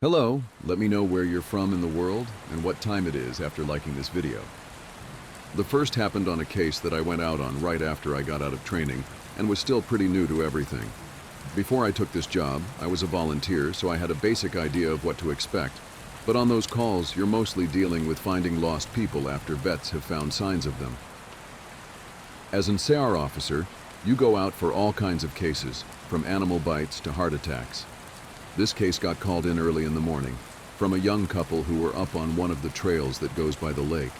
Hello, let me know where you're from in the world and what time it is after liking this video. The first happened on a case that I went out on right after I got out of training and was still pretty new to everything. Before I took this job, I was a volunteer, so I had a basic idea of what to expect. But on those calls, you're mostly dealing with finding lost people after vets have found signs of them. As an CR officer, you go out for all kinds of cases, from animal bites to heart attacks. This case got called in early in the morning from a young couple who were up on one of the trails that goes by the lake.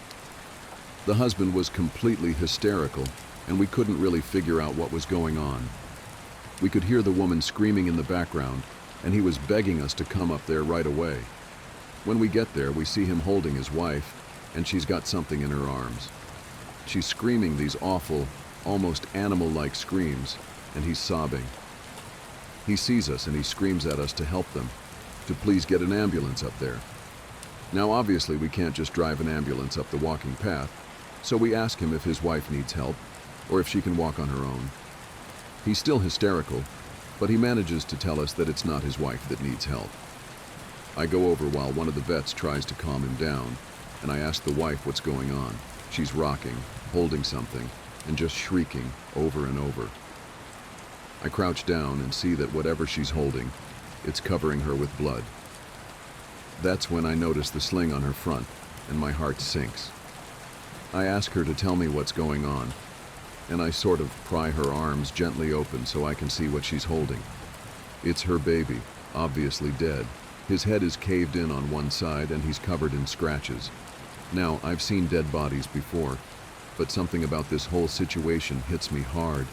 The husband was completely hysterical, and we couldn't really figure out what was going on. We could hear the woman screaming in the background, and he was begging us to come up there right away. When we get there, we see him holding his wife, and she's got something in her arms. She's screaming these awful, almost animal-like screams, and he's sobbing. He sees us and he screams at us to help them, to please get an ambulance up there. Now obviously we can't just drive an ambulance up the walking path, so we ask him if his wife needs help, or if she can walk on her own. He's still hysterical, but he manages to tell us that it's not his wife that needs help. I go over while one of the vets tries to calm him down, and I ask the wife what's going on. She's rocking, holding something, and just shrieking over and over. I crouch down and see that whatever she's holding, it's covering her with blood. That's when I notice the sling on her front, and my heart sinks. I ask her to tell me what's going on, and I sort of pry her arms gently open so I can see what she's holding. It's her baby, obviously dead. His head is caved in on one side and he's covered in scratches. Now, I've seen dead bodies before, but something about this whole situation hits me hard.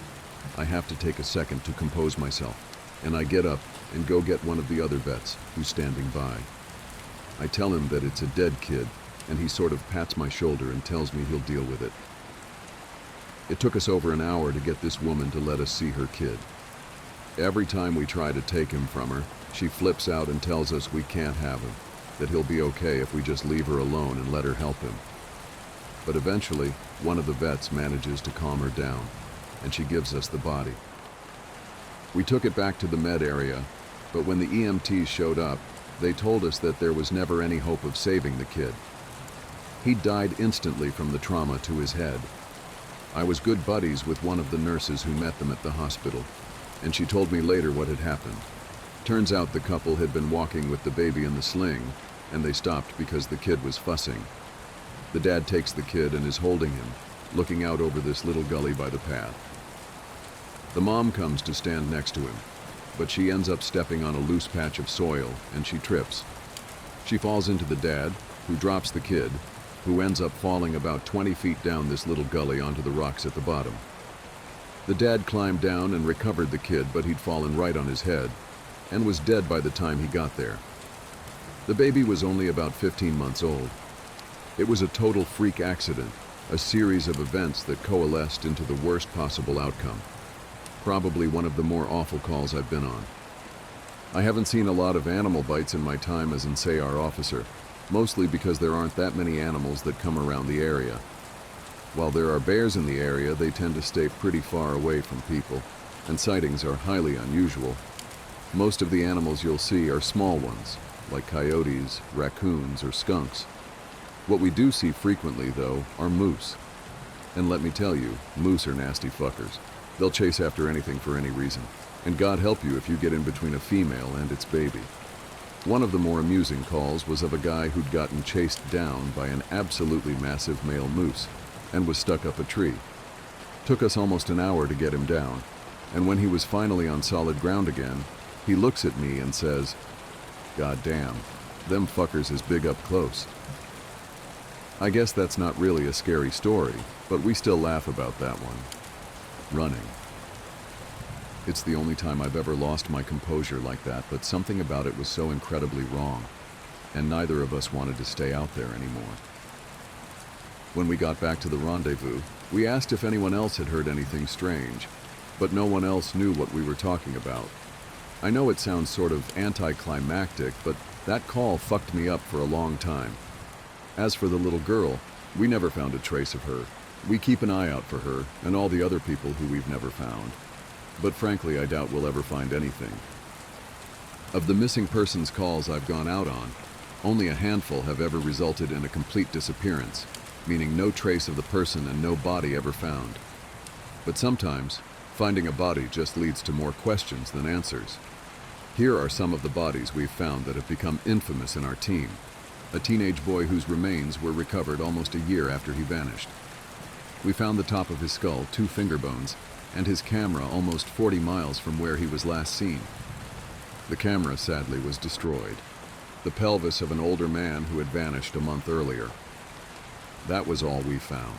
I have to take a second to compose myself, and I get up and go get one of the other vets who's standing by. I tell him that it's a dead kid, and he sort of pats my shoulder and tells me he'll deal with it. It took us over an hour to get this woman to let us see her kid. Every time we try to take him from her, she flips out and tells us we can't have him, that he'll be okay if we just leave her alone and let her help him. But eventually, one of the vets manages to calm her down, and she gives us the body. We took it back to the med area, but when the EMTs showed up, they told us that there was never any hope of saving the kid. He died instantly from the trauma to his head. I was good buddies with one of the nurses who met them at the hospital, and she told me later what had happened. Turns out the couple had been walking with the baby in the sling, and they stopped because the kid was fussing. The dad takes the kid and is holding him, looking out over this little gully by the path. The mom comes to stand next to him, but she ends up stepping on a loose patch of soil and she trips. She falls into the dad, who drops the kid, who ends up falling about 20 feet down this little gully onto the rocks at the bottom. The dad climbed down and recovered the kid, but he'd fallen right on his head and was dead by the time he got there. The baby was only about 15 months old. It was a total freak accident, a series of events that coalesced into the worst possible outcome. Probably one of the more awful calls I've been on. I haven't seen a lot of animal bites in my time as an CR officer, mostly because there aren't that many animals that come around the area. While there are bears in the area, they tend to stay pretty far away from people, and sightings are highly unusual. Most of the animals you'll see are small ones, like coyotes, raccoons, or skunks. What we do see frequently, though, are moose. And let me tell you, moose are nasty fuckers. They'll chase after anything for any reason, and God help you if you get in between a female and its baby. One of the more amusing calls was of a guy who'd gotten chased down by an absolutely massive male moose and was stuck up a tree. Took us almost an hour to get him down, and when he was finally on solid ground again, he looks at me and says, "God damn, them fuckers is big up close." I guess that's not really a scary story, but we still laugh about that one. Running. It's the only time I've ever lost my composure like that, but something about it was so incredibly wrong, and neither of us wanted to stay out there anymore. When we got back to the rendezvous, we asked if anyone else had heard anything strange, but no one else knew what we were talking about. I know it sounds sort of anticlimactic, but that call fucked me up for a long time. As for the little girl, we never found a trace of her. We keep an eye out for her and all the other people who we've never found. But frankly, I doubt we'll ever find anything. Of the missing persons calls I've gone out on, only a handful have ever resulted in a complete disappearance, meaning no trace of the person and no body ever found. But sometimes, finding a body just leads to more questions than answers. Here are some of the bodies we've found that have become infamous in our team. A teenage boy whose remains were recovered almost a year after he vanished. We found the top of his skull, 2 finger bones, and his camera almost 40 miles from where he was last seen. The camera, sadly, was destroyed. The pelvis of an older man who had vanished a month earlier. That was all we found.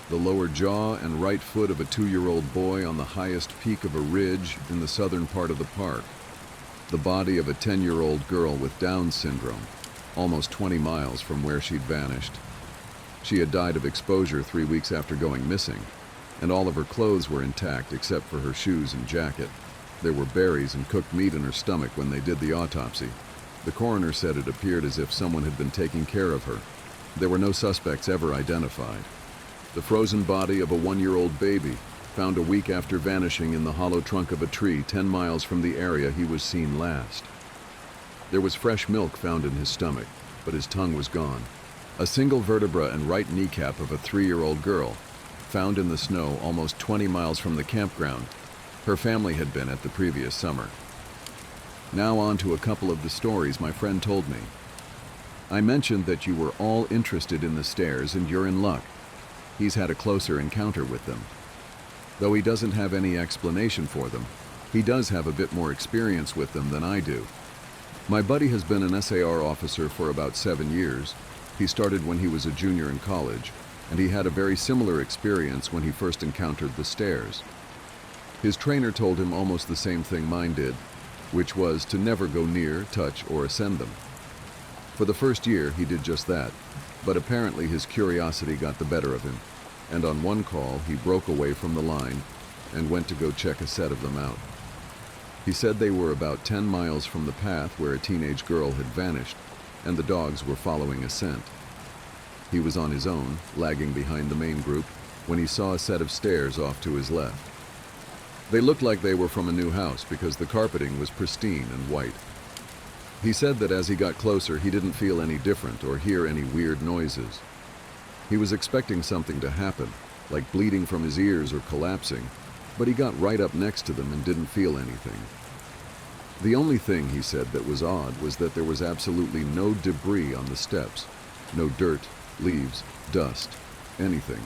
The lower jaw and right foot of a 2-year-old boy on the highest peak of a ridge in the southern part of the park. The body of a 10-year-old girl with Down syndrome, almost 20 miles from where she'd vanished. She had died of exposure 3 weeks after going missing, and all of her clothes were intact except for her shoes and jacket. There were berries and cooked meat in her stomach when they did the autopsy. The coroner said it appeared as if someone had been taking care of her. There were no suspects ever identified. The frozen body of a 1-year-old baby, found a week after vanishing in the hollow trunk of a tree 10 miles from the area he was seen last. There was fresh milk found in his stomach, but his tongue was gone. A single vertebra and right kneecap of a 3-year-old girl, found in the snow almost 20 miles from the campground her family had been at the previous summer. Now on to a couple of the stories my friend told me. I mentioned that you were all interested in the stairs and you're in luck. He's had a closer encounter with them. Though he doesn't have any explanation for them, he does have a bit more experience with them than I do. My buddy has been an SAR officer for about 7 years. He started when he was a junior in college, and he had a very similar experience when he first encountered the stairs. His trainer told him almost the same thing mine did, which was to never go near, touch, or ascend them. For the first year, he did just that, but apparently his curiosity got the better of him, and on one call, he broke away from the line and went to go check a set of them out. He said they were about 10 miles from the path where a teenage girl had vanished, and the dogs were following a scent. He was on his own, lagging behind the main group, when he saw a set of stairs off to his left. They looked like they were from a new house because the carpeting was pristine and white. He said that as he got closer, he didn't feel any different or hear any weird noises. He was expecting something to happen, like bleeding from his ears or collapsing, but he got right up next to them and didn't feel anything. The only thing, he said, that was odd was that there was absolutely no debris on the steps. No dirt, leaves, dust, anything.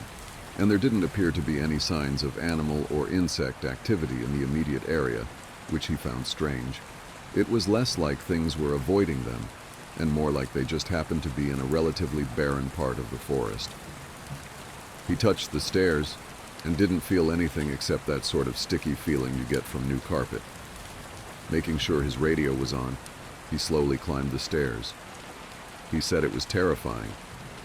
And there didn't appear to be any signs of animal or insect activity in the immediate area, which he found strange. It was less like things were avoiding them, and more like they just happened to be in a relatively barren part of the forest. He touched the stairs and didn't feel anything except that sort of sticky feeling you get from new carpet. Making sure his radio was on, he slowly climbed the stairs. He said it was terrifying,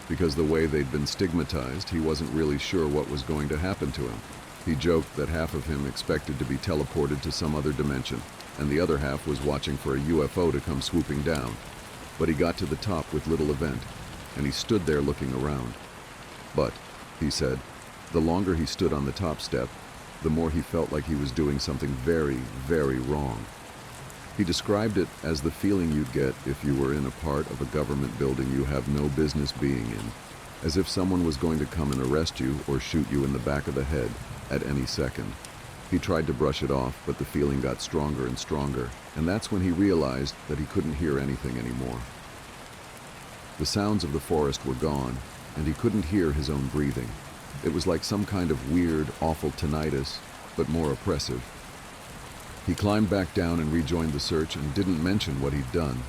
because the way they'd been stigmatized, he wasn't really sure what was going to happen to him. He joked that half of him expected to be teleported to some other dimension, and the other half was watching for a UFO to come swooping down. But he got to the top with little event, and he stood there looking around. But, he said, the longer he stood on the top step, the more he felt like he was doing something very, very wrong. He described it as the feeling you'd get if you were in a part of a government building you have no business being in, as if someone was going to come and arrest you or shoot you in the back of the head at any second. He tried to brush it off, but the feeling got stronger and stronger, and that's when he realized that he couldn't hear anything anymore. The sounds of the forest were gone, and he couldn't hear his own breathing. It was like some kind of weird, awful tinnitus, but more oppressive. He climbed back down and rejoined the search and didn't mention what he'd done.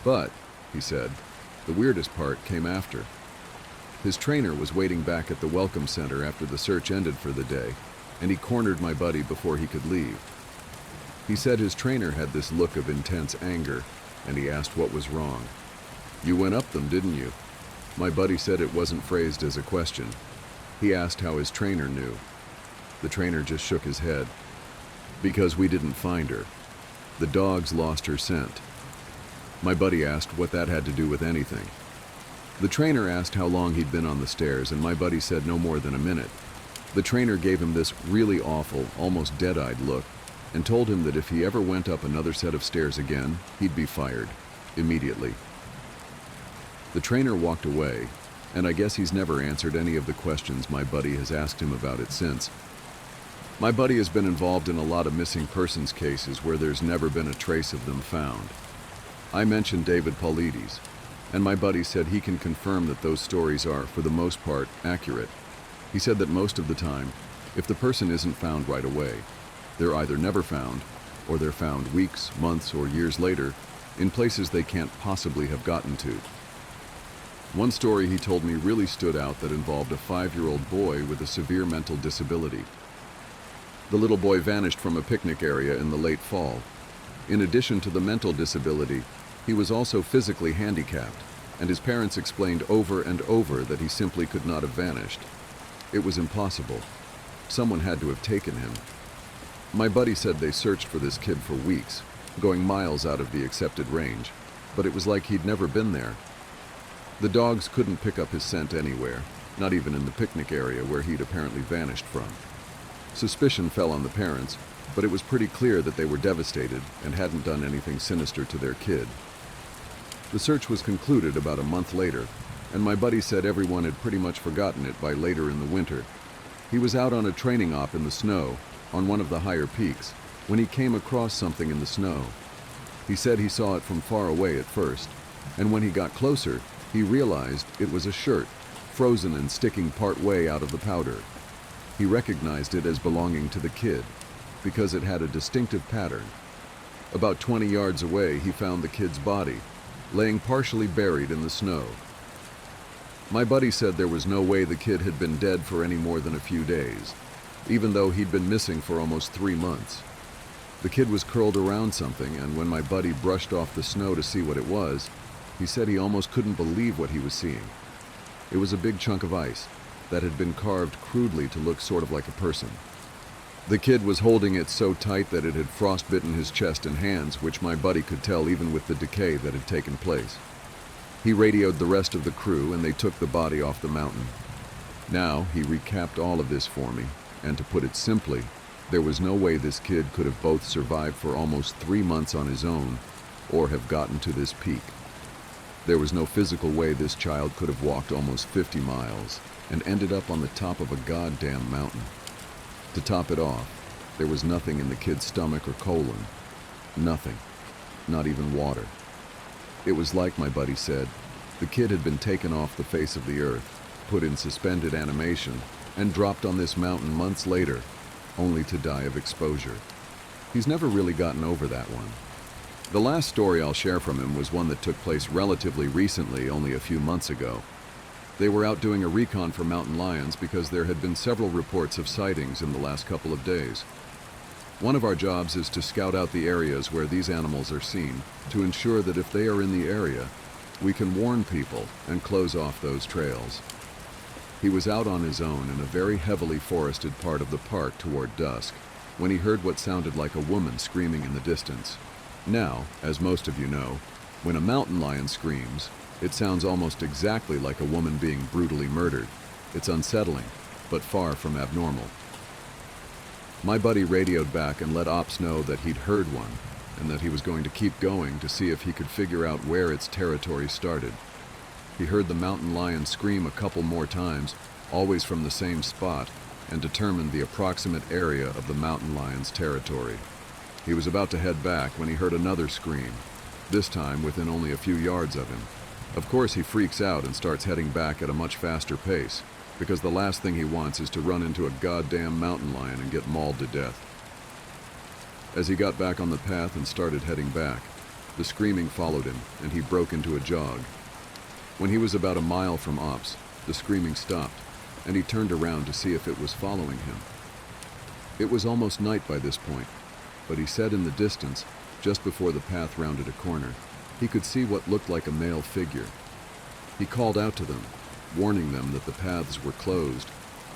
But, he said, the weirdest part came after. His trainer was waiting back at the welcome center after the search ended for the day, and he cornered my buddy before he could leave. He said his trainer had this look of intense anger, and he asked what was wrong. "You went up them, didn't you?" My buddy said it wasn't phrased as a question. He asked how his trainer knew. The trainer just shook his head. "Because we didn't find her. The dogs lost her scent." My buddy asked what that had to do with anything. The trainer asked how long he'd been on the stairs, and my buddy said no more than a minute. The trainer gave him this really awful, almost dead-eyed look, and told him that if he ever went up another set of stairs again, he'd be fired immediately. The trainer walked away, and I guess he's never answered any of the questions my buddy has asked him about it since. My buddy has been involved in a lot of missing persons cases where there's never been a trace of them found. I mentioned David Paulides, and my buddy said he can confirm that those stories are, for the most part, accurate. He said that most of the time, if the person isn't found right away, they're either never found, or they're found weeks, months, or years later in places they can't possibly have gotten to. One story he told me really stood out that involved a 5-year-old boy with a severe mental disability. The little boy vanished from a picnic area in the late fall. In addition to the mental disability, he was also physically handicapped, and his parents explained over and over that he simply could not have vanished. It was impossible. Someone had to have taken him. My buddy said they searched for this kid for weeks, going miles out of the accepted range, but it was like he'd never been there. The dogs couldn't pick up his scent anywhere, not even in the picnic area where he'd apparently vanished from. Suspicion fell on the parents, but it was pretty clear that they were devastated and hadn't done anything sinister to their kid. The search was concluded about a month later, and my buddy said everyone had pretty much forgotten it by later in the winter. He was out on a training op in the snow, on one of the higher peaks, when he came across something in the snow. He said he saw it from far away at first, and when he got closer, he realized it was a shirt, frozen and sticking part way out of the powder. He recognized it as belonging to the kid, because it had a distinctive pattern. About 20 yards away, he found the kid's body, laying partially buried in the snow. My buddy said there was no way the kid had been dead for any more than a few days, even though he'd been missing for almost 3 months. The kid was curled around something, and when my buddy brushed off the snow to see what it was, he said he almost couldn't believe what he was seeing. It was a big chunk of ice that had been carved crudely to look sort of like a person. The kid was holding it so tight that it had frostbitten his chest and hands, which my buddy could tell even with the decay that had taken place. He radioed the rest of the crew, and they took the body off the mountain. Now, he recapped all of this for me, and to put it simply, there was no way this kid could have both survived for almost 3 months on his own or have gotten to this peak. There was no physical way this child could have walked almost 50 miles and ended up on the top of a goddamn mountain. To top it off, there was nothing in the kid's stomach or colon. Nothing. Not even water. It was like my buddy said, the kid had been taken off the face of the earth, put in suspended animation, and dropped on this mountain months later, only to die of exposure. He's never really gotten over that one. The last story I'll share from him was one that took place relatively recently, only a few months ago. They were out doing a recon for mountain lions because there had been several reports of sightings in the last couple of days. One of our jobs is to scout out the areas where these animals are seen to ensure that if they are in the area, we can warn people and close off those trails. He was out on his own in a very heavily forested part of the park toward dusk when he heard what sounded like a woman screaming in the distance. Now, as most of you know, when a mountain lion screams, it sounds almost exactly like a woman being brutally murdered. It's unsettling, but far from abnormal. My buddy radioed back and let ops know that he'd heard one, and that he was going to keep going to see if he could figure out where its territory started. He heard the mountain lion scream a couple more times, always from the same spot, and determined the approximate area of the mountain lion's territory. He was about to head back when he heard another scream, this time within only a few yards of him. Of course, he freaks out and starts heading back at a much faster pace, because the last thing he wants is to run into a goddamn mountain lion and get mauled to death. As he got back on the path and started heading back, the screaming followed him, and he broke into a jog. When he was about a mile from ops, the screaming stopped, and he turned around to see if it was following him. It was almost night by this point, but he said in the distance, just before the path rounded a corner, he could see what looked like a male figure. He called out to them, warning them that the paths were closed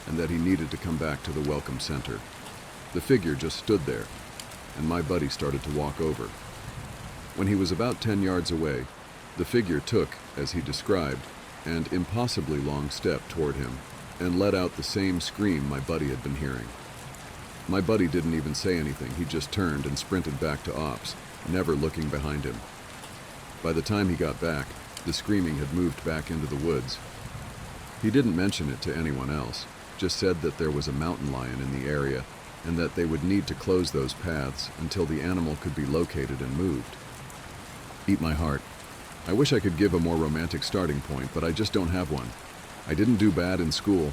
and that he needed to come back to the welcome center. The figure just stood there, and my buddy started to walk over. When he was about 10 yards away, the figure took, as he described, an impossibly long step toward him and let out the same scream my buddy had been hearing. My buddy didn't even say anything. He just turned and sprinted back to ops, never looking behind him. By the time he got back, the screaming had moved back into the woods. He didn't mention it to anyone else, just said that there was a mountain lion in the area and that they would need to close those paths until the animal could be located and moved. Eat my heart. I wish I could give a more romantic starting point, but I just don't have one. I didn't do bad in school.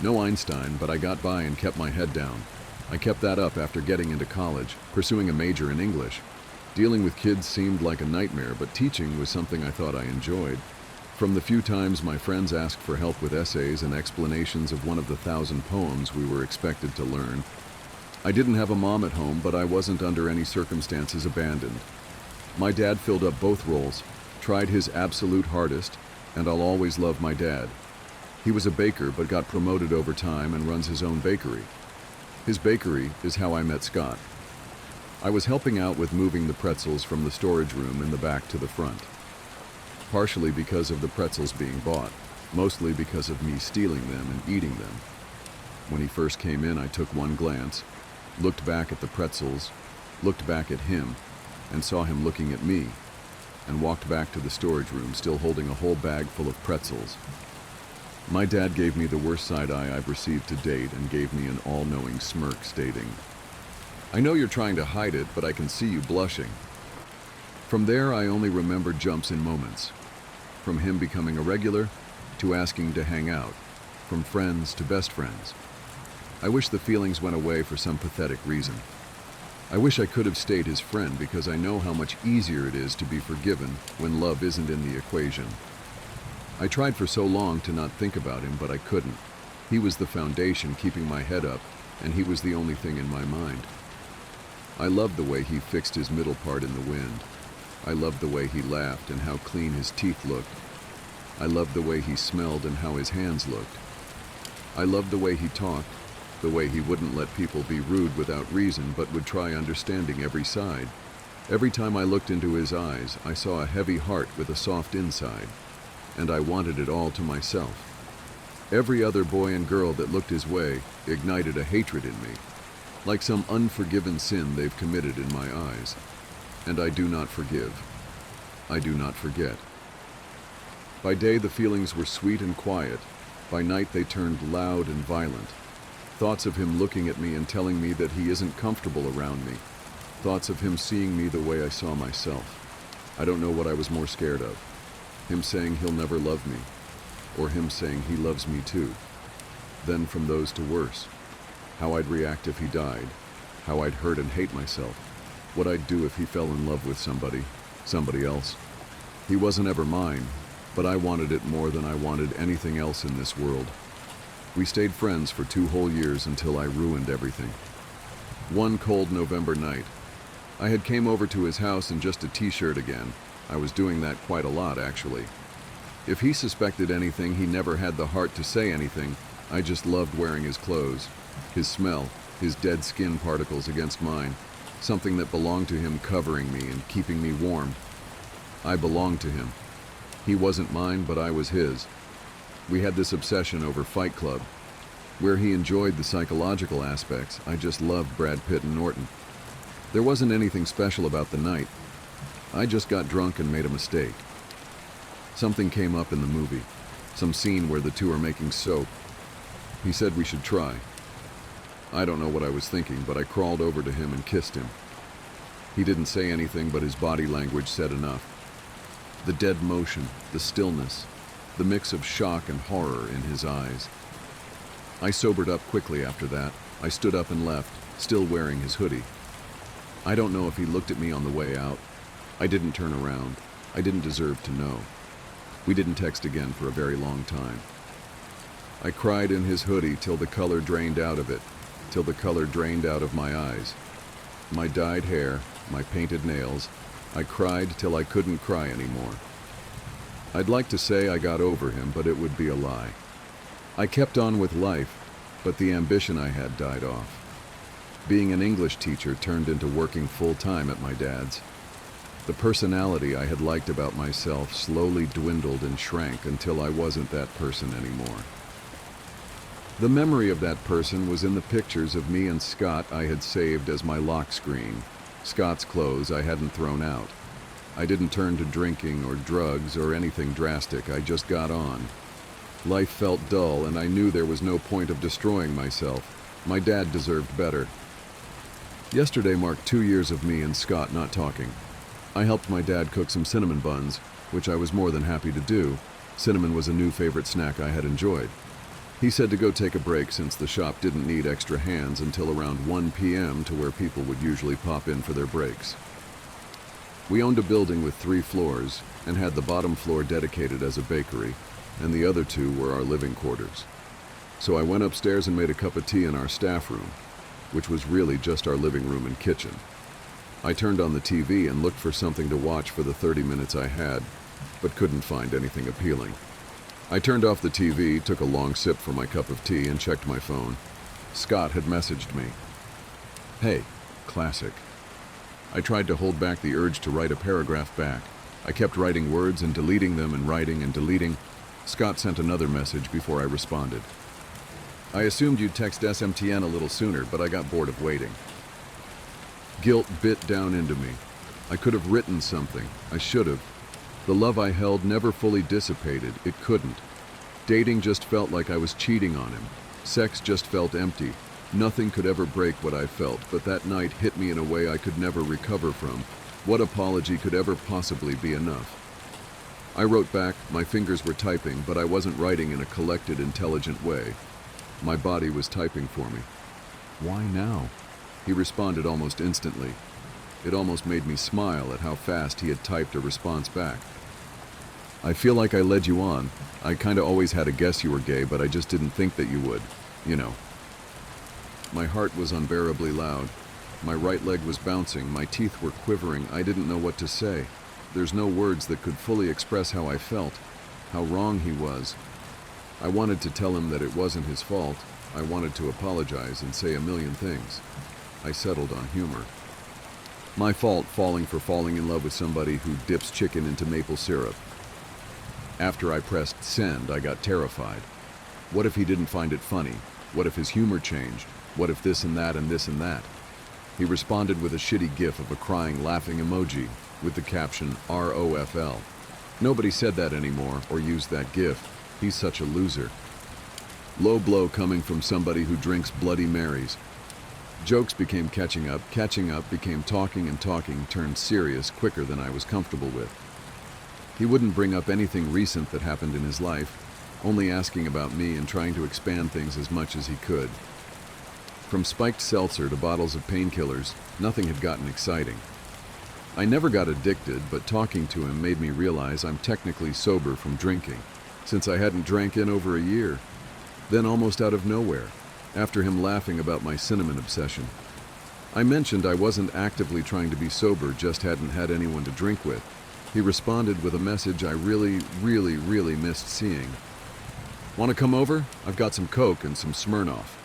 No Einstein, but I got by and kept my head down. I kept that up after getting into college, pursuing a major in English. Dealing with kids seemed like a nightmare, but teaching was something I thought I enjoyed. From the few times my friends asked for help with essays and explanations of one of the 1,000 poems we were expected to learn, I didn't have a mom at home, but I wasn't under any circumstances abandoned. My dad filled up both roles, tried his absolute hardest, and I'll always love my dad. He was a baker but got promoted over time and runs his own bakery. His bakery is how I met Scott. I was helping out with moving the pretzels from the storage room in the back to the front. Partially because of the pretzels being bought, mostly because of me stealing them and eating them. When he first came in, I took one glance, looked back at the pretzels, looked back at him, and saw him looking at me, and walked back to the storage room still holding a whole bag full of pretzels. My dad gave me the worst side eye I've received to date and gave me an all-knowing smirk stating, "I know you're trying to hide it, but I can see you blushing." From there, I only remember jumps in moments. From him becoming a regular, to asking to hang out. From friends to best friends. I wish the feelings went away for some pathetic reason. I wish I could have stayed his friend because I know how much easier it is to be forgiven when love isn't in the equation. I tried for so long to not think about him, but I couldn't. He was the foundation keeping my head up, and he was the only thing in my mind. I loved the way he fixed his middle part in the wind. I loved the way he laughed and how clean his teeth looked. I loved the way he smelled and how his hands looked. I loved the way he talked, the way he wouldn't let people be rude without reason but would try understanding every side. Every time I looked into his eyes, I saw a heavy heart with a soft inside, and I wanted it all to myself. Every other boy and girl that looked his way ignited a hatred in me, like some unforgiven sin they've committed in my eyes. And I do not forgive. I do not forget. By day the feelings were sweet and quiet. By night they turned loud and violent. Thoughts of him looking at me and telling me that he isn't comfortable around me. Thoughts of him seeing me the way I saw myself. I don't know what I was more scared of. Him saying he'll never love me, or him saying he loves me too. Then from those to worse. How I'd react if he died. How I'd hurt and hate myself. What I'd do if he fell in love with somebody else. He wasn't ever mine, but I wanted it more than I wanted anything else in this world. We stayed friends for 2 whole years until I ruined everything. One cold November night, I had came over to his house in just a t-shirt again. I was doing that quite a lot, actually. If he suspected anything, he never had the heart to say anything. I just loved wearing his clothes, his smell, his dead skin particles against mine. Something that belonged to him covering me and keeping me warm. I belonged to him. He wasn't mine, but I was his. We had this obsession over Fight Club. Where he enjoyed the psychological aspects, I just loved Brad Pitt and Norton. There wasn't anything special about the night. I just got drunk and made a mistake. Something came up in the movie. Some scene where the two are making soap. He said we should try. I don't know what I was thinking, but I crawled over to him and kissed him. He didn't say anything, but his body language said enough. The dead motion, the stillness, the mix of shock and horror in his eyes. I sobered up quickly after that. I stood up and left, still wearing his hoodie. I don't know if he looked at me on the way out. I didn't turn around. I didn't deserve to know. We didn't text again for a very long time. I cried in his hoodie till the color drained out of it. Till the color drained out of my eyes. My dyed hair, my painted nails. I cried till I couldn't cry anymore. I'd like to say I got over him, but it would be a lie. I kept on with life, but the ambition I had died off. Being an English teacher turned into working full-time at my dad's. The personality I had liked about myself slowly dwindled and shrank until I wasn't that person anymore. The memory of that person was in the pictures of me and Scott I had saved as my lock screen. Scott's clothes I hadn't thrown out. I didn't turn to drinking or drugs or anything drastic, I just got on. Life felt dull and I knew there was no point of destroying myself. My dad deserved better. Yesterday marked 2 years of me and Scott not talking. I helped my dad cook some cinnamon buns, which I was more than happy to do. Cinnamon was a new favorite snack I had enjoyed. He said to go take a break since the shop didn't need extra hands until around 1 p.m. to where people would usually pop in for their breaks. We owned a building with 3 floors and had the bottom floor dedicated as a bakery, and the other 2 were our living quarters. So I went upstairs and made a cup of tea in our staff room, which was really just our living room and kitchen. I turned on the TV and looked for something to watch for the 30 minutes I had, but couldn't find anything appealing. I turned off the TV, took a long sip from my cup of tea, and checked my phone. Scott had messaged me. "Hey," classic. I tried to hold back the urge to write a paragraph back. I kept writing words and deleting them and writing and deleting. Scott sent another message before I responded. "I assumed you'd text SMTN a little sooner, but I got bored of waiting." Guilt bit down into me. I could have written something. I should have. The love I held never fully dissipated. It couldn't. Dating just felt like I was cheating on him. Sex just felt empty. Nothing could ever break what I felt, but that night hit me in a way I could never recover from. What apology could ever possibly be enough? I wrote back, my fingers were typing, but I wasn't writing in a collected, intelligent way. My body was typing for me. "Why now?" He responded almost instantly. It almost made me smile at how fast he had typed a response back. "I feel like I led you on. I kinda always had a guess you were gay, but I just didn't think that you would. You know." My heart was unbearably loud. My right leg was bouncing, my teeth were quivering. I didn't know what to say. There's no words that could fully express how I felt, how wrong he was. I wanted to tell him that it wasn't his fault. I wanted to apologize and say a million things. I settled on humor. My fault falling in love with somebody who dips chicken into maple syrup. After I pressed send, I got terrified. What if he didn't find it funny? What if his humor changed? What if this and that and this and that? He responded with a shitty gif of a crying, laughing emoji with the caption ROFL. Nobody said that anymore or used that gif. He's such a loser. Low blow coming from somebody who drinks Bloody Marys. Jokes became catching up became talking, and talking turned serious quicker than I was comfortable with. He wouldn't bring up anything recent that happened in his life, only asking about me and trying to expand things as much as he could. From spiked seltzer to bottles of painkillers, nothing had gotten exciting. I never got addicted, but talking to him made me realize I'm technically sober from drinking, since I hadn't drank in over a year. Then almost out of nowhere, after him laughing about my cinnamon obsession, I mentioned I wasn't actively trying to be sober, just hadn't had anyone to drink with. He responded with a message I really missed seeing. "Want to come over? I've got some Coke and some Smirnoff."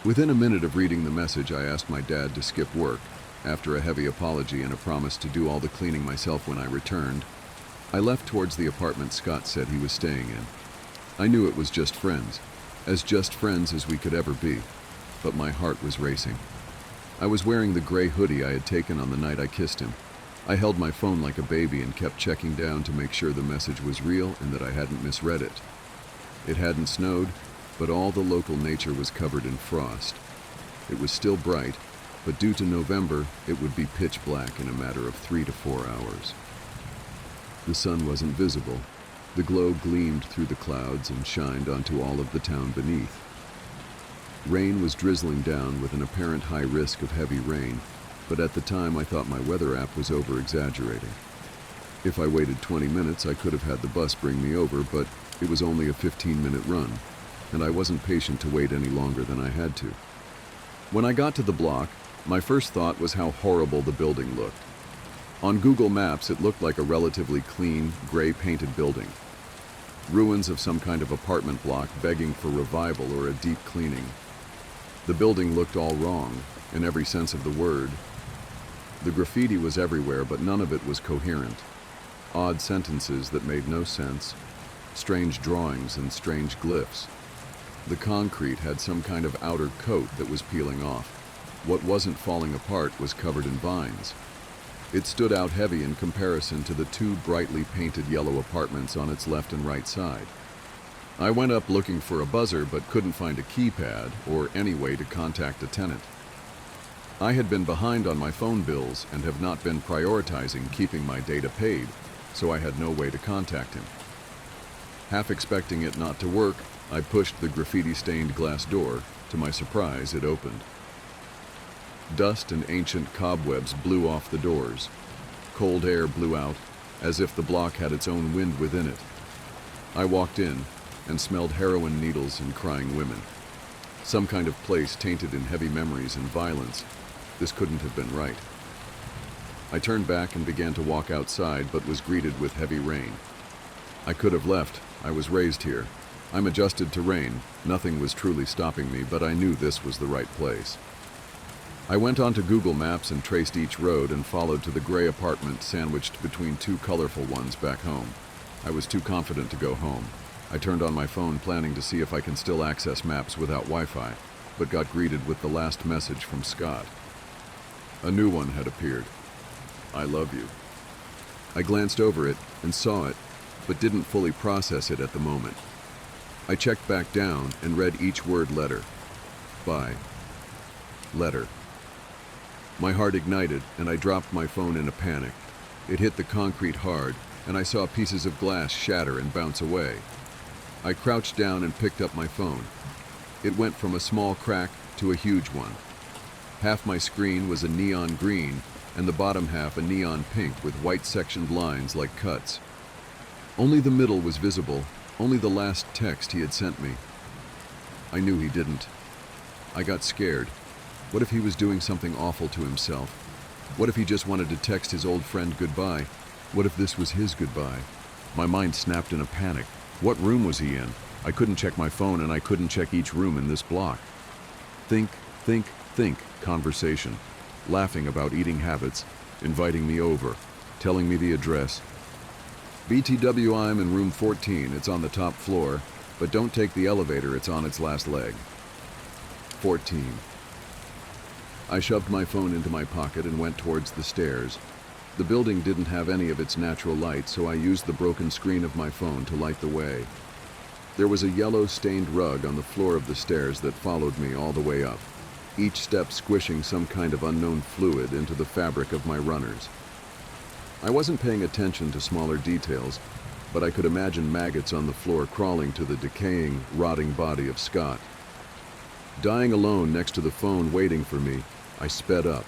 Within a minute of reading the message, I asked my dad to skip work. After a heavy apology and a promise to do all the cleaning myself when I returned, I left towards the apartment Scott said he was staying in. I knew it was just friends as we could ever be, but my heart was racing. I was wearing the gray hoodie I had taken on the night I kissed him. I held my phone like a baby and kept checking down to make sure the message was real and that I hadn't misread it. It hadn't snowed, but all the local nature was covered in frost. It was still bright, but due to November, it would be pitch black in a matter of 3 to 4 hours. The sun wasn't visible. The glow gleamed through the clouds and shined onto all of the town beneath. Rain was drizzling down with an apparent high risk of heavy rain, but at the time I thought my weather app was over-exaggerating. If I waited 20 minutes, I could have had the bus bring me over, but it was only a 15-minute run, and I wasn't patient to wait any longer than I had to. When I got to the block, my first thought was how horrible the building looked. On Google Maps, it looked like a relatively clean, gray-painted building. Ruins of some kind of apartment block begging for revival or a deep cleaning. The building looked all wrong, in every sense of the word. The graffiti was everywhere, but none of it was coherent. Odd sentences that made no sense, strange drawings and strange glyphs. The concrete had some kind of outer coat that was peeling off. What wasn't falling apart was covered in vines. It stood out heavy in comparison to the two brightly painted yellow apartments on its left and right side. I went up looking for a buzzer but couldn't find a keypad or any way to contact a tenant. I had been behind on my phone bills and have not been prioritizing keeping my data paid, so I had no way to contact him. Half expecting it not to work, I pushed the graffiti-stained glass door. To my surprise, it opened. Dust and ancient cobwebs blew off the doors. Cold air blew out, as if the block had its own wind within it. I walked in and smelled heroin needles and crying women. Some kind of place tainted in heavy memories and violence. This couldn't have been right. I turned back and began to walk outside, but was greeted with heavy rain. I could have left. I was raised here. I'm adjusted to rain. Nothing was truly stopping me, but I knew this was the right place. I went onto Google Maps and traced each road and followed to the gray apartment sandwiched between two colorful ones back home. I was too confident to go home. I turned on my phone planning to see if I can still access maps without Wi-Fi, but got greeted with the last message from Scott. A new one had appeared. I love you. I glanced over it and saw it, but didn't fully process it at the moment. I checked back down and read each word letter. By. Letter. My heart ignited and I dropped my phone in a panic. It hit the concrete hard and I saw pieces of glass shatter and bounce away. I crouched down and picked up my phone. It went from a small crack to a huge one. Half my screen was a neon green and the bottom half a neon pink with white sectioned lines like cuts. Only the middle was visible, only the last text he had sent me. I knew he didn't. I got scared. What if he was doing something awful to himself? What if he just wanted to text his old friend goodbye? What if this was his goodbye? My mind snapped in a panic. What room was he in? I couldn't check my phone and I couldn't check each room in this block. Think, conversation. Laughing about eating habits, inviting me over, telling me the address. BTW, I'm in room 14, it's on the top floor, but don't take the elevator, it's on its last leg. 14. I shoved my phone into my pocket and went towards the stairs. The building didn't have any of its natural light, so I used the broken screen of my phone to light the way. There was a yellow stained rug on the floor of the stairs that followed me all the way up, each step squishing some kind of unknown fluid into the fabric of my runners. I wasn't paying attention to smaller details, but I could imagine maggots on the floor crawling to the decaying, rotting body of Scott. Dying alone next to the phone waiting for me, I sped up.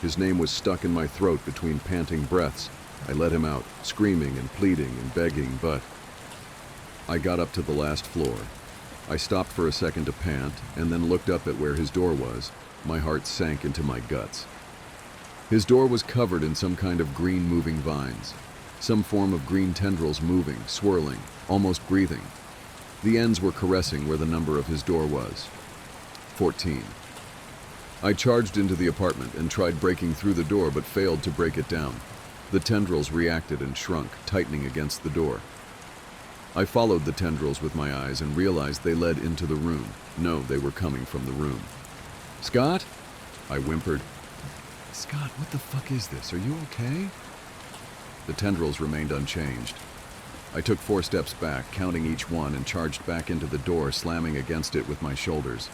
His name was stuck in my throat between panting breaths. I let him out, screaming and pleading and begging, but I got up to the last floor. I stopped for a second to pant and then looked up at where his door was. My heart sank into my guts. His door was covered in some kind of green moving vines, some form of green tendrils moving, swirling, almost breathing. The ends were caressing where the number of his door was. 14. I charged into the apartment and tried breaking through the door but failed to break it down. The tendrils reacted and shrunk, tightening against the door. I followed the tendrils with my eyes and realized they led into the room. No, they were coming from the room. Scott? I whimpered. Scott, what the fuck is this? Are you okay? The tendrils remained unchanged. I took 4 steps back, counting each one, and charged back into the door, slamming against it with my shoulders.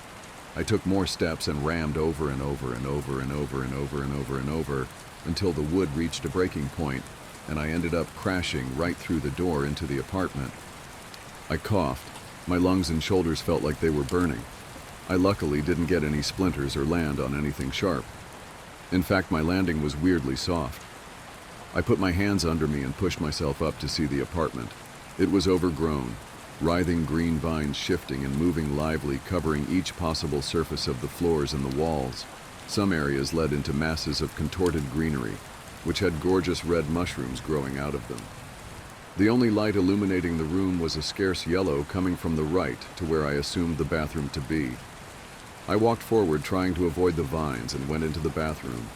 I took more steps and rammed over and over and over and over and over and over and over until the wood reached a breaking point, and I ended up crashing right through the door into the apartment. I coughed. My lungs and shoulders felt like they were burning. I luckily didn't get any splinters or land on anything sharp. In fact, my landing was weirdly soft. I put my hands under me and pushed myself up to see the apartment. It was overgrown, writhing green vines shifting and moving lively, covering each possible surface of the floors and the walls. Some areas led into masses of contorted greenery, which had gorgeous red mushrooms growing out of them. The only light illuminating the room was a scarce yellow coming from the right to where I assumed the bathroom to be. I walked forward trying to avoid the vines and went into the bathroom.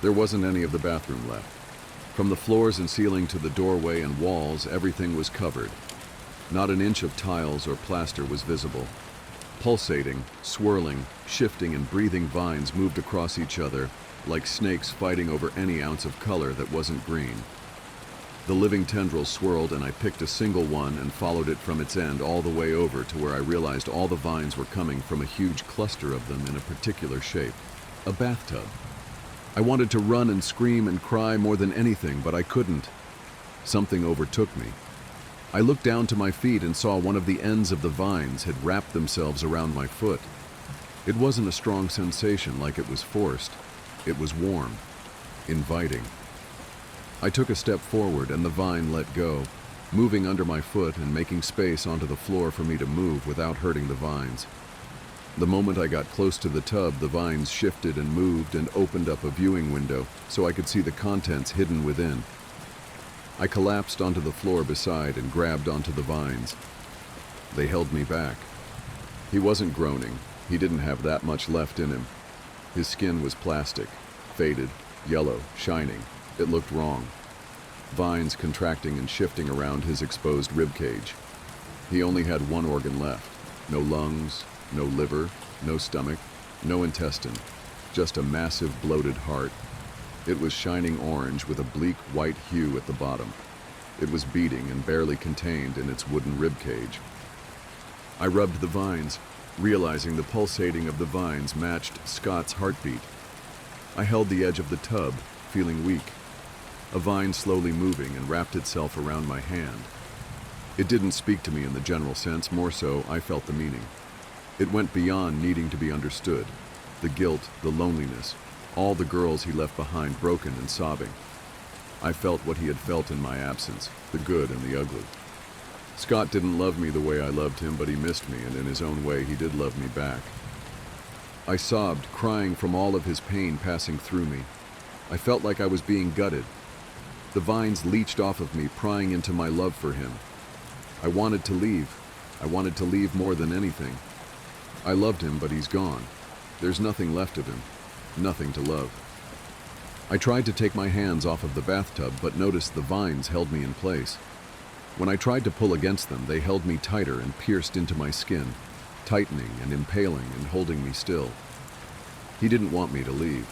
There wasn't any of the bathroom left. From the floors and ceiling to the doorway and walls, everything was covered. Not an inch of tiles or plaster was visible. Pulsating, swirling, shifting, and breathing vines moved across each other like snakes fighting over any ounce of color that wasn't green. The living tendrils swirled, and I picked a single one and followed it from its end all the way over to where I realized all the vines were coming from a huge cluster of them in a particular shape, a bathtub. I wanted to run and scream and cry more than anything, but I couldn't. Something overtook me. I looked down to my feet and saw one of the ends of the vines had wrapped themselves around my foot. It wasn't a strong sensation like it was forced. It was warm, inviting. I took a step forward and the vine let go, moving under my foot and making space onto the floor for me to move without hurting the vines. The moment I got close to the tub, the vines shifted and moved and opened up a viewing window so I could see the contents hidden within. I collapsed onto the floor beside and grabbed onto the vines. They held me back. He wasn't groaning. He didn't have that much left in him. His skin was plastic, faded, yellow, shining. It looked wrong. Vines contracting and shifting around his exposed ribcage. He only had one organ left. No lungs, no liver, no stomach, no intestine. Just a massive bloated heart. It was shining orange with a bleak white hue at the bottom. It was beating and barely contained in its wooden ribcage. I rubbed the vines, realizing the pulsating of the vines matched Scott's heartbeat. I held the edge of the tub, feeling weak. A vine slowly moving and wrapped itself around my hand. It didn't speak to me in the general sense, more so I felt the meaning. It went beyond needing to be understood. The guilt, the loneliness, all the girls he left behind broken and sobbing. I felt what he had felt in my absence, the good and the ugly. Scott didn't love me the way I loved him, but he missed me, and in his own way he did love me back. I sobbed, crying from all of his pain passing through me. I felt like I was being gutted. The vines leached off of me, prying into my love for him. I wanted to leave. I wanted to leave more than anything. I loved him, but he's gone. There's nothing left of him. Nothing to love. I tried to take my hands off of the bathtub, but noticed the vines held me in place. When I tried to pull against them, they held me tighter and pierced into my skin, tightening and impaling and holding me still. He didn't want me to leave.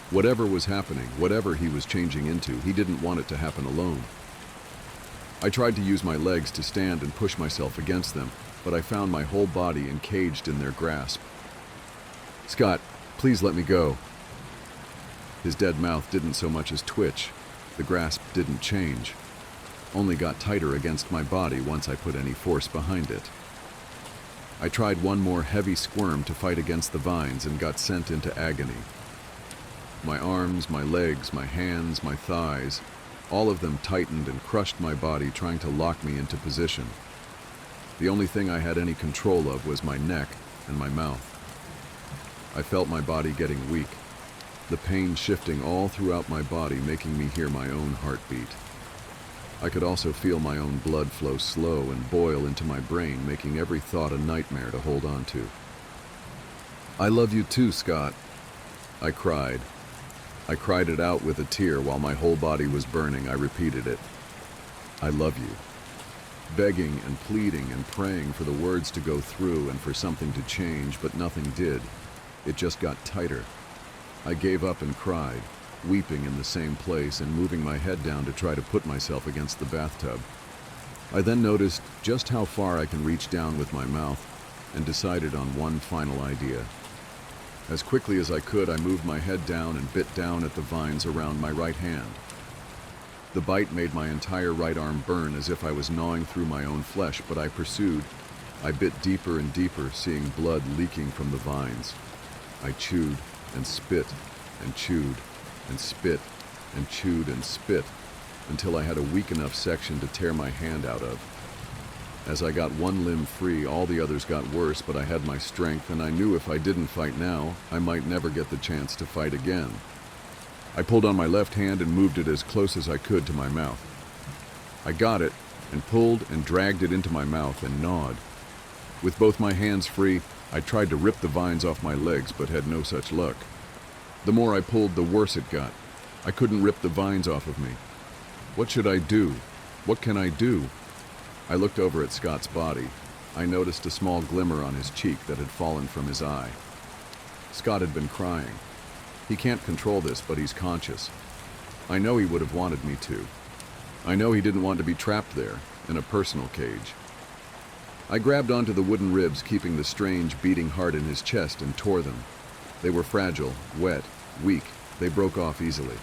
Whatever was happening, whatever he was changing into, he didn't want it to happen alone. I tried to use my legs to stand and push myself against them, but I found my whole body encaged in their grasp. "Scott, please let me go." His dead mouth didn't so much as twitch. The grasp didn't change, only got tighter against my body once I put any force behind it. I tried one more heavy squirm to fight against the vines and got sent into agony. My arms, my legs, my hands, my thighs, all of them tightened and crushed my body, trying to lock me into position. The only thing I had any control of was my neck and my mouth. I felt my body getting weak, the pain shifting all throughout my body, making me hear my own heartbeat. I could also feel my own blood flow slow and boil into my brain, making every thought a nightmare to hold on to. "I love you too, Scott," I cried. I cried it out with a tear while my whole body was burning. I repeated it. "I love you." Begging and pleading and praying for the words to go through and for something to change, but nothing did. It just got tighter. I gave up and cried, weeping in the same place and moving my head down to try to put myself against the bathtub. I then noticed just how far I can reach down with my mouth and decided on one final idea. As quickly as I could, I moved my head down and bit down at the vines around my right hand. The bite made my entire right arm burn as if I was gnawing through my own flesh, but I pursued. I bit deeper and deeper, seeing blood leaking from the vines. I chewed and spit and chewed and spit and chewed and spit until I had a weak enough section to tear my hand out of. As I got one limb free, all the others got worse, but I had my strength, and I knew if I didn't fight now, I might never get the chance to fight again. I pulled on my left hand and moved it as close as I could to my mouth. I got it and pulled and dragged it into my mouth and gnawed. With both my hands free, I tried to rip the vines off my legs, but had no such luck. The more I pulled, the worse it got. I couldn't rip the vines off of me. What should I do? What can I do? I looked over at Scott's body. I noticed a small glimmer on his cheek that had fallen from his eye. Scott had been crying. He can't control this, but he's conscious. I know he would have wanted me to. I know he didn't want to be trapped there, in a personal cage. I grabbed onto the wooden ribs, keeping the strange, beating heart in his chest, and tore them. They were fragile, wet, weak. They broke off easily.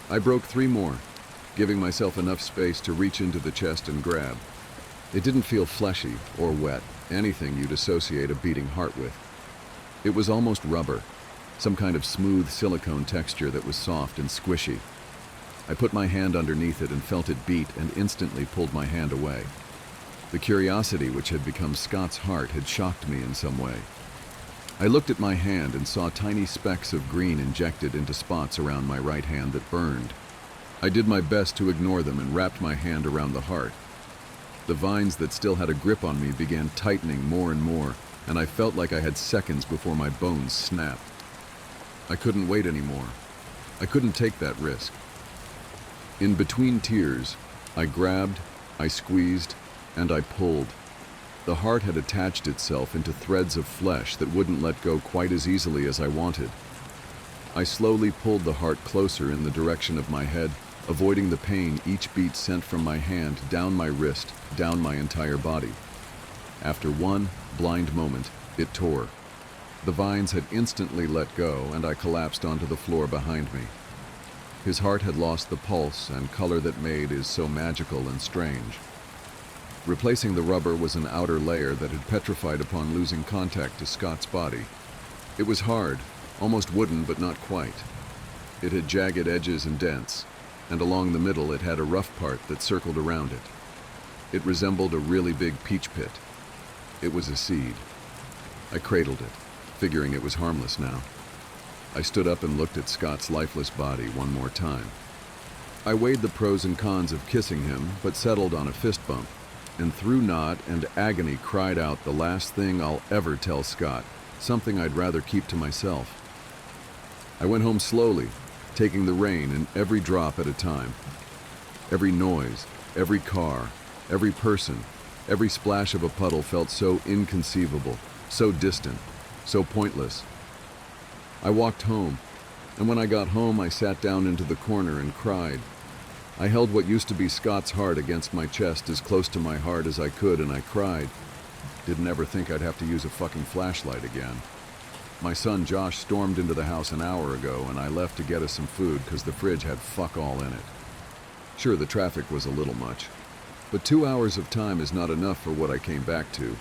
I broke 3 more, giving myself enough space to reach into the chest and grab. It didn't feel fleshy or wet, anything you'd associate a beating heart with. It was almost rubber, some kind of smooth silicone texture that was soft and squishy. I put my hand underneath it and felt it beat and instantly pulled my hand away. The curiosity which had become Scott's heart had shocked me in some way. I looked at my hand and saw tiny specks of green injected into spots around my right hand that burned. I did my best to ignore them and wrapped my hand around the heart. The vines that still had a grip on me began tightening more and more, and I felt like I had seconds before my bones snapped. I couldn't wait anymore. I couldn't take that risk. In between tears, I grabbed, I squeezed, and I pulled. The heart had attached itself into threads of flesh that wouldn't let go quite as easily as I wanted. I slowly pulled the heart closer in the direction of my head, avoiding the pain each beat sent from my hand down my wrist, down my entire body. After one blind moment, it tore. The vines had instantly let go, and I collapsed onto the floor behind me. His heart had lost the pulse and color that made is so magical and strange. Replacing the rubber was an outer layer that had petrified upon losing contact to Scott's body. It was hard, almost wooden, but not quite. It had jagged edges and dents, and along the middle it had a rough part that circled around it. It resembled a really big peach pit. It was a seed. I cradled it, figuring it was harmless now. I stood up and looked at Scott's lifeless body one more time. I weighed the pros and cons of kissing him, but settled on a fist bump, and through knot and agony cried out the last thing I'll ever tell Scott, something I'd rather keep to myself. I went home slowly, taking the rain in every drop at a time. Every noise, every car, every person, every splash of a puddle felt so inconceivable, so distant, so pointless. I walked home, and when I got home, I sat down into the corner and cried. I held what used to be Scott's heart against my chest as close to my heart as I could, and I cried. Didn't ever think I'd have to use a fucking flashlight again. My son Josh stormed into the house an hour ago, and I left to get us some food because the fridge had fuck all in it. Sure, the traffic was a little much, but 2 hours of time is not enough for what I came back to.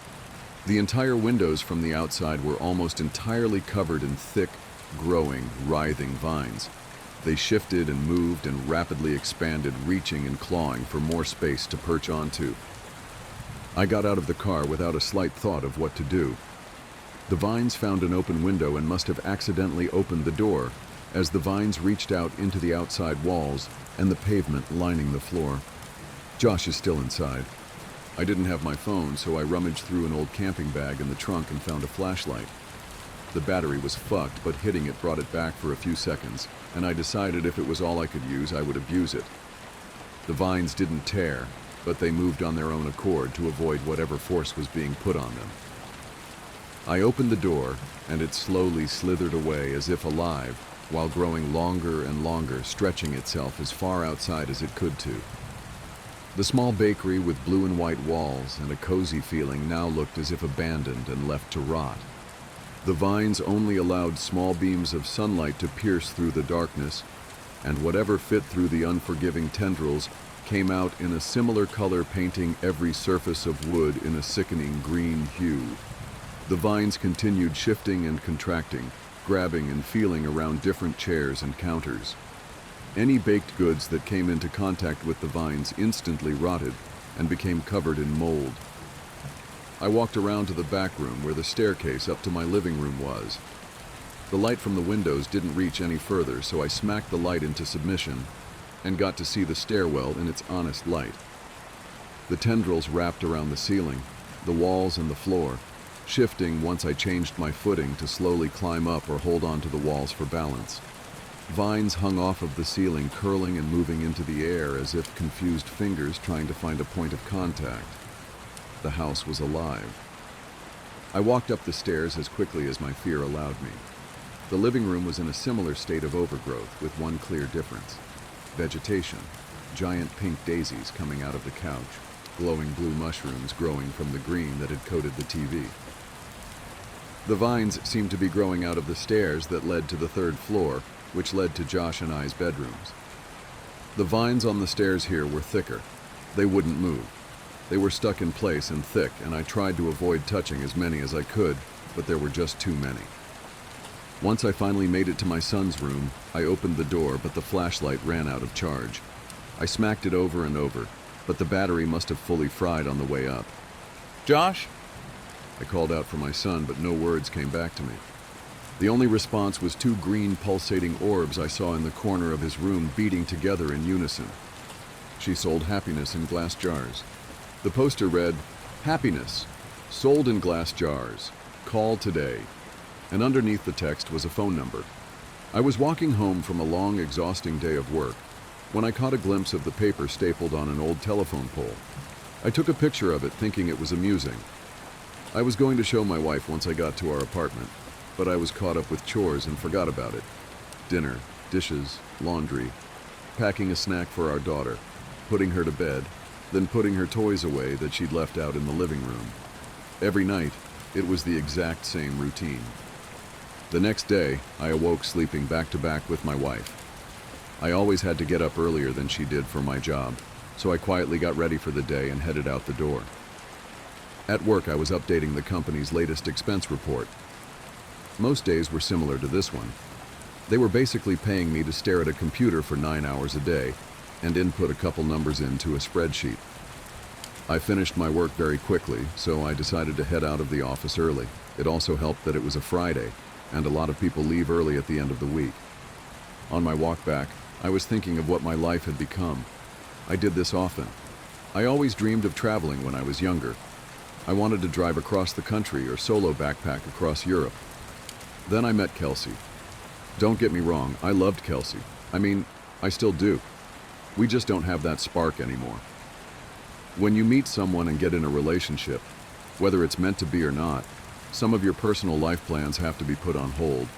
The entire windows from the outside were almost entirely covered in thick, growing, writhing vines. They shifted and moved and rapidly expanded, reaching and clawing for more space to perch onto. I got out of the car without a slight thought of what to do. The vines found an open window and must have accidentally opened the door, as the vines reached out into the outside walls and the pavement lining the floor. Josh is still inside. I didn't have my phone, so I rummaged through an old camping bag in the trunk and found a flashlight. The battery was fucked, but hitting it brought it back for a few seconds, and I decided if it was all I could use, I would abuse it. The vines didn't tear, but they moved on their own accord to avoid whatever force was being put on them. I opened the door, and it slowly slithered away as if alive, while growing longer and longer, stretching itself as far outside as it could to. The small bakery with blue and white walls and a cozy feeling now looked as if abandoned and left to rot. The vines only allowed small beams of sunlight to pierce through the darkness, and whatever fit through the unforgiving tendrils came out in a similar color, painting every surface of wood in a sickening green hue. The vines continued shifting and contracting, grabbing and feeling around different chairs and counters. Any baked goods that came into contact with the vines instantly rotted and became covered in mold. I walked around to the back room where the staircase up to my living room was. The light from the windows didn't reach any further, so I smacked the light into submission and got to see the stairwell in its honest light. The tendrils wrapped around the ceiling, the walls and the floor, shifting once I changed my footing to slowly climb up or hold on to the walls for balance. Vines hung off of the ceiling, curling and moving into the air as if confused fingers trying to find a point of contact. the house was alive. I walked up the stairs as quickly as my fear allowed me. The living room was in a similar state of overgrowth, with one clear difference: vegetation, giant pink daisies coming out of the couch, glowing blue mushrooms growing from the green that had coated the TV. The vines seemed to be growing out of the stairs that led to the third floor, which led to Josh and I's bedrooms. The vines on the stairs here were thicker. They wouldn't move. They were stuck in place and thick, and I tried to avoid touching as many as I could, but there were just too many. Once I finally made it to my son's room, I opened the door, but the flashlight ran out of charge. I smacked it over and over, but the battery must have fully fried on the way up. "Josh?" I called out for my son, but no words came back to me. The only response was two green pulsating orbs I saw in the corner of his room beating together in unison. She sold happiness in glass jars. The poster read, "Happiness, sold in glass jars. Call today." And underneath the text was a phone number. I was walking home from a long, exhausting day of work when I caught a glimpse of the paper stapled on an old telephone pole. I took a picture of it, thinking it was amusing. I was going to show my wife once I got to our apartment, but I was caught up with chores and forgot about it. Dinner, dishes, laundry, packing a snack for our daughter, putting her to bed, then putting her toys away that she'd left out in the living room. Every night, it was the exact same routine. The next day, I awoke sleeping back to back with my wife. I always had to get up earlier than she did for my job, so I quietly got ready for the day and headed out the door. At work, I was updating the company's latest expense report. Most days were similar to this one. They were basically paying me to stare at a computer for 9 hours a day and input a couple numbers into a spreadsheet. I finished my work very quickly, so I decided to head out of the office early. It also helped that it was a Friday, and a lot of people leave early at the end of the week. On my walk back, I was thinking of what my life had become. I did this often. I always dreamed of traveling when I was younger. I wanted to drive across the country or solo backpack across Europe. Then I met Kelsey. Don't get me wrong, I loved Kelsey. I mean, I still do. We just don't have that spark anymore. When you meet someone and get in a relationship, whether it's meant to be or not, some of your personal life plans have to be put on hold.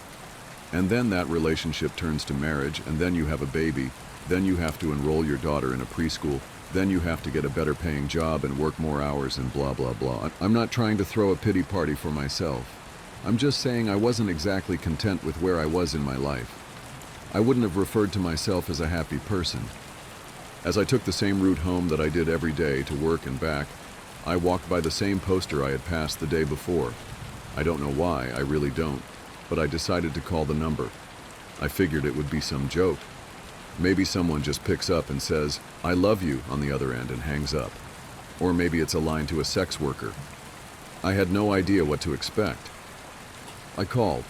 And then that relationship turns to marriage, and then you have a baby, then you have to enroll your daughter in a preschool, then you have to get a better paying job and work more hours and blah blah blah. I'm not trying to throw a pity party for myself. I'm just saying I wasn't exactly content with where I was in my life. I wouldn't have referred to myself as a happy person. As I took the same route home that I did every day to work and back, I walked by the same poster I had passed the day before. I don't know why, I really don't, but I decided to call the number. I figured it would be some joke. Maybe someone just picks up and says, "I love you," on the other end and hangs up. Or maybe it's a line to a sex worker. I had no idea what to expect. I called.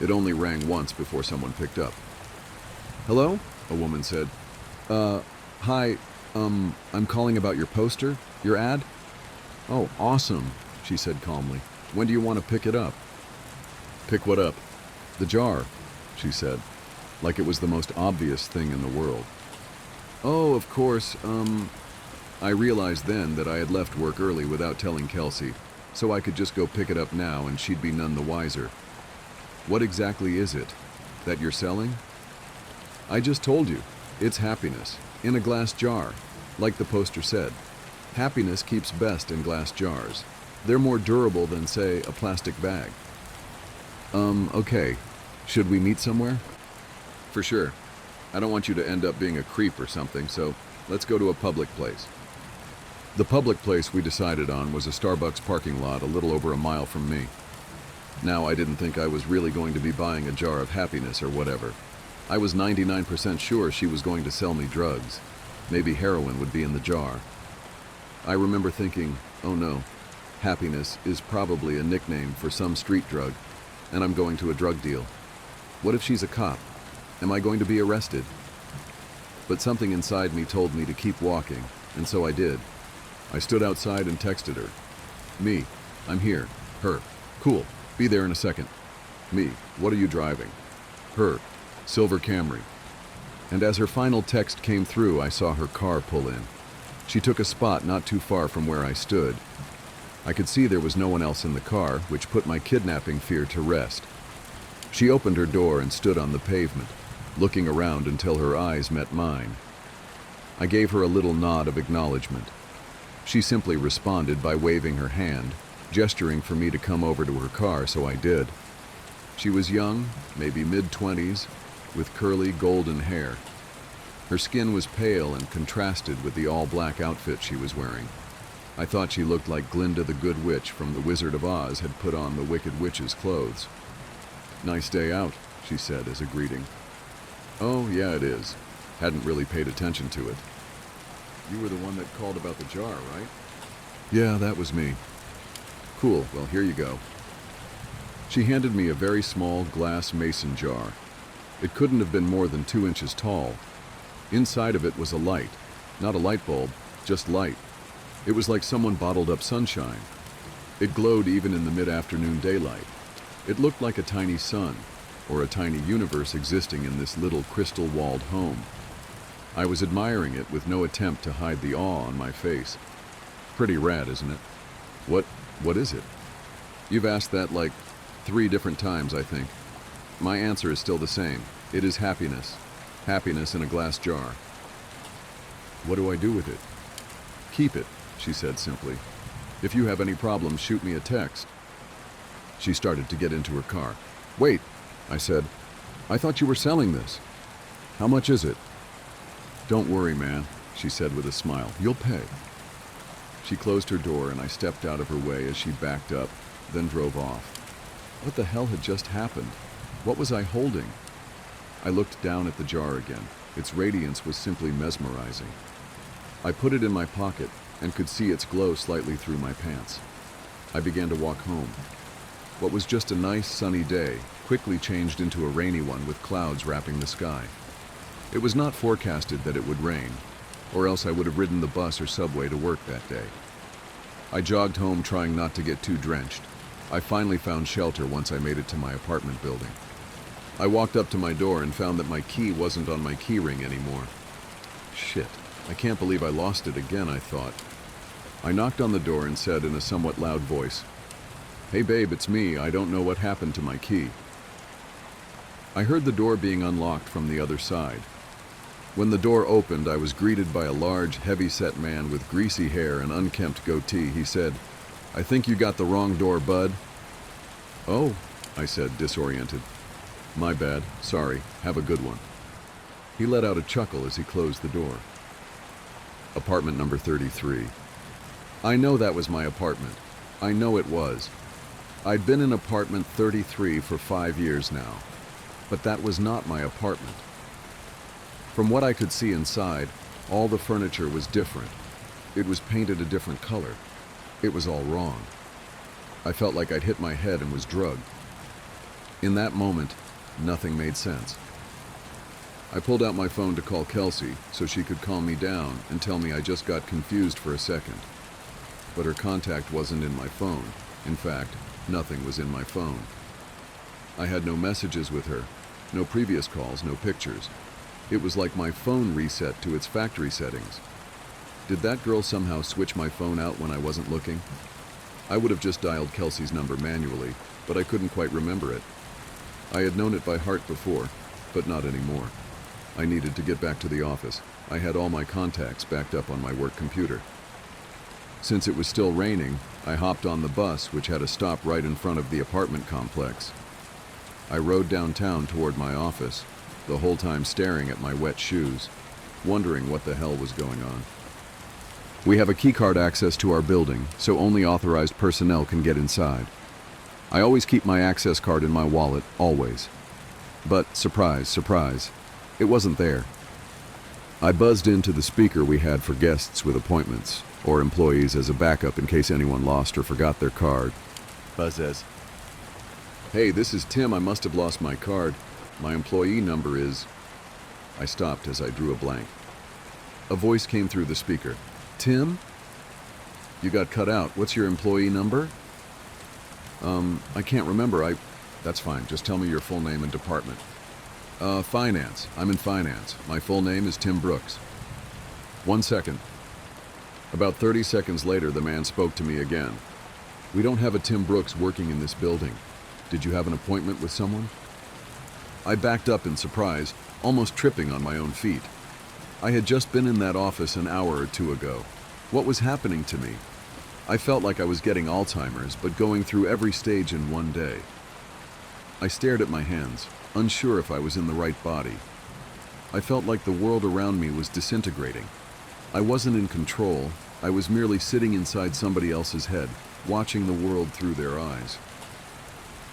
It only rang once before someone picked up. "Hello?" a woman said. Hi, I'm calling about your poster, your ad?" "Oh, awesome," she said calmly. "When do you want to pick it up?" "Pick what up?" "The jar," she said, like it was the most obvious thing in the world. "Oh, of course, I realized then that I had left work early without telling Kelsey, so I could just go pick it up now and she'd be none the wiser." "What exactly is it that you're selling?" "I just told you. It's happiness, in a glass jar, like the poster said. Happiness keeps best in glass jars. They're more durable than, say, a plastic bag." Okay. Should we meet somewhere?" "For sure. I don't want you to end up being a creep or something, so let's go to a public place." The public place we decided on was a Starbucks parking lot a little over a mile from me. Now, I didn't think I was really going to be buying a jar of happiness or whatever. I was 99% sure she was going to sell me drugs. Maybe heroin would be in the jar. I remember thinking, oh no, happiness is probably a nickname for some street drug, and I'm going to a drug deal. What if she's a cop? Am I going to be arrested? But something inside me told me to keep walking, and so I did. I stood outside and texted her. "Me, I'm here." Her, "Cool, be there in a second." Me, "What are you driving?" Her, "Silver Camry." And as her final text came through, I saw her car pull in. She took a spot not too far from where I stood. I could see there was no one else in the car, which put my kidnapping fear to rest. She opened her door and stood on the pavement, looking around until her eyes met mine. I gave her a little nod of acknowledgement. She simply responded by waving her hand, gesturing for me to come over to her car, so I did. She was young, maybe mid-20s, with curly golden hair. Her skin was pale and contrasted with the all-black outfit she was wearing. I thought she looked like Glinda the Good Witch from The Wizard of Oz had put on the Wicked Witch's clothes. "Nice day out," she said as a greeting. "Oh, yeah, it is. Hadn't really paid attention to it." "You were the one that called about the jar, right?" "Yeah, that was me." "Cool, well, here you go." She handed me a very small glass mason jar. It couldn't have been more than 2 inches tall. Inside of it was a light. Not a light bulb, just light. It was like someone bottled up sunshine. It glowed even in the mid-afternoon daylight. It looked like a tiny sun, or a tiny universe existing in this little crystal-walled home. I was admiring it with no attempt to hide the awe on my face. Pretty rad, isn't it? What is it? You've asked that like 3 different times, I think. My answer is still the same. It is happiness. Happiness in a glass jar. What do I do with it? Keep it, she said simply. If you have any problems, shoot me a text. She started to get into her car. Wait, I said. I thought you were selling this. How much is it? Don't worry, man, she said with a smile. You'll pay. She closed her door and I stepped out of her way as she backed up, then drove off. What the hell had just happened? What was I holding? I looked down at the jar again. Its radiance was simply mesmerizing. I put it in my pocket and could see its glow slightly through my pants. I began to walk home. What was just a nice sunny day quickly changed into a rainy one with clouds wrapping the sky. It was not forecasted that it would rain, or else I would have ridden the bus or subway to work that day. I jogged home trying not to get too drenched. I finally found shelter once I made it to my apartment building. I walked up to my door and found that my key wasn't on my key ring anymore. Shit, I can't believe I lost it again, I thought. I knocked on the door and said in a somewhat loud voice, "Hey babe, it's me. I don't know what happened to my key." I heard the door being unlocked from the other side. When the door opened, I was greeted by a large, heavy-set man with greasy hair and unkempt goatee. He said, "I think you got the wrong door, bud." "Oh," I said, disoriented. "My bad. Sorry. Have a good one." He let out a chuckle as he closed the door. Apartment number 33. I know that was my apartment. I know it was. I'd been in apartment 33 for 5 years now. But that was not my apartment. From what I could see inside, all the furniture was different. It was painted a different color. It was all wrong. I felt like I'd hit my head and was drugged. In that moment, nothing made sense. I pulled out my phone to call Kelsey so she could calm me down and tell me I just got confused for a second. But her contact wasn't in my phone. In fact, nothing was in my phone. I had no messages with her, no previous calls, no pictures. It was like my phone reset to its factory settings. Did that girl somehow switch my phone out when I wasn't looking? I would have just dialed Kelsey's number manually, but I couldn't quite remember it. I had known it by heart before, but not anymore. I needed to get back to the office. I had all my contacts backed up on my work computer. Since it was still raining, I hopped on the bus, which had a stop right in front of the apartment complex. I rode downtown toward my office, the whole time staring at my wet shoes, wondering what the hell was going on. We have a keycard access to our building, so only authorized personnel can get inside. I always keep my access card in my wallet, always. But, surprise, surprise, it wasn't there. I buzzed into the speaker we had for guests with appointments, or employees as a backup in case anyone lost or forgot their card. Buzz says, "Hey, this is Tim. I must have lost my card. My employee number is..." I stopped as I drew a blank. A voice came through the speaker. "Tim? You got cut out. What's your employee number?" I can't remember. That's fine. Just tell me your full name and department." Finance. I'm in finance. My full name is Tim Brooks." "1 second. About 30 seconds later, the man spoke to me again. We don't have a Tim Brooks working in this building. Did you have an appointment with someone? I backed up in surprise, almost tripping on my own feet. I had just been in that office an hour or two ago. What was happening to me? I felt like I was getting Alzheimer's, but going through every stage in one day. I stared at my hands, unsure if I was in the right body. I felt like the world around me was disintegrating. I wasn't in control. I was merely sitting inside somebody else's head, watching the world through their eyes.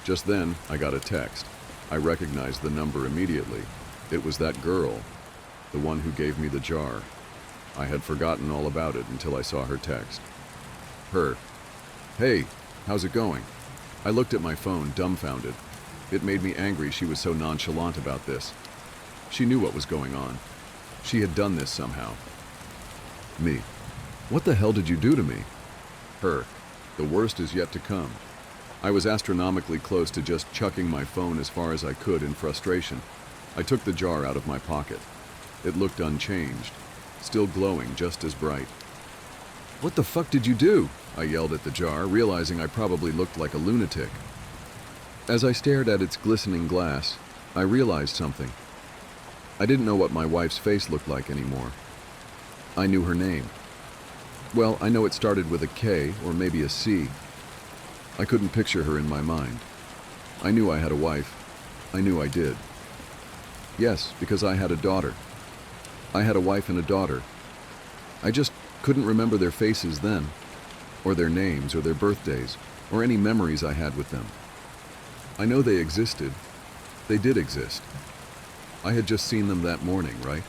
Just then, I got a text. I recognized the number immediately. It was that girl, the one who gave me the jar. I had forgotten all about it until I saw her text. Her. Hey, how's it going? I looked at my phone, dumbfounded. It made me angry she was so nonchalant about this. She knew what was going on. She had done this somehow. Me. What the hell did you do to me? Her. The worst is yet to come. I was astronomically close to just chucking my phone as far as I could in frustration. I took the jar out of my pocket. It looked unchanged, still glowing just as bright. What the fuck did you do? I yelled at the jar, realizing I probably looked like a lunatic. As I stared at its glistening glass, I realized something. I didn't know what my wife's face looked like anymore. I knew her name. Well, I know it started with a K or maybe a C. I couldn't picture her in my mind. I knew I had a wife. I knew I did. Yes, because I had a daughter. I had a wife and a daughter. I just couldn't remember their faces then, or their names, or their birthdays, or any memories I had with them. I know they existed. They did exist. I had just seen them that morning, right?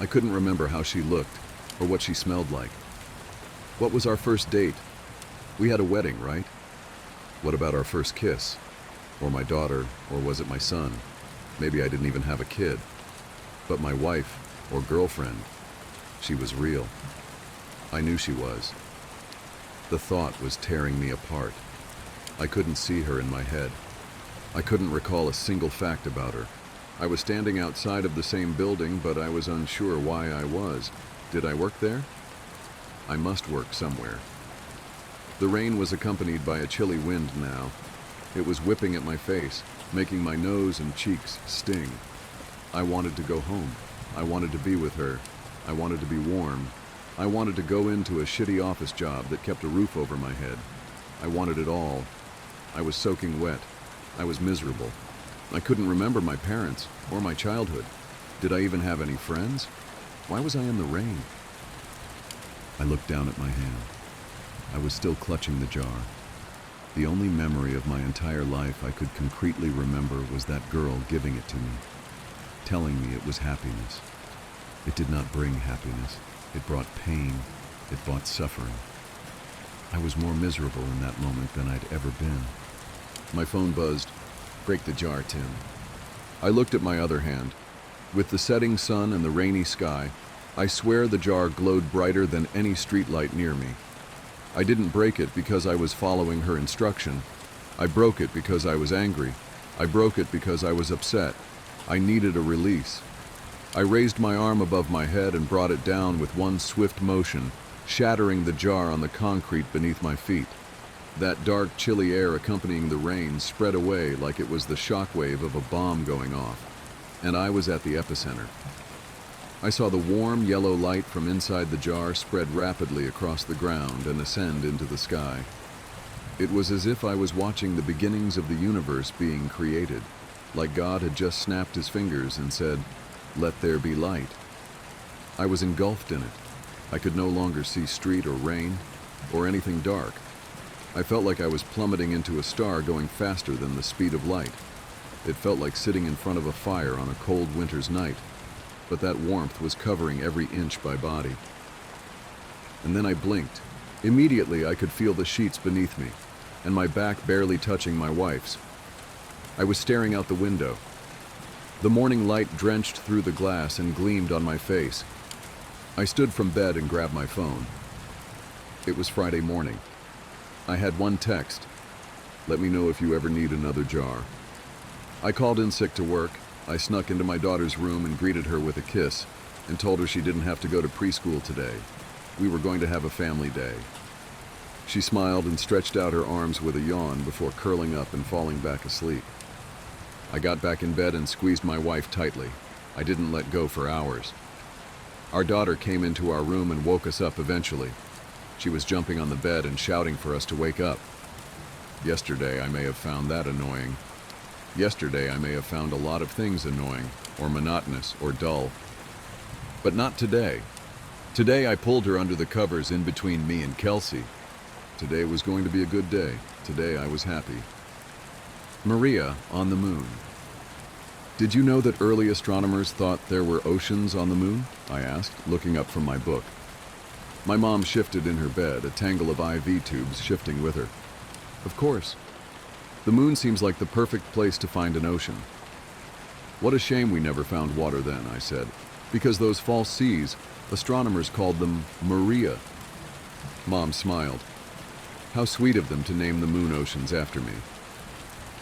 I couldn't remember how she looked, or what she smelled like. What was our first date? We had a wedding, right? What about our first kiss? Or my daughter, or was it my son? Maybe I didn't even have a kid. But my wife, or girlfriend, she was real. I knew she was. The thought was tearing me apart. I couldn't see her in my head. I couldn't recall a single fact about her. I was standing outside of the same building, but I was unsure why I was. Did I work there? I must work somewhere. The rain was accompanied by a chilly wind now. It was whipping at my face, making my nose and cheeks sting. I wanted to go home. I wanted to be with her. I wanted to be warm. I wanted to go into a shitty office job that kept a roof over my head. I wanted it all. I was soaking wet. I was miserable. I couldn't remember my parents or my childhood. Did I even have any friends? Why was I in the rain? I looked down at my hand. I was still clutching the jar. The only memory of my entire life I could concretely remember was that girl giving it to me, telling me it was happiness. It did not bring happiness. It brought pain. It brought suffering. I was more miserable in that moment than I'd ever been. My phone buzzed. Break the jar, Tim. I looked at my other hand. With the setting sun and the rainy sky, I swear the jar glowed brighter than any streetlight near me. I didn't break it because I was following her instruction. I broke it because I was angry. I broke it because I was upset. I needed a release. I raised my arm above my head and brought it down with one swift motion, shattering the jar on the concrete beneath my feet. That dark, chilly air accompanying the rain spread away like it was the shockwave of a bomb going off, and I was at the epicenter. I saw the warm, yellow light from inside the jar spread rapidly across the ground and ascend into the sky. It was as if I was watching the beginnings of the universe being created, like God had just snapped his fingers and said, "Let there be light." I was engulfed in it. I could no longer see street or rain or anything dark. I felt like I was plummeting into a star going faster than the speed of light. It felt like sitting in front of a fire on a cold winter's night, but that warmth was covering every inch by body. And then I blinked. Immediately I could feel the sheets beneath me, and my back barely touching my wife's. I was staring out the window. The morning light drenched through the glass and gleamed on my face. I stood from bed and grabbed my phone. It was Friday morning. I had one text. Let me know if you ever need another jar. I called in sick to work. I snuck into my daughter's room and greeted her with a kiss and told her she didn't have to go to preschool today. We were going to have a family day. She smiled and stretched out her arms with a yawn before curling up and falling back asleep. I got back in bed and squeezed my wife tightly. I didn't let go for hours. Our daughter came into our room and woke us up eventually. She was jumping on the bed and shouting for us to wake up. Yesterday, I may have found that annoying. Yesterday, I may have found a lot of things annoying, or monotonous, or dull. But not today. Today, I pulled her under the covers in between me and Kelsey. Today was going to be a good day. Today, I was happy. Maria on the moon. Did you know that early astronomers thought there were oceans on the moon? I asked, looking up from my book. My mom shifted in her bed, a tangle of IV tubes shifting with her. Of course. The moon seems like the perfect place to find an ocean. What a shame we never found water then, I said, because those false seas, astronomers called them Maria. Mom smiled. How sweet of them to name the moon oceans after me.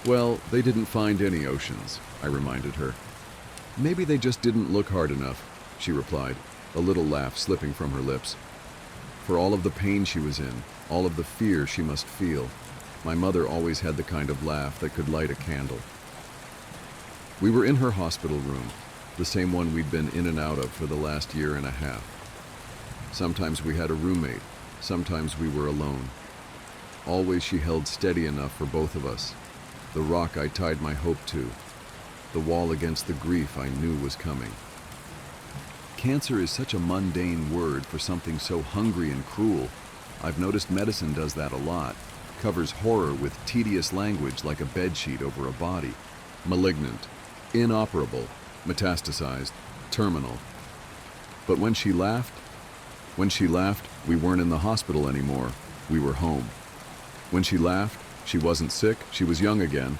Well, they didn't find any oceans, I reminded her. Maybe they just didn't look hard enough, she replied, a little laugh slipping from her lips. For all of the pain she was in, all of the fear she must feel, my mother always had the kind of laugh that could light a candle. We were in her hospital room, the same one we'd been in and out of for the last year and a half. Sometimes we had a roommate, sometimes we were alone. Always she held steady enough for both of us. The rock I tied my hope to. The wall against the grief I knew was coming. Cancer is such a mundane word for something so hungry and cruel. I've noticed medicine does that a lot. Covers horror with tedious language like a bedsheet over a body. Malignant, inoperable, metastasized, terminal. But when she laughed, we weren't in the hospital anymore. We were home. When she laughed, she wasn't sick, she was young again,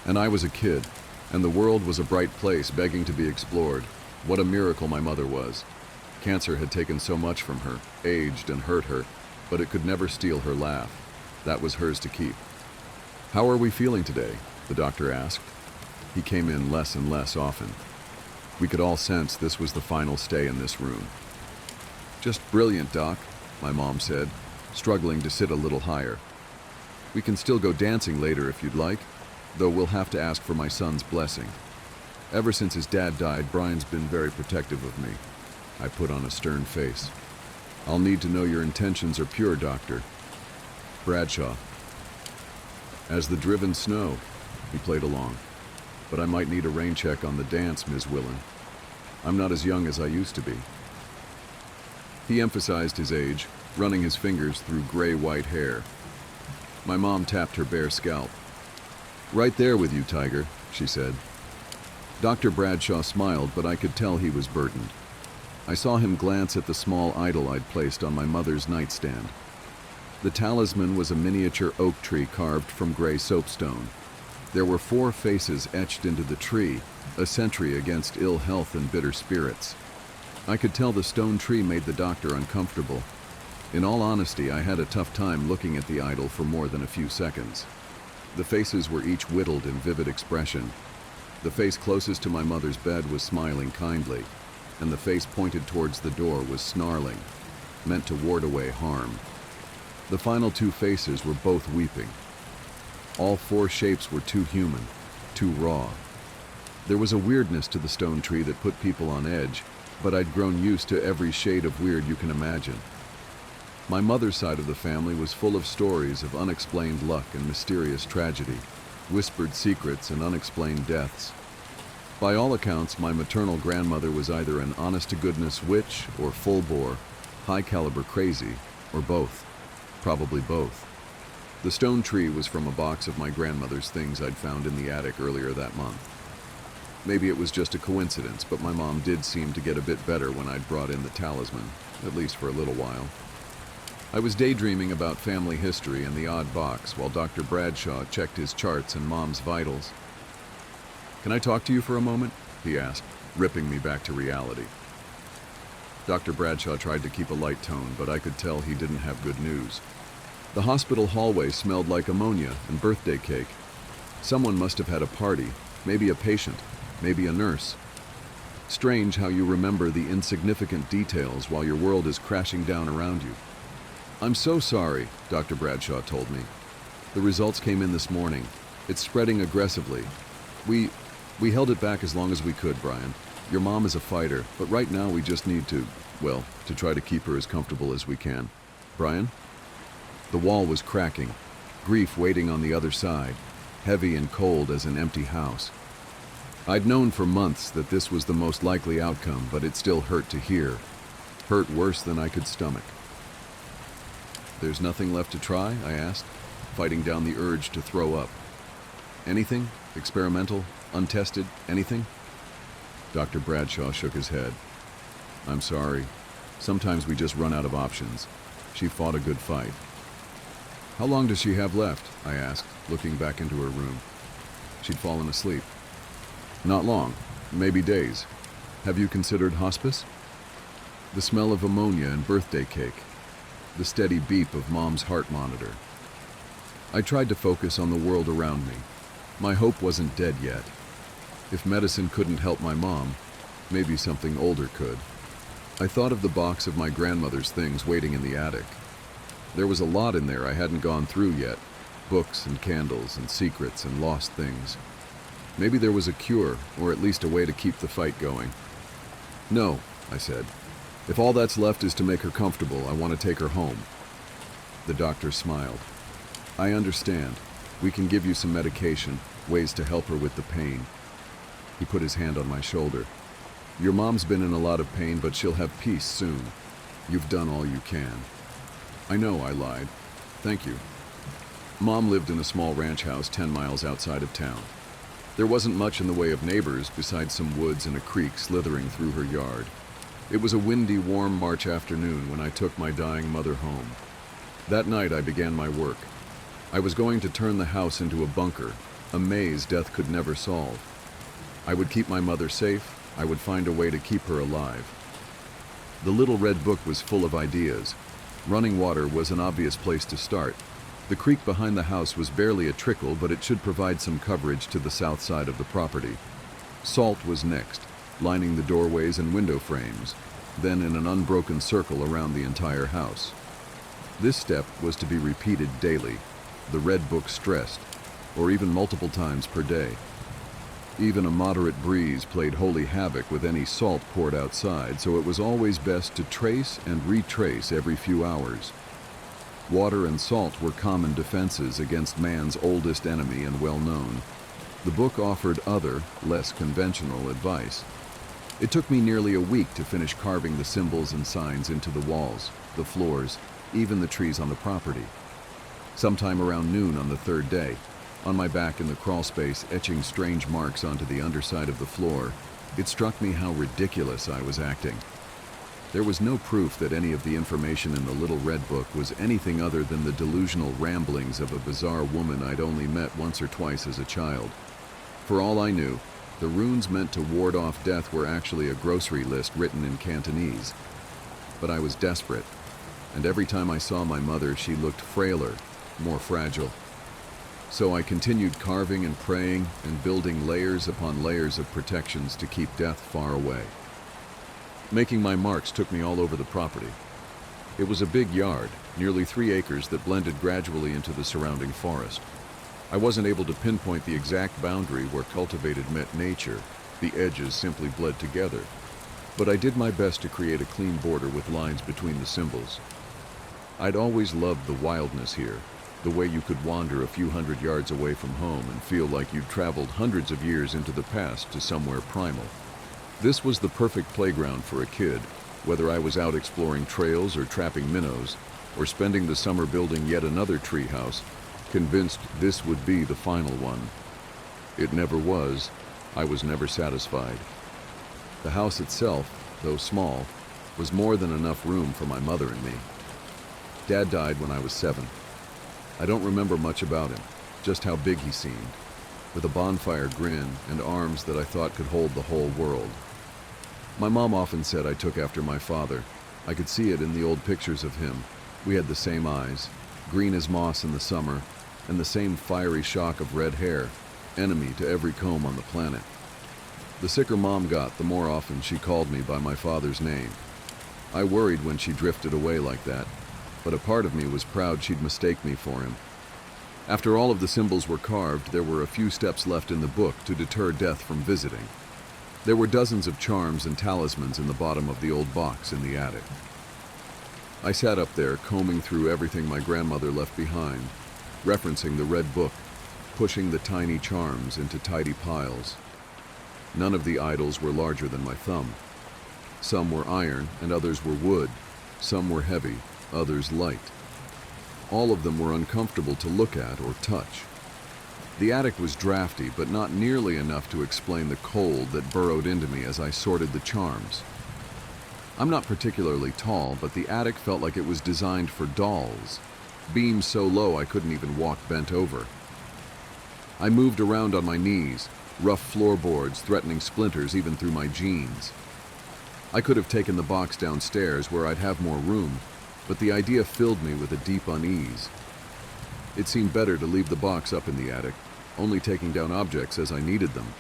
and I was a kid, and the world was a bright place begging to be explored. What a miracle my mother was. Cancer had taken so much from her, aged and hurt her, but it could never steal her laugh. That was hers to keep. How are we feeling today? The doctor asked. He came in less and less often. We could all sense this was the final stay in this room. Just brilliant, Doc, my mom said, struggling to sit a little higher. We can still go dancing later if you'd like, though we'll have to ask for my son's blessing. Ever since his dad died, Brian's been very protective of me. I put on a stern face. I'll need to know your intentions are pure, Doctor. Bradshaw. As the driven snow, he played along. But I might need a rain check on the dance, Ms. Willen. I'm not as young as I used to be. He emphasized his age, running his fingers through gray-white hair. My mom tapped her bare scalp. Right there with you, Tiger, she said. Dr. Bradshaw smiled, but I could tell he was burdened. I saw him glance at the small idol I'd placed on my mother's nightstand. The talisman was a miniature oak tree carved from gray soapstone. There were 4 faces etched into the tree, a sentry against ill health and bitter spirits. I could tell the stone tree made the doctor uncomfortable. In all honesty, I had a tough time looking at the idol for more than a few seconds. The faces were each whittled in vivid expression. The face closest to my mother's bed was smiling kindly, and the face pointed towards the door was snarling, meant to ward away harm. The final 2 faces were both weeping. All 4 shapes were too human, too raw. There was a weirdness to the stone tree that put people on edge, but I'd grown used to every shade of weird you can imagine. My mother's side of the family was full of stories of unexplained luck and mysterious tragedy, whispered secrets and unexplained deaths. By all accounts, my maternal grandmother was either an honest-to-goodness witch or full-bore, high-caliber crazy, or both. Probably both. The stone tree was from a box of my grandmother's things I'd found in the attic earlier that month. Maybe it was just a coincidence, but my mom did seem to get a bit better when I'd brought in the talisman, at least for a little while. I was daydreaming about family history and the odd box while Dr. Bradshaw checked his charts and Mom's vitals. Can I talk to you for a moment? He asked, ripping me back to reality. Dr. Bradshaw tried to keep a light tone, but I could tell he didn't have good news. The hospital hallway smelled like ammonia and birthday cake. Someone must have had a party, maybe a patient, maybe a nurse. Strange how you remember the insignificant details while your world is crashing down around you. I'm so sorry, Dr. Bradshaw told me. The results came in this morning. It's spreading aggressively. We held it back as long as we could, Brian. Your mom is a fighter, but right now we just need to try to keep her as comfortable as we can. Brian? The wall was cracking, grief waiting on the other side, heavy and cold as an empty house. I'd known for months that this was the most likely outcome, but it still hurt to hear. Hurt worse than I could stomach. There's nothing left to try? I asked, fighting down the urge to throw up. Anything? Experimental? Untested? Anything? Dr. Bradshaw shook his head. I'm sorry. Sometimes we just run out of options. She fought a good fight. How long does she have left? I asked, looking back into her room. She'd fallen asleep. Not long. Maybe days. Have you considered hospice? The smell of ammonia and birthday cake. The steady beep of Mom's heart monitor. I tried to focus on the world around me. My hope wasn't dead yet. If medicine couldn't help my mom, maybe something older could. I thought of the box of my grandmother's things waiting in the attic. There was a lot in there I hadn't gone through yet. Books and candles and secrets and lost things. Maybe there was a cure, or at least a way to keep the fight going. No, I said. If all that's left is to make her comfortable, I want to take her home. The doctor smiled. I understand. We can give you some medication, ways to help her with the pain. He put his hand on my shoulder. Your mom's been in a lot of pain, but she'll have peace soon. You've done all you can. I know, I lied. Thank you. Mom lived in a small ranch house 10 miles outside of town. There wasn't much in the way of neighbors besides some woods and a creek slithering through her yard. It was a windy, warm March afternoon when I took my dying mother home. That night I began my work. I was going to turn the house into a bunker, a maze death could never solve. I would keep my mother safe. I would find a way to keep her alive. The little red book was full of ideas. Running water was an obvious place to start. The creek behind the house was barely a trickle, but it should provide some coverage to the south side of the property. Salt was next, lining the doorways and window frames, then in an unbroken circle around the entire house. This step was to be repeated daily, the red book stressed, or even multiple times per day. Even a moderate breeze played holy havoc with any salt poured outside, so it was always best to trace and retrace every few hours. Water and salt were common defenses against man's oldest enemy and well known. The book offered other, less conventional advice. It took me nearly a week to finish carving the symbols and signs into the walls, the floors, even the trees on the property. Sometime around noon on the third day, on my back in the crawl space, etching strange marks onto the underside of the floor, it struck me how ridiculous I was acting. There was no proof that any of the information in the little red book was anything other than the delusional ramblings of a bizarre woman I'd only met once or twice as a child. For all I knew, the runes meant to ward off death were actually a grocery list written in Cantonese. But I was desperate, and every time I saw my mother, she looked frailer, more fragile. So I continued carving and praying and building layers upon layers of protections to keep death far away. Making my marks took me all over the property. It was a big yard, nearly 3 acres that blended gradually into the surrounding forest. I wasn't able to pinpoint the exact boundary where cultivated met nature. The edges simply bled together. But I did my best to create a clean border with lines between the symbols. I'd always loved the wildness here. The way you could wander a few hundred yards away from home and feel like you'd traveled hundreds of years into the past to somewhere primal. This was the perfect playground for a kid, whether I was out exploring trails or trapping minnows, or spending the summer building yet another treehouse, convinced this would be the final one. It never was. I was never satisfied. The house itself, though small, was more than enough room for my mother and me. Dad died when I was 7. I don't remember much about him, just how big he seemed, with a bonfire grin and arms that I thought could hold the whole world. My mom often said I took after my father. I could see it in the old pictures of him. We had the same eyes, green as moss in the summer, and the same fiery shock of red hair, enemy to every comb on the planet. The sicker Mom got, the more often she called me by my father's name. I worried when she drifted away like that. but a part of me was proud she'd mistake me for him. After all of the symbols were carved, there were a few steps left in the book to deter death from visiting. There were dozens of charms and talismans in the bottom of the old box in the attic. I sat up there, combing through everything my grandmother left behind, referencing the red book, pushing the tiny charms into tidy piles. None of the idols were larger than my thumb. Some were iron and others were wood. Some were heavy, others light. All of them were uncomfortable to look at or touch. The attic was drafty, but not nearly enough to explain the cold that burrowed into me as I sorted the charms. I'm not particularly tall, but the attic felt like it was designed for dolls. Beams so low I couldn't even walk bent over. I moved around on my knees, rough floorboards threatening splinters even through my jeans. I could have taken the box downstairs where I'd have more room, but the idea filled me with a deep unease. It seemed better to leave the box up in the attic, only taking down objects as I needed them.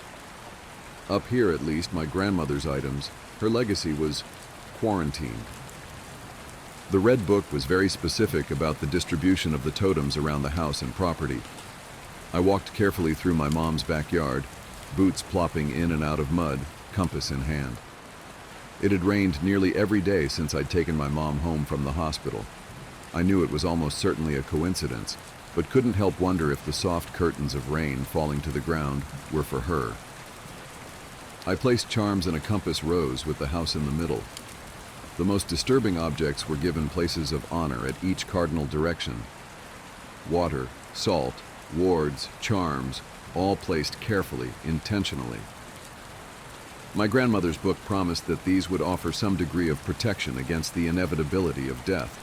Up here, at least, my grandmother's items, her legacy was quarantined. The red book was very specific about the distribution of the totems around the house and property. I walked carefully through my mom's backyard, boots plopping in and out of mud, compass in hand. It had rained nearly every day since I'd taken my mom home from the hospital. I knew it was almost certainly a coincidence, but couldn't help wonder if the soft curtains of rain falling to the ground were for her. I placed charms in a compass rose with the house in the middle. The most disturbing objects were given places of honor at each cardinal direction. Water, salt, wards, charms, all placed carefully, intentionally. My grandmother's book promised that these would offer some degree of protection against the inevitability of death.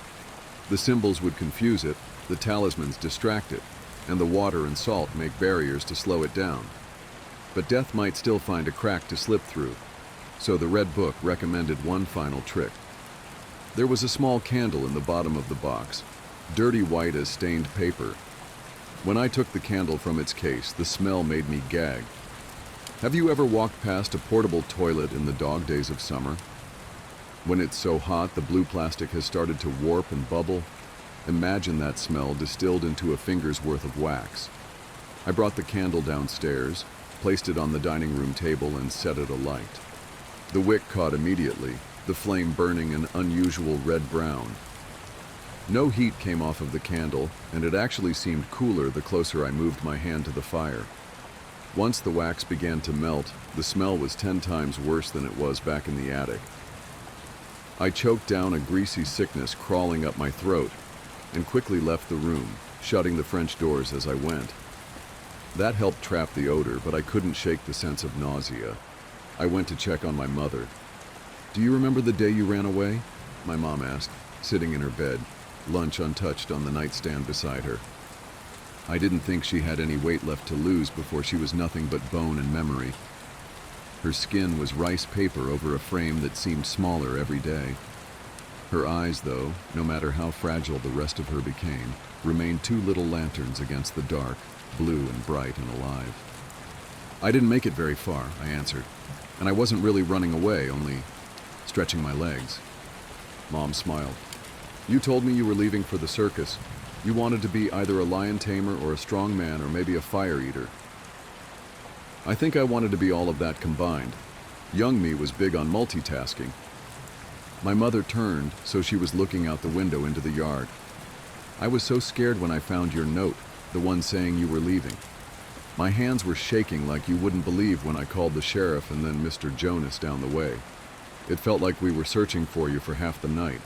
The symbols would confuse it, the talismans distract it, and the water and salt make barriers to slow it down. But death might still find a crack to slip through, so the red book recommended one final trick. There was a small candle in the bottom of the box, dirty white as stained paper. When I took the candle from its case, the smell made me gag. Have you ever walked past a portable toilet in the dog days of summer? When it's so hot the blue plastic has started to warp and bubble? Imagine that smell distilled into a finger's worth of wax. I brought the candle downstairs, placed it on the dining room table, and set it alight. The wick caught immediately, the flame burning an unusual red-brown. No heat came off of the candle, and it actually seemed cooler the closer I moved my hand to the fire. Once the wax began to melt, the smell was 10 times worse than it was back in the attic. I choked down a greasy sickness crawling up my throat and quickly left the room, shutting the French doors as I went. That helped trap the odor, but I couldn't shake the sense of nausea. I went to check on my mother. "Do you remember the day you ran away?" my mom asked, sitting in her bed, lunch untouched on the nightstand beside her. I didn't think she had any weight left to lose before she was nothing but bone and memory. Her skin was rice paper over a frame that seemed smaller every day. Her eyes, though, no matter how fragile the rest of her became, remained two little lanterns against the dark, blue and bright and alive. "I didn't make it very far," I answered, "and I wasn't really running away, only stretching my legs." Mom smiled. "You told me you were leaving for the circus. You wanted to be either a lion tamer or a strong man or maybe a fire eater." I think I wanted to be all of that combined. Young me was big on multitasking. My mother turned, so she was looking out the window into the yard. "I was so scared when I found your note, the one saying you were leaving. My hands were shaking like you wouldn't believe when I called the sheriff and then Mr. Jonas down the way. It felt like we were searching for you for half the night,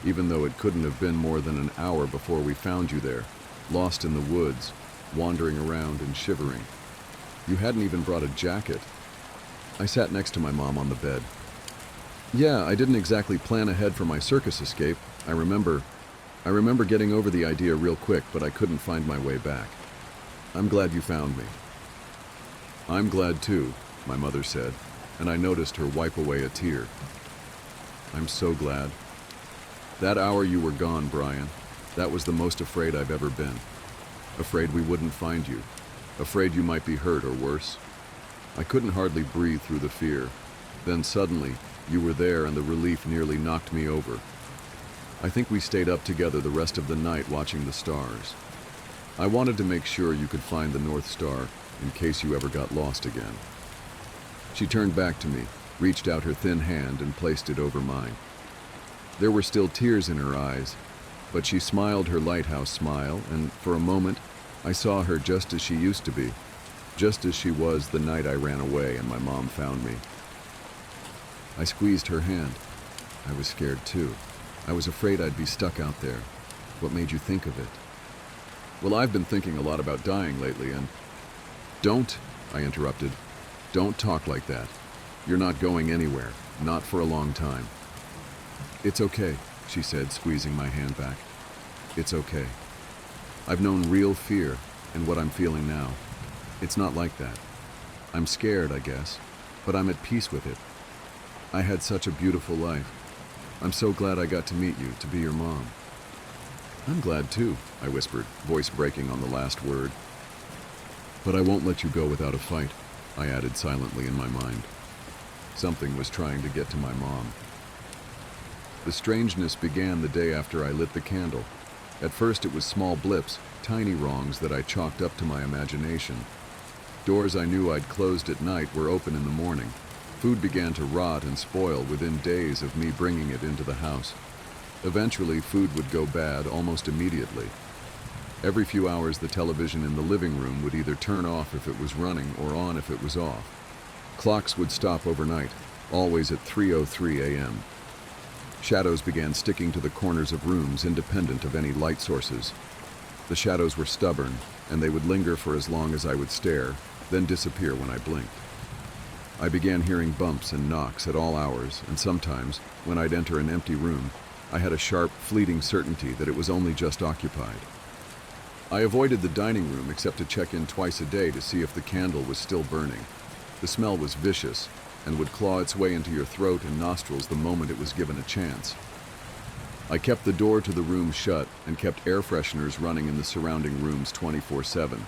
even though it couldn't have been more than an hour before we found you there, lost in the woods, wandering around and shivering. You hadn't even brought a jacket." I sat next to my mom on the bed. "Yeah, I didn't exactly plan ahead for my circus escape. I remember getting over the idea real quick, but I couldn't find my way back. I'm glad you found me." "I'm glad too," my mother said, and I noticed her wipe away a tear. "I'm so glad. That hour you were gone, Brian, that was the most afraid I've ever been. Afraid we wouldn't find you. Afraid you might be hurt or worse. I couldn't hardly breathe through the fear. Then suddenly, you were there and the relief nearly knocked me over. I think we stayed up together the rest of the night watching the stars. I wanted to make sure you could find the North Star in case you ever got lost again. She turned back to me, reached out her thin hand and placed it over mine. There were still tears in her eyes, but she smiled her lighthouse smile, and for a moment, I saw her just as she used to be, just as she was the night I ran away and my mom found me. I squeezed her hand. I was scared too. I was afraid I'd be stuck out there. What made you think of it? Well, I've been thinking a lot about dying lately, and... Don't, I interrupted. Don't talk like that. You're not going anywhere, not for a long time. It's okay, she said, squeezing my hand back. It's okay. I've known real fear, and what I'm feeling now. It's not like that. I'm scared, I guess, but I'm at peace with it. I had such a beautiful life. I'm so glad I got to meet you, to be your mom. I'm glad too, I whispered, voice breaking on the last word. But I won't let you go without a fight, I added silently in my mind. Something was trying to get to my mom. The strangeness began the day after I lit the candle. At first it was small blips, tiny wrongs that I chalked up to my imagination. Doors I knew I'd closed at night were open in the morning. Food began to rot and spoil within days of me bringing it into the house. Eventually, food would go bad almost immediately. Every few hours, the television in the living room would either turn off if it was running or on if it was off. Clocks would stop overnight, always at 3:03 a.m. Shadows began sticking to the corners of rooms independent of any light sources. The shadows were stubborn, and they would linger for as long as I would stare, then disappear when I blinked. I began hearing bumps and knocks at all hours, and sometimes, when I'd enter an empty room, I had a sharp, fleeting certainty that it was only just occupied. I avoided the dining room except to check in twice a day to see if the candle was still burning. The smell was vicious and would claw its way into your throat and nostrils the moment it was given a chance. I kept the door to the room shut and kept air fresheners running in the surrounding rooms 24/7.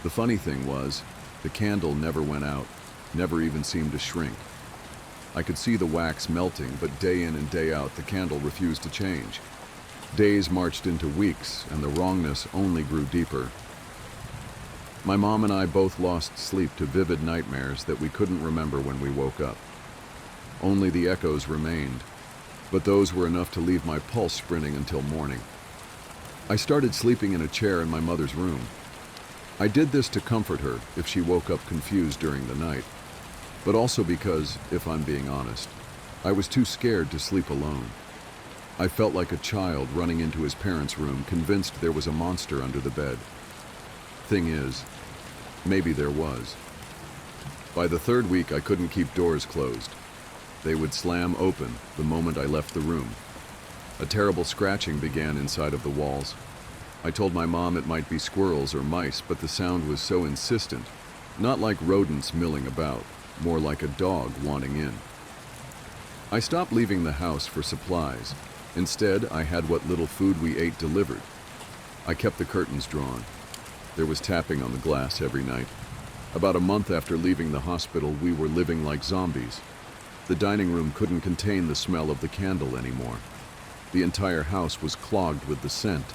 The funny thing was, the candle never went out, never even seemed to shrink. I could see the wax melting, but day in and day out, the candle refused to change. Days marched into weeks, and the wrongness only grew deeper. My mom and I both lost sleep to vivid nightmares that we couldn't remember when we woke up. Only the echoes remained, but those were enough to leave my pulse sprinting until morning. I started sleeping in a chair in my mother's room. I did this to comfort her if she woke up confused during the night, but also because, if I'm being honest, I was too scared to sleep alone. I felt like a child running into his parents' room, convinced there was a monster under the bed. Thing is, maybe there was. By the third week, I couldn't keep doors closed. They would slam open the moment I left the room. A terrible scratching began inside of the walls. I told my mom it might be squirrels or mice, but the sound was so insistent, not like rodents milling about, more like a dog wanting in. I stopped leaving the house for supplies. Instead, I had what little food we ate delivered. I kept the curtains drawn. There was tapping on the glass every night. About a month after leaving the hospital, we were living like zombies. The dining room couldn't contain the smell of the candle anymore. The entire house was clogged with the scent.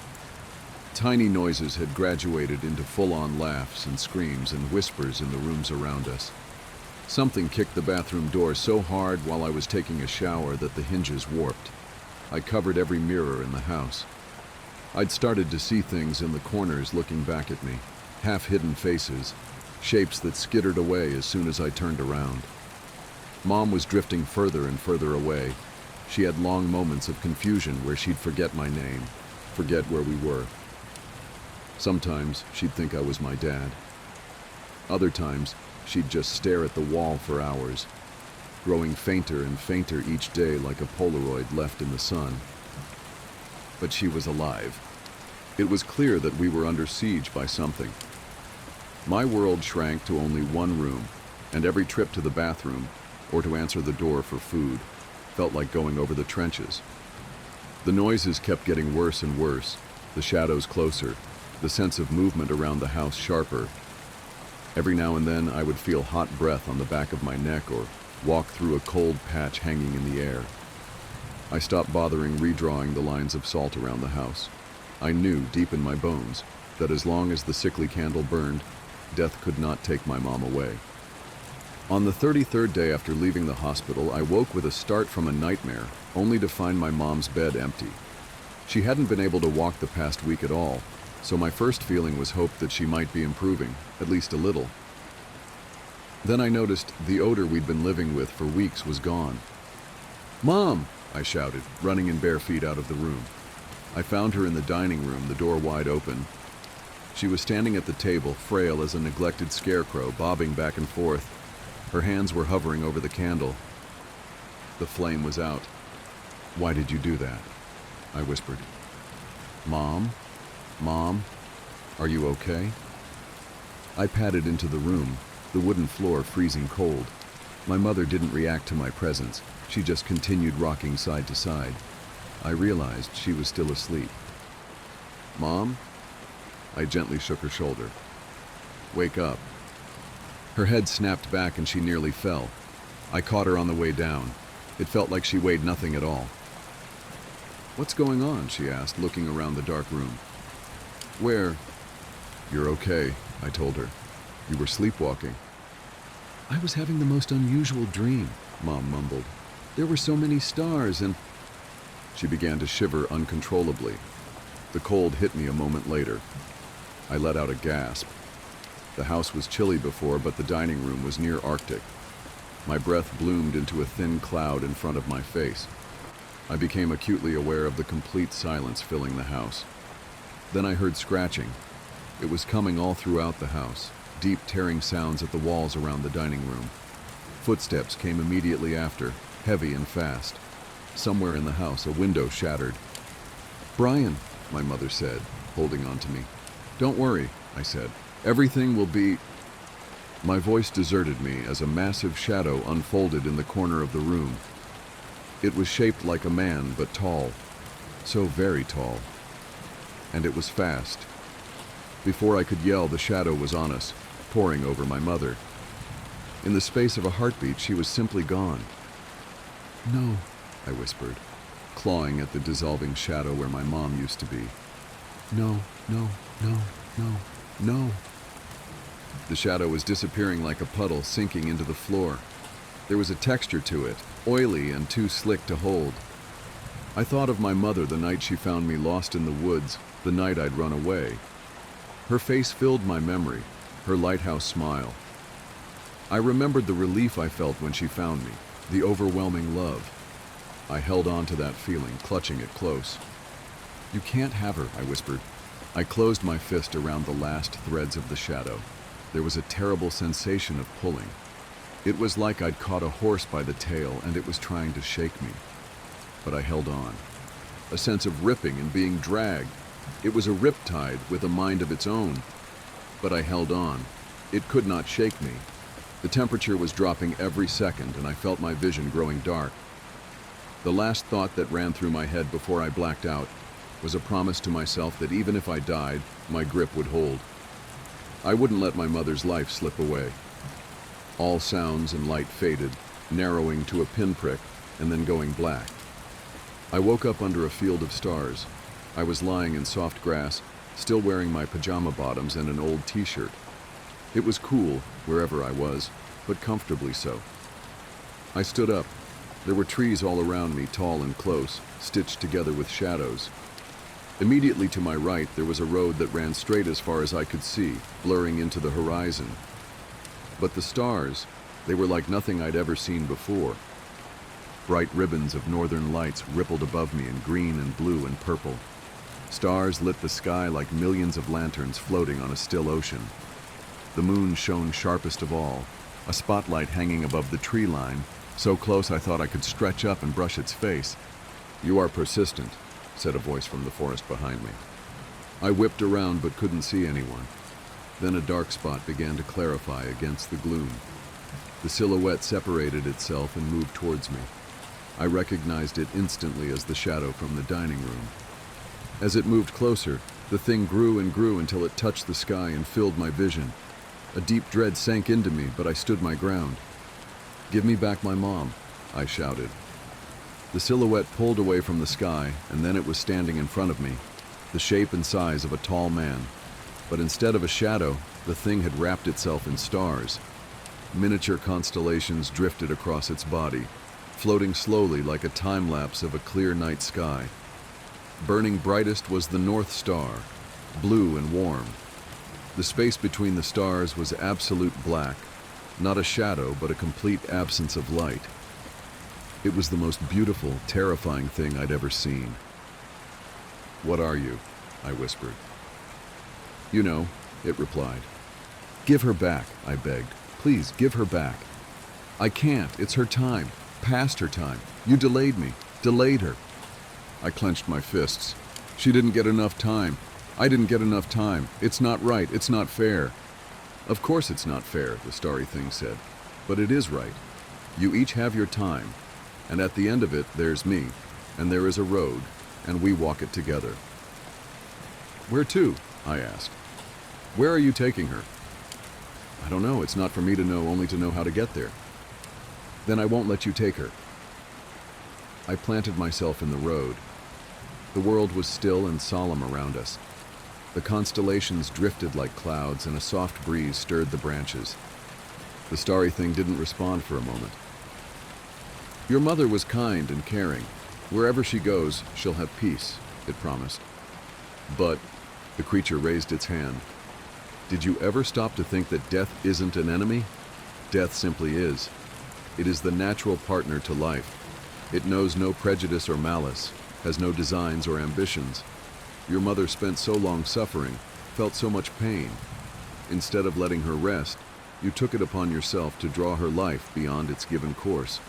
Tiny noises had graduated into full-on laughs and screams and whispers in the rooms around us. Something kicked the bathroom door so hard while I was taking a shower that the hinges warped. I covered every mirror in the house. I'd started to see things in the corners looking back at me, half-hidden faces, shapes that skittered away as soon as I turned around. Mom was drifting further and further away. She had long moments of confusion where she'd forget my name, forget where we were. Sometimes she'd think I was my dad. Other times, she'd just stare at the wall for hours, growing fainter and fainter each day like a Polaroid left in the sun. But she was alive. It was clear that we were under siege by something. My world shrank to only one room, and every trip to the bathroom, or to answer the door for food, felt like going over the trenches. The noises kept getting worse and worse, the shadows closer, the sense of movement around the house sharper. Every now and then I would feel hot breath on the back of my neck or walk through a cold patch hanging in the air. I stopped bothering redrawing the lines of salt around the house. I knew deep in my bones that as long as the sickly candle burned, death could not take my mom away. On the 33rd day after leaving the hospital, I woke with a start from a nightmare, only to find my mom's bed empty. She hadn't been able to walk the past week at all, so my first feeling was hope that she might be improving, at least a little. Then I noticed the odor we'd been living with for weeks was gone. "Mom!" I shouted, running in bare feet out of the room. I found her in the dining room, the door wide open. She was standing at the table, frail as a neglected scarecrow, bobbing back and forth. Her hands were hovering over the candle. The flame was out. "Why did you do that?" I whispered. "Mom? Mom? Are you okay?" I padded into the room, the wooden floor freezing cold. My mother didn't react to my presence. She just continued rocking side to side. I realized she was still asleep. "Mom?" I gently shook her shoulder. "Wake up." Her head snapped back and she nearly fell. I caught her on the way down. It felt like she weighed nothing at all. "What's going on?" she asked, looking around the dark room. "Where?" "You're okay," I told her. "You were sleepwalking." "I was having the most unusual dream," Mom mumbled. "There were so many stars and—" She began to shiver uncontrollably. The cold hit me a moment later. I let out a gasp. The house was chilly before, but the dining room was near Arctic. My breath bloomed into a thin cloud in front of my face. I became acutely aware of the complete silence filling the house. Then I heard scratching. It was coming all throughout the house, deep tearing sounds at the walls around the dining room. Footsteps came immediately after, heavy and fast. Somewhere in the house, a window shattered. "Brian," my mother said, holding on to me. "Don't worry," I said. "Everything will be—" My voice deserted me as a massive shadow unfolded in the corner of the room. It was shaped like a man, but tall. So very tall. And it was fast. Before I could yell, the shadow was on us, pouring over my mother. In the space of a heartbeat, she was simply gone. "No," I whispered, clawing at the dissolving shadow where my mom used to be. "No, no, no, no, no." The shadow was disappearing like a puddle, sinking into the floor. There was a texture to it, oily and too slick to hold. I thought of my mother the night she found me lost in the woods, the night I'd run away. Her face filled my memory, her lighthouse smile. I remembered the relief I felt when she found me, the overwhelming love. I held on to that feeling, clutching it close. "You can't have her," I whispered. I closed my fist around the last threads of the shadow. There was a terrible sensation of pulling. It was like I'd caught a horse by the tail and it was trying to shake me. But I held on. A sense of ripping and being dragged. It was a riptide with a mind of its own. But I held on. It could not shake me. The temperature was dropping every second and I felt my vision growing dark. The last thought that ran through my head before I blacked out was a promise to myself that even if I died, my grip would hold. I wouldn't let my mother's life slip away. All sounds and light faded, narrowing to a pinprick and then going black. I woke up under a field of stars. I was lying in soft grass, still wearing my pajama bottoms and an old t-shirt. It was cool, wherever I was, but comfortably so. I stood up. There were trees all around me, tall and close, stitched together with shadows. Immediately to my right, there was a road that ran straight as far as I could see, blurring into the horizon. But the stars, they were like nothing I'd ever seen before. Bright ribbons of northern lights rippled above me in green and blue and purple. Stars lit the sky like millions of lanterns floating on a still ocean. The moon shone sharpest of all, a spotlight hanging above the tree line, so close I thought I could stretch up and brush its face. "You are persistent," said a voice from the forest behind me. I whipped around but couldn't see anyone. Then a dark spot began to clarify against the gloom. The silhouette separated itself and moved towards me. I recognized it instantly as the shadow from the dining room. As it moved closer, the thing grew and grew until it touched the sky and filled my vision. A deep dread sank into me, but I stood my ground. "Give me back my mom," I shouted. The silhouette pulled away from the sky, and then it was standing in front of me, the shape and size of a tall man. But instead of a shadow, the thing had wrapped itself in stars. Miniature constellations drifted across its body, floating slowly like a time-lapse of a clear night sky. Burning brightest was the North Star, blue and warm. The space between the stars was absolute black, not a shadow but a complete absence of light. It was the most beautiful, terrifying thing I'd ever seen. "What are you?" I whispered. "You know," it replied. "Give her back," I begged. "Please, give her back." "I can't. It's her time. Past her time. You delayed me. Delayed her." I clenched my fists. "She didn't get enough time. I didn't get enough time. It's not right. It's not fair." "Of course it's not fair," the starry thing said. "But it is right. You each have your time. And at the end of it, there's me. And there is a road. And we walk it together." "Where to?" I asked. "Where are you taking her?" "I don't know. It's not for me to know, only to know how to get there." "Then I won't let you take her." I planted myself in the road. The world was still and solemn around us. The constellations drifted like clouds, and a soft breeze stirred the branches. The starry thing didn't respond for a moment. "Your mother was kind and caring. Wherever she goes, she'll have peace," it promised. "But," the creature raised its hand, "did you ever stop to think that death isn't an enemy? Death simply is. It is the natural partner to life. It knows no prejudice or malice, has no designs or ambitions. Your mother spent so long suffering, felt so much pain. Instead of letting her rest, you took it upon yourself to draw her life beyond its given course.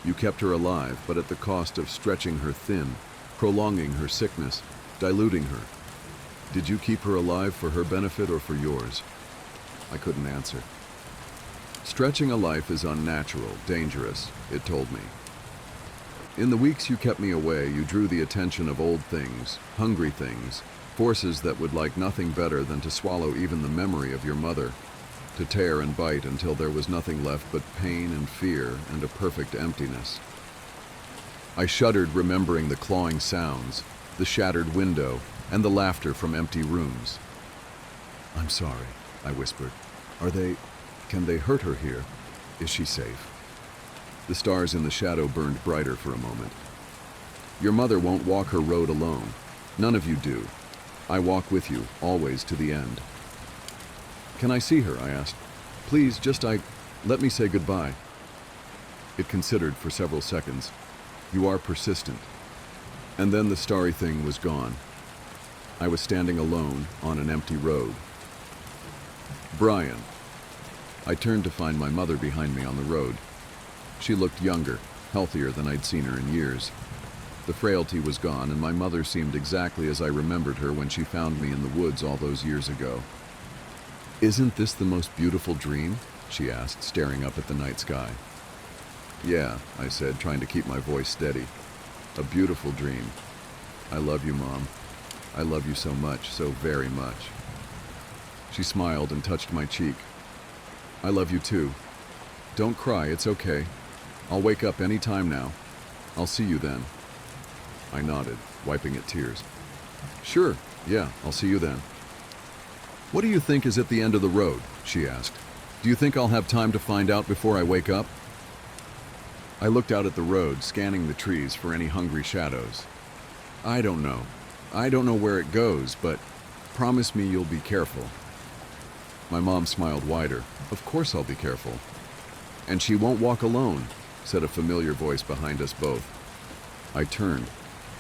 You kept her alive, but at the cost of stretching her thin, prolonging her sickness, diluting her. Did you keep her alive for her benefit or for yours?" I couldn't answer. "Stretching a life is unnatural, dangerous," it told me. "In the weeks you kept me away, you drew the attention of old things, hungry things, forces that would like nothing better than to swallow even the memory of your mother, to tear and bite until there was nothing left but pain and fear and a perfect emptiness." I shuddered, remembering the clawing sounds, the shattered window, and the laughter from empty rooms. "I'm sorry," I whispered. Can they hurt her here? Is she safe?" The stars in the shadow burned brighter for a moment. "Your mother won't walk her road alone. None of you do. I walk with you, always to the end." "Can I see her?" I asked. "Please, let me say goodbye." It considered for several seconds. "You are persistent." And then the starry thing was gone. I was standing alone on an empty road. "Brian." I turned to find my mother behind me on the road. She looked younger, healthier than I'd seen her in years. The frailty was gone, and my mother seemed exactly as I remembered her when she found me in the woods all those years ago. "Isn't this the most beautiful dream?" she asked, staring up at the night sky. "Yeah," I said, trying to keep my voice steady. "A beautiful dream. I love you, Mom. I love you so much, so very much." She smiled and touched my cheek. "I love you too. Don't cry, it's okay. I'll wake up any time now. I'll see you then." I nodded, wiping at tears. "Sure, yeah, I'll see you then." "What do you think is at the end of the road?" she asked. "Do you think I'll have time to find out before I wake up?" I looked out at the road, scanning the trees for any hungry shadows. "I don't know. I don't know where it goes, but promise me you'll be careful." My mom smiled wider. "Of course I'll be careful." "And she won't walk alone," said a familiar voice behind us both. I turned,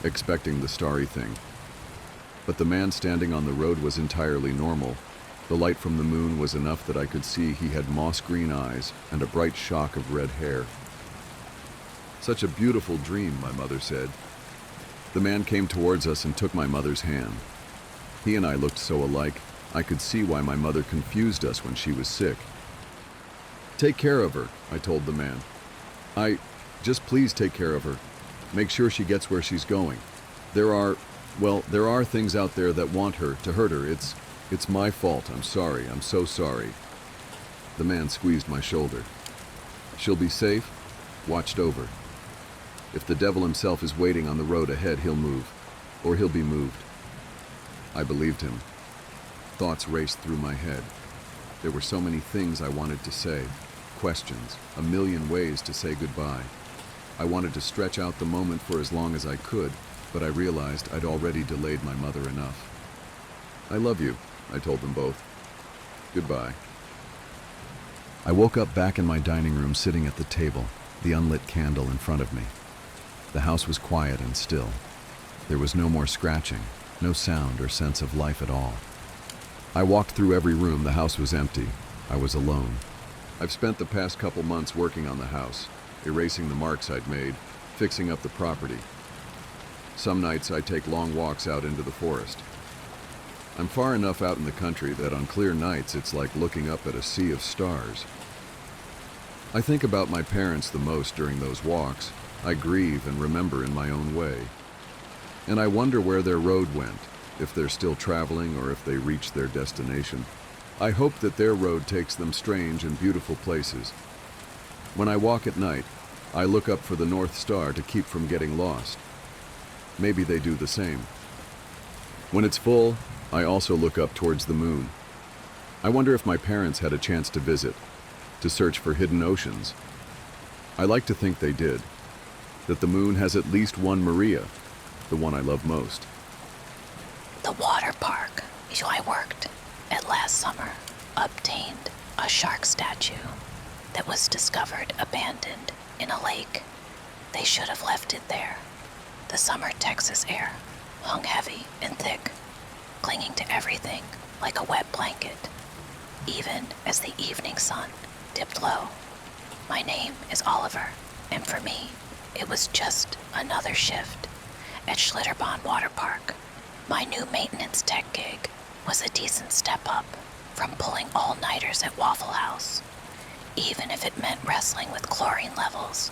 expecting the starry thing. But the man standing on the road was entirely normal. The light from the moon was enough that I could see he had moss-green eyes and a bright shock of red hair. "Such a beautiful dream," my mother said. The man came towards us and took my mother's hand. He and I looked so alike, I could see why my mother confused us when she was sick. "Take care of her," I told the man. Just please take care of her. Make sure she gets where she's going. There are things out there that want her, to hurt her. It's my fault. I'm sorry. I'm so sorry." The man squeezed my shoulder. "She'll be safe, watched over." If the devil himself is waiting on the road ahead, he'll move, or he'll be moved. I believed him. Thoughts raced through my head. There were so many things I wanted to say, questions, a million ways to say goodbye. I wanted to stretch out the moment for as long as I could, but I realized I'd already delayed my mother enough. I love you, I told them both. Goodbye. I woke up back in my dining room sitting at the table, the unlit candle in front of me. The house was quiet and still. There was no more scratching, no sound or sense of life at all. I walked through every room. The house was empty. I was alone. I've spent the past couple months working on the house, erasing the marks I'd made, fixing up the property. Some nights I take long walks out into the forest. I'm far enough out in the country that on clear nights it's like looking up at a sea of stars. I think about my parents the most during those walks. I grieve and remember in my own way. And I wonder where their road went, if they're still traveling or if they reached their destination. I hope that their road takes them strange and beautiful places. When I walk at night, I look up for the North Star to keep from getting lost. Maybe they do the same. When it's full, I also look up towards the moon. I wonder if my parents had a chance to visit, to search for hidden oceans. I like to think they did, that the moon has at least one Maria, the one I love most. The water park I worked at last summer obtained a shark statue that was discovered abandoned in a lake. They should have left it there. The summer Texas air hung heavy and thick, clinging to everything like a wet blanket, even as the evening sun dipped low. My name is Oliver, and for me, it was just another shift at Schlitterbahn Water Park. My new maintenance tech gig was a decent step up from pulling all-nighters at Waffle House, even if it meant wrestling with chlorine levels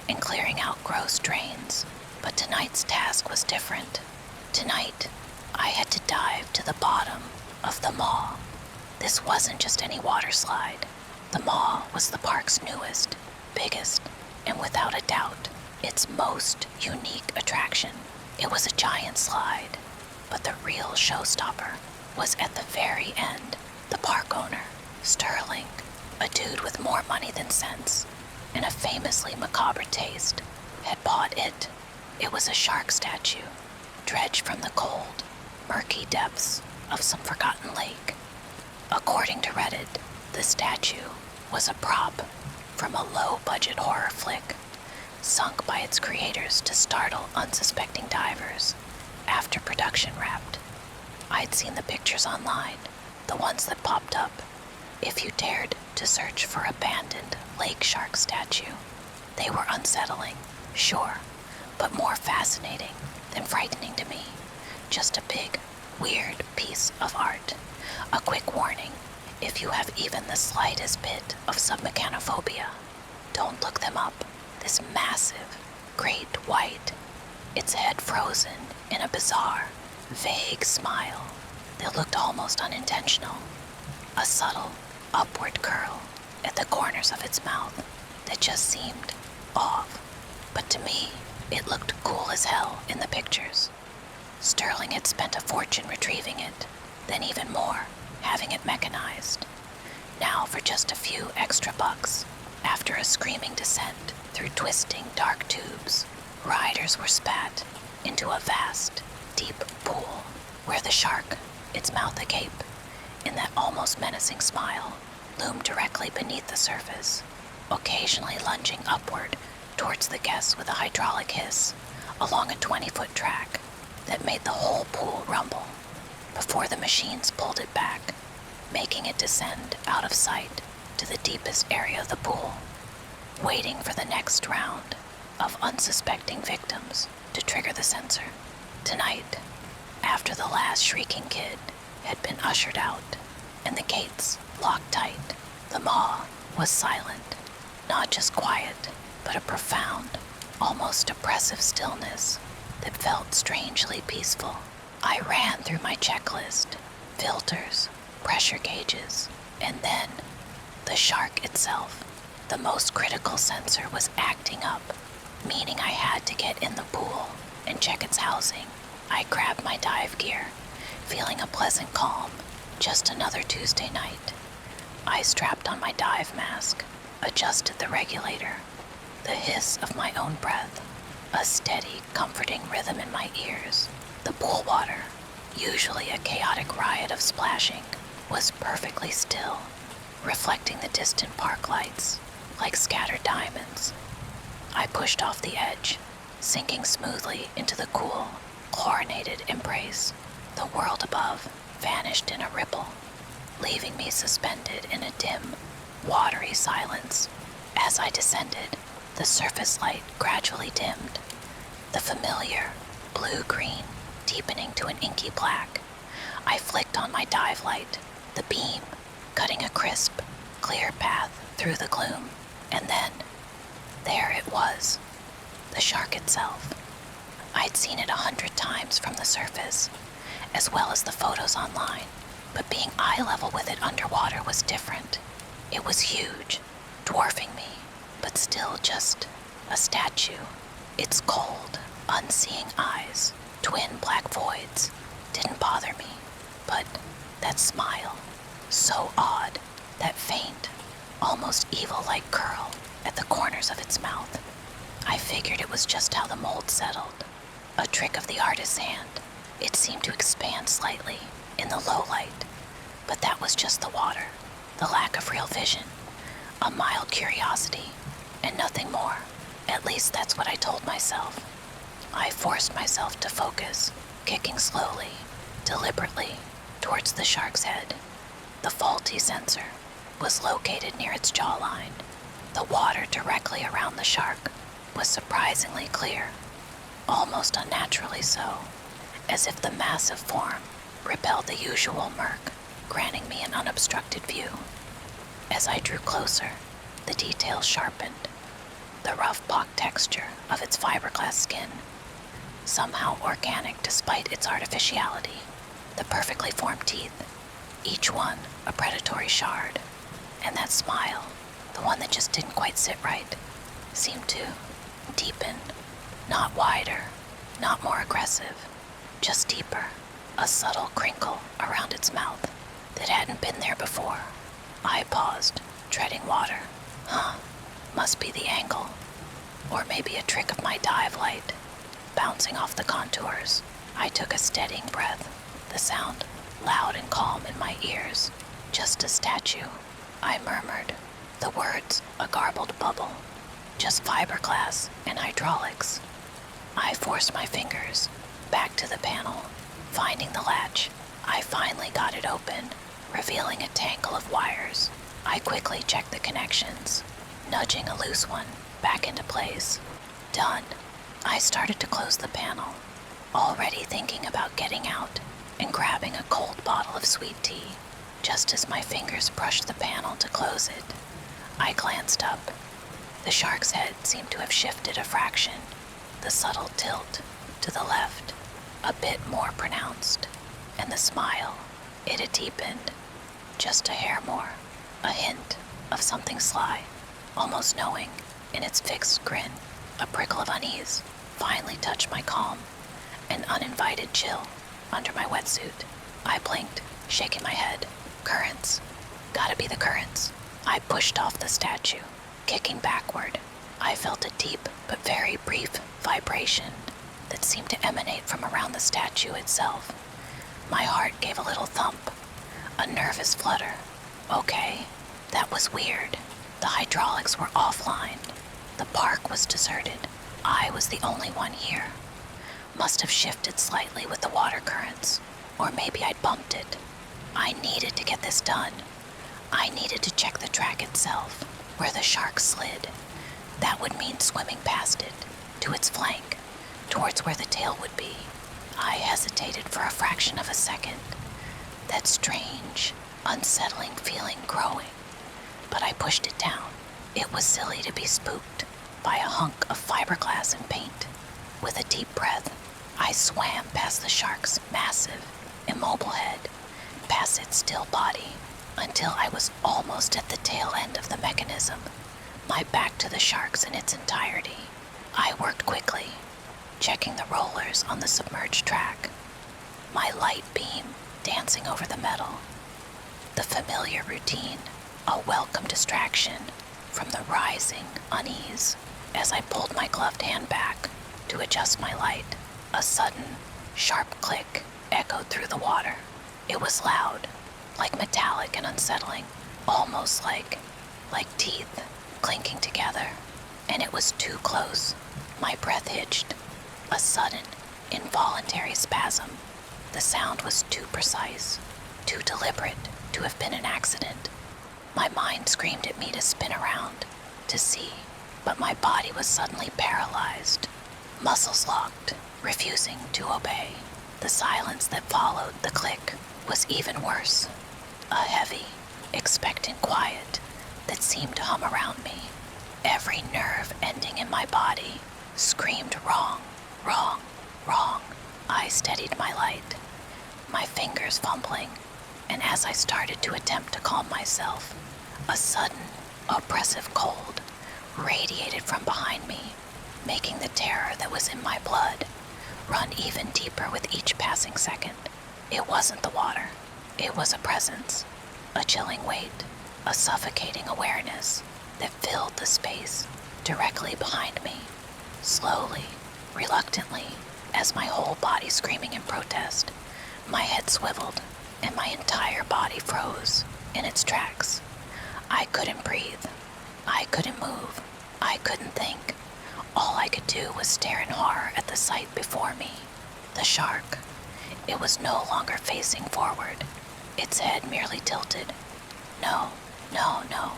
and clearing out gross drains. But tonight's task was different. Tonight, I had to dive to the bottom of the Maw. This wasn't just any water slide. The Maw was the park's newest, biggest, and without a doubt, its most unique attraction. It was a giant slide, but the real showstopper was at the very end. The park owner, Sterling, a dude with more money than sense and a famously macabre taste, had bought it. It was a shark statue, dredged from the cold, murky depths of some forgotten lake. According to Reddit, the statue was a prop from a low-budget horror flick, sunk by its creators to startle unsuspecting divers after production wrapped. I'd seen the pictures online, the ones that popped up if you dared to search for abandoned lake shark statue. They were unsettling, sure, but more fascinating than frightening to me. Just a big, weird piece of art. A quick warning, if you have even the slightest bit of submechanophobia, don't look them up. This massive, great white, its head frozen in a bizarre, vague smile that looked almost unintentional. A subtle, upward curl at the corners of its mouth that just seemed off. But to me, it looked cool as hell in the pictures. Sterling had spent a fortune retrieving it, then even more, having it mechanized. Now for just a few extra bucks, after a screaming descent through twisting dark tubes, riders were spat into a vast, deep pool where the shark, its mouth agape, in that almost menacing smile, loomed directly beneath the surface, occasionally lunging upward towards the guests with a hydraulic hiss along a 20-foot track that made the whole pool rumble before the machines pulled it back, making it descend out of sight to the deepest area of the pool, waiting for the next round of unsuspecting victims to trigger the sensor. Tonight, after the last shrieking kid had been ushered out and the gates locked tight, the Maw was silent. Not just quiet, but a profound, almost oppressive stillness that felt strangely peaceful. I ran through my checklist, filters, pressure gauges, and then the shark itself. The most critical sensor was acting up, meaning I had to get in the pool and check its housing. I grabbed my dive gear, feeling a pleasant calm. Just another Tuesday night. I strapped on my dive mask, adjusted the regulator, the hiss of my own breath, a steady, comforting rhythm in my ears. The pool water, usually a chaotic riot of splashing, was perfectly still, reflecting the distant park lights like scattered diamonds. I pushed off the edge, sinking smoothly into the cool, chlorinated embrace. The world above vanished in a ripple, leaving me suspended in a dim, watery silence. As I descended, the surface light gradually dimmed, the familiar blue-green deepening to an inky black. I flicked on my dive light, the beam cutting a crisp, clear path through the gloom, and then, there it was, the shark itself. I'd seen it 100 times from the surface, as well as the photos online, but being eye level with it underwater was different. It was huge, dwarfing me, but still just a statue. Its cold, unseeing eyes, twin black voids, didn't bother me, but that smile, so odd, that faint, almost evil-like curl at the corners of its mouth. I figured it was just how the mold settled, a trick of the artist's hand. It seemed to expand slightly in the low light, but that was just the water, the lack of real vision, a mild curiosity, and nothing more. At least that's what I told myself. I forced myself to focus, kicking slowly, deliberately, towards the shark's head. The faulty sensor was located near its jawline. The water directly around the shark was surprisingly clear, almost unnaturally so, as if the massive form repelled the usual murk, granting me an unobstructed view. As I drew closer, the details sharpened. The rough pock texture of its fiberglass skin, somehow organic despite its artificiality. The perfectly formed teeth, each one a predatory shard. And that smile, the one that just didn't quite sit right, seemed to deepen, not wider, not more aggressive, just deeper, a subtle crinkle around its mouth that hadn't been there before. I paused, treading water. Must be the angle, or maybe a trick of my dive light, bouncing off the contours. I took a steadying breath, the sound loud and calm in my ears. Just a statue, I murmured, the words a garbled bubble, just fiberglass and hydraulics. I forced my fingers back to the panel, finding the latch. I finally got it open, revealing a tangle of wires. I quickly checked the connections, nudging a loose one back into place. Done. I started to close the panel, already thinking about getting out and grabbing a cold bottle of sweet tea. Just as my fingers brushed the panel to close it, I glanced up. The shark's head seemed to have shifted a fraction, the subtle tilt to the left, a bit more pronounced, and the smile, it had deepened, just a hair more, a hint of something sly, almost knowing, in its fixed grin. A prickle of unease finally touched my calm, an uninvited chill under my wetsuit. I blinked, shaking my head. Currents. Gotta be the currents. I pushed off the statue, kicking backward. I felt a deep but very brief vibration that seemed to emanate from around the statue itself. My heart gave a little thump, a nervous flutter. Okay, that was weird. The hydraulics were offline. The park was deserted. I was the only one here. Must have shifted slightly with the water currents, or maybe I'd bumped it. I needed to get this done. I needed to check the track itself, where the shark slid. That would mean swimming past it, to its flank, towards where the tail would be. I hesitated for a fraction of a second, that strange, unsettling feeling growing, but I pushed it down. It was silly to be spooked by a hunk of fiberglass and paint. With a deep breath, I swam past the shark's massive, immobile head, past its still body, until I was almost at the tail end of the mechanism, my back to the sharks in its entirety. I worked quickly, checking the rollers on the submerged track, my light beam dancing over the metal. The familiar routine, a welcome distraction from the rising unease. As I pulled my gloved hand back to adjust my light, a sudden, sharp click echoed through the water. It was loud, like metallic and unsettling, almost like teeth clinking together. And it was too close. My breath hitched. A sudden, involuntary spasm. The sound was too precise, too deliberate to have been an accident. My mind screamed at me to spin around, to see, but my body was suddenly paralyzed, muscles locked, refusing to obey. The silence that followed the click was even worse. A heavy, expectant quiet that seemed to hum around me. Every nerve ending in my body screamed wrong, wrong, wrong. I steadied my light, my fingers fumbling, and as I started to attempt to calm myself, a sudden, oppressive cold radiated from behind me, making the terror that was in my blood run even deeper with each passing second. It wasn't the water. It was a presence, a chilling weight, a suffocating awareness that filled the space directly behind me. Slowly, reluctantly, as my whole body screaming in protest, my head swiveled and my entire body froze in its tracks. I couldn't breathe. I couldn't move. I couldn't think. All I could do was stare in horror at the sight before me. The shark. It was no longer facing forward. Its head merely tilted. No, no, no.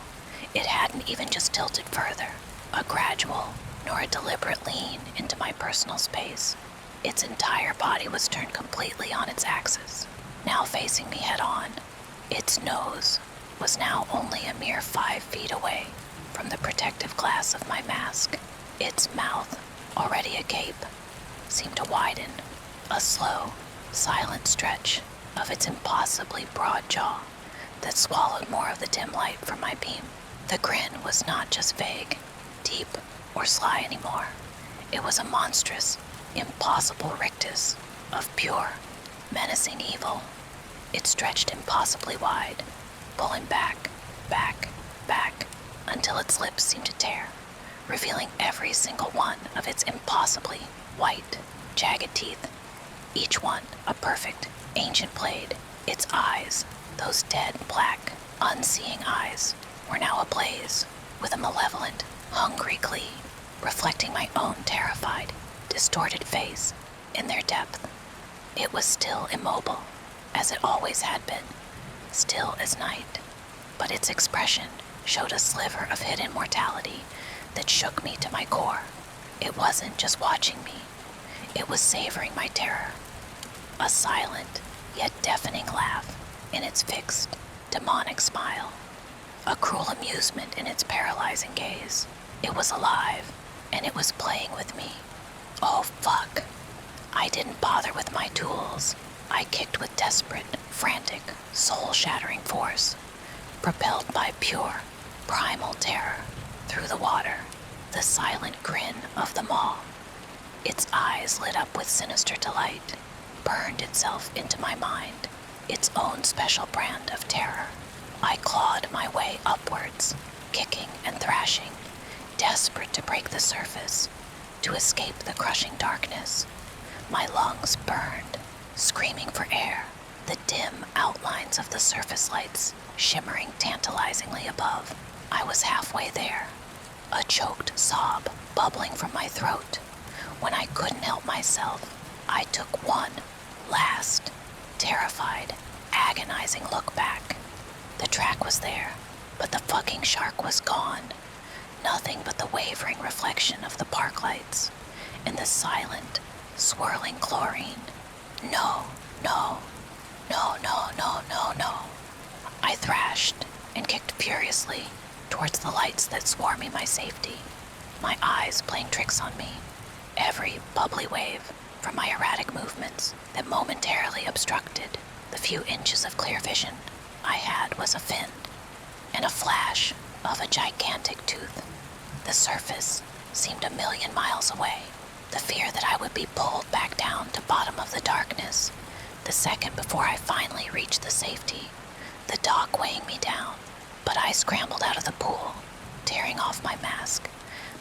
It hadn't even just tilted further, a gradual nor a deliberate lean into my personal space. Its entire body was turned completely on its axis, now facing me head on. Its nose was now only a mere 5 feet away from the protective glass of my mask. Its mouth, already agape, seemed to widen, a slow, silent stretch of its impossibly broad jaw that swallowed more of the dim light from my beam. The grin was not just vague, deep, or sly anymore. It was a monstrous, impossible rictus of pure, menacing evil. It stretched impossibly wide, pulling back, back, back, until its lips seemed to tear, revealing every single one of its impossibly white, jagged teeth, each one a perfect, ancient blade. Its eyes, those dead, black, unseeing eyes, were now ablaze with a malevolent, hungry glee, reflecting my own terrified, distorted face in their depth. It was still immobile, as it always had been, still as night, but its expression showed a sliver of hidden mortality that shook me to my core. It wasn't just watching me, it was savoring my terror. A silent, yet deafening laugh in its fixed, demonic smile. A cruel amusement in its paralyzing gaze. It was alive, and it was playing with me. Oh, fuck. I didn't bother with my tools. I kicked with desperate, frantic, soul-shattering force, propelled by pure, primal terror through the water, the silent grin of the maw. Its eyes lit up with sinister delight, burned itself into my mind, its own special brand of terror. I clawed my way upwards, kicking and thrashing, desperate to break the surface, to escape the crushing darkness. My lungs burned, screaming for air, the dim outlines of the surface lights shimmering tantalizingly above. I was halfway there, a choked sob bubbling from my throat. When I couldn't help myself, I took one last, terrified, agonizing look back. The track was there, but the fucking shark was gone. Nothing but the wavering reflection of the park lights and the silent, swirling chlorine. No, no, no, no, no, no, no. I thrashed and kicked furiously towards the lights that swore me my safety, my eyes playing tricks on me. Every bubbly wave from my erratic movements that momentarily obstructed the few inches of clear vision I had was a fin and a flash of a gigantic tooth. The surface seemed a million miles away. The fear that I would be pulled back down to bottom of the darkness the second before I finally reached the safety, the dock weighing me down. But I scrambled out of the pool, tearing off my mask,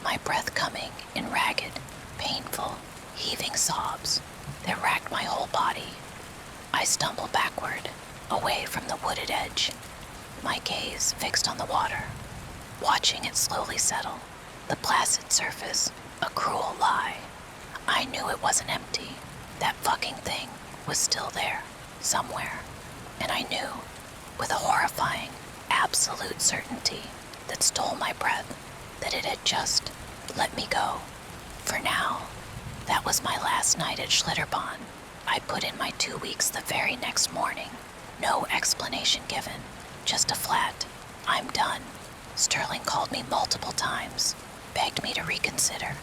my breath coming in ragged, painful, heaving sobs that racked my whole body. I stumbled backward, away from the wooded edge, my gaze fixed on the water, watching it slowly settle, the placid surface, a cruel lie. I knew it wasn't empty. That fucking thing was still there, somewhere. And I knew, with a horrifying, absolute certainty that stole my breath, that it had just let me go. For now, that was my last night at Schlitterbahn. I put in my 2 weeks the very next morning. No explanation given, just a flat, I'm done. Sterling called me multiple times, begged me to reconsider,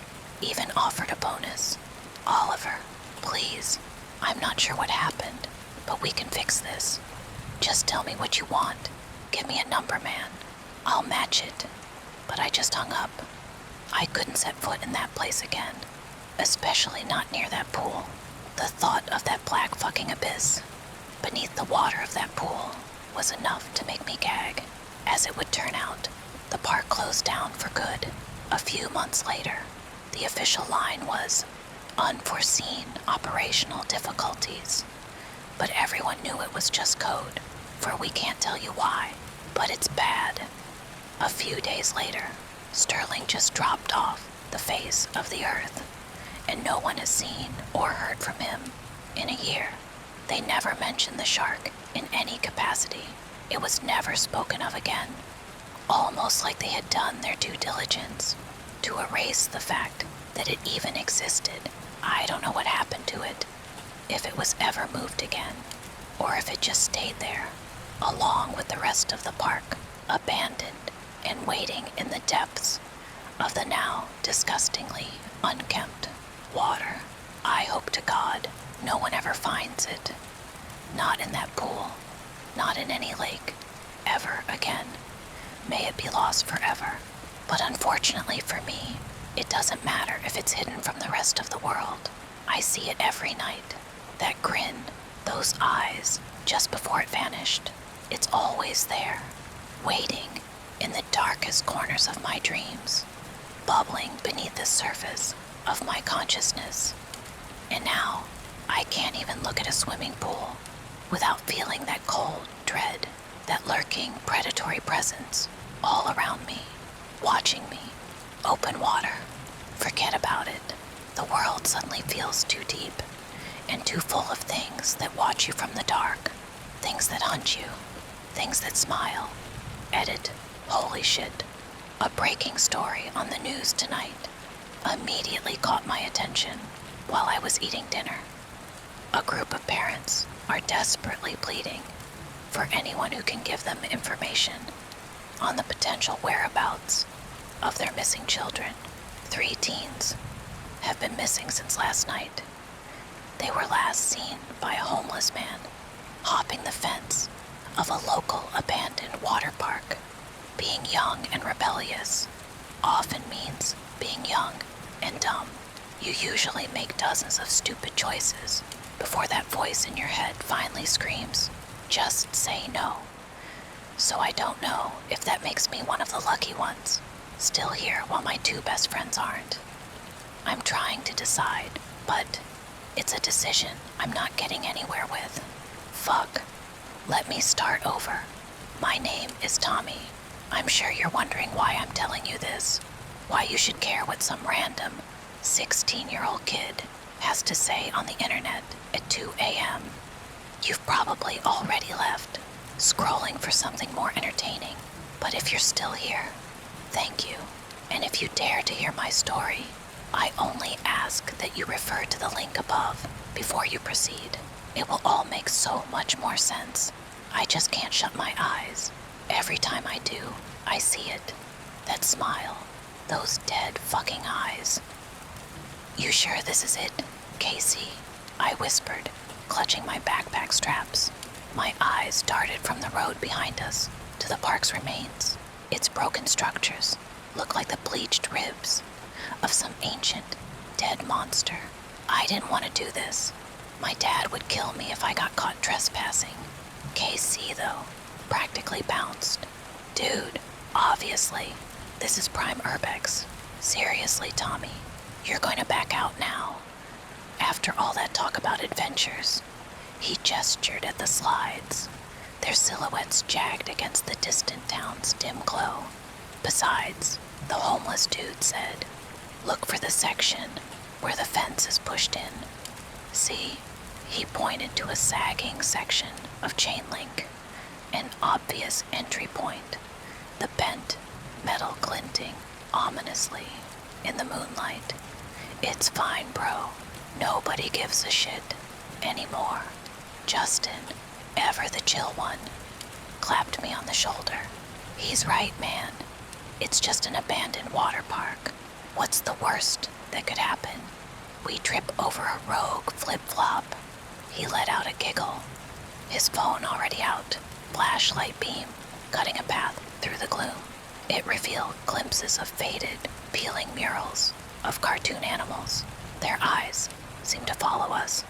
even offered a bonus. Oliver, please, I'm not sure what happened, but we can fix this. Just tell me what you want. Give me a number, man. I'll match it. But I just hung up. I couldn't set foot in that place again, especially not near that pool. The thought of that black fucking abyss beneath the water of that pool was enough to make me gag. As it would turn out, the park closed down for good. A few months later, the official line was unforeseen operational difficulties. But everyone knew it was just code, for we can't tell you why, but it's bad. A few days later, Sterling just dropped off the face of the earth, and no one has seen or heard from him in a year. They never mentioned the shark in any capacity. It was never spoken of again, almost like they had done their due diligence to erase the fact that it even existed. I don't know what happened to it, if it was ever moved again, or if it just stayed there, along with the rest of the park, abandoned and waiting in the depths of the now disgustingly unkempt water. I hope to God no one ever finds it. Not in that pool, not in any lake, ever again. May it be lost forever. But unfortunately for me, it doesn't matter if it's hidden from the rest of the world. I see it every night. That grin, those eyes, just before it vanished. It's always there, waiting in the darkest corners of my dreams, bubbling beneath the surface of my consciousness. And now, I can't even look at a swimming pool without feeling that cold dread, that lurking predatory presence all around me, watching me. Open water. Forget about it. The world suddenly feels too deep and too full of things that watch you from the dark, things that hunt you, things that smile. Edit. Holy shit. A breaking story on the news tonight immediately caught my attention while I was eating dinner. A group of parents are desperately pleading for anyone who can give them information on the potential whereabouts of their missing children. 3 teens have been missing since last night. They were last seen by a homeless man hopping the fence of a local abandoned water park. Being young and rebellious often means being young and dumb. You usually make dozens of stupid choices before that voice in your head finally screams, just say no. So I don't know if that makes me one of the lucky ones, still here while my 2 best friends aren't. I'm trying to decide, but it's a decision I'm not getting anywhere with. Fuck. Let me start over. My name is Tommy. I'm sure you're wondering why I'm telling you this, why you should care what some random 16-year-old kid has to say on the internet at 2 a.m. You've probably already left, scrolling for something more entertaining. But if you're still here, thank you. And if you dare to hear my story, I only ask that you refer to the link above before you proceed. It will all make so much more sense. I just can't shut my eyes. Every time I do, I see it. That smile. Those dead fucking eyes. You sure this is it, Casey? I whispered, clutching my backpack straps. My eyes darted from the road behind us to the park's remains. Its broken structures look like the bleached ribs of some ancient, dead monster. I didn't want to do this. My dad would kill me if I got caught trespassing. KC, though, practically bounced. Dude, obviously, this is prime urbex. Seriously, Tommy, you're going to back out now. After all that talk about adventures, he gestured at the slides, their silhouettes jagged against the distant town's dim glow. Besides, the homeless dude said, look for the section where the fence is pushed in. See, he pointed to a sagging section of chain link, an obvious entry point, the bent metal glinting ominously in the moonlight. It's fine, bro. Nobody gives a shit anymore. Justin, ever the chill one, clapped me on the shoulder. He's right, man. It's just an abandoned water park. What's the worst that could happen? We trip over a rogue flip-flop. He let out a giggle, his phone already out, flashlight beam cutting a path through the gloom. It revealed glimpses of faded, peeling murals of cartoon animals. Their eyes seemed to follow us.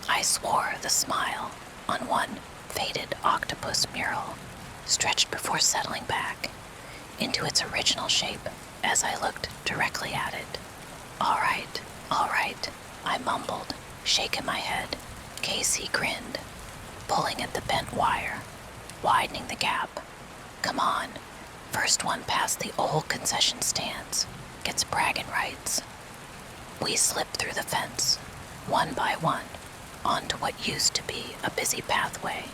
I swore the smile on one faded octopus mural stretched before settling back into its original shape as I looked directly at it. All right, I mumbled, shaking my head. Casey grinned, pulling at the bent wire, widening the gap. Come on, first one past the old concession stands gets bragging rights. We slipped through the fence, one by one, onto what used to be a busy pathway,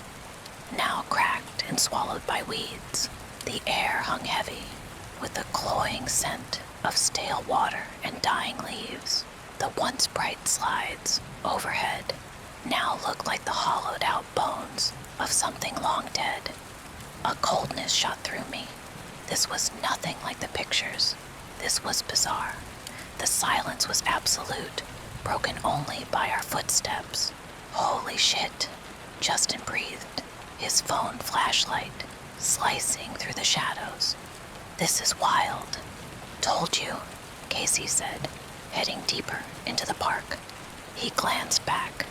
now cracked and swallowed by weeds. The air hung heavy with the cloying scent of stale water and dying leaves. The once bright slides overhead now looked like the hollowed out bones of something long dead. A coldness shot through me. This was nothing like the pictures. This was bizarre. The silence was absolute, broken only by our footsteps. Holy shit, Justin breathed, his phone flashlight slicing through the shadows. This is wild. Told you, Casey said, heading deeper into the park. He glanced back,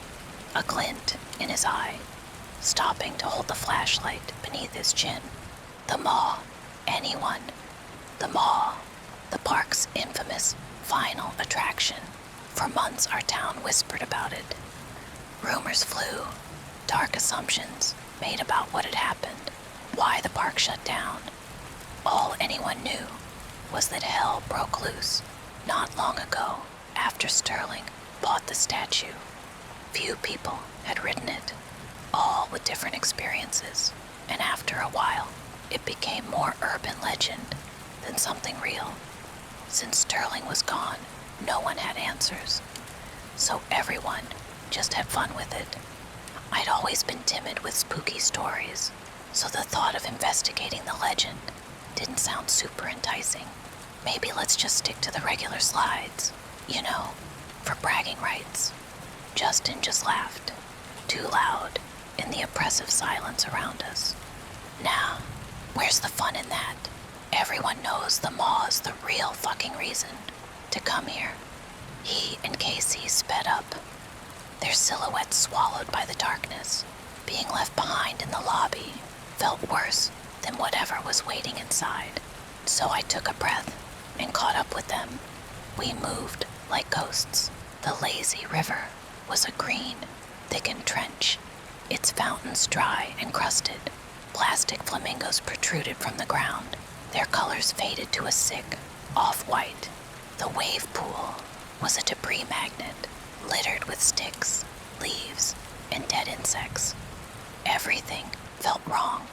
a glint in his eye, stopping to hold the flashlight beneath his chin. The maw, anyone. The maw, the park's infamous final attraction. For months our town whispered about it. Rumors flew, dark assumptions made about what had happened, why the park shut down. All anyone knew was that hell broke loose not long ago after Sterling bought the statue. Few people had ridden it, all with different experiences, and after a while it became more urban legend than something real. Since Sterling was gone, no one had answers, so everyone just had fun with it. I'd always been timid with spooky stories, so the thought of investigating the legend didn't sound super enticing. Maybe let's just stick to the regular slides, for bragging rights. Justin just laughed, too loud in the oppressive silence around us. Now, where's the fun in that? Everyone knows the maw's the real fucking reason to come here. He and Casey sped up, their silhouettes swallowed by the darkness. Being left behind in the lobby felt worse than whatever was waiting inside. So I took a breath and caught up with them. We moved like ghosts. The lazy river was a green, thickened trench, its fountains dry and crusted. Plastic flamingos protruded from the ground, their colors faded to a sick off-white. The wave pool was a debris magnet littered with sticks, leaves, and dead insects. Everything felt wrong,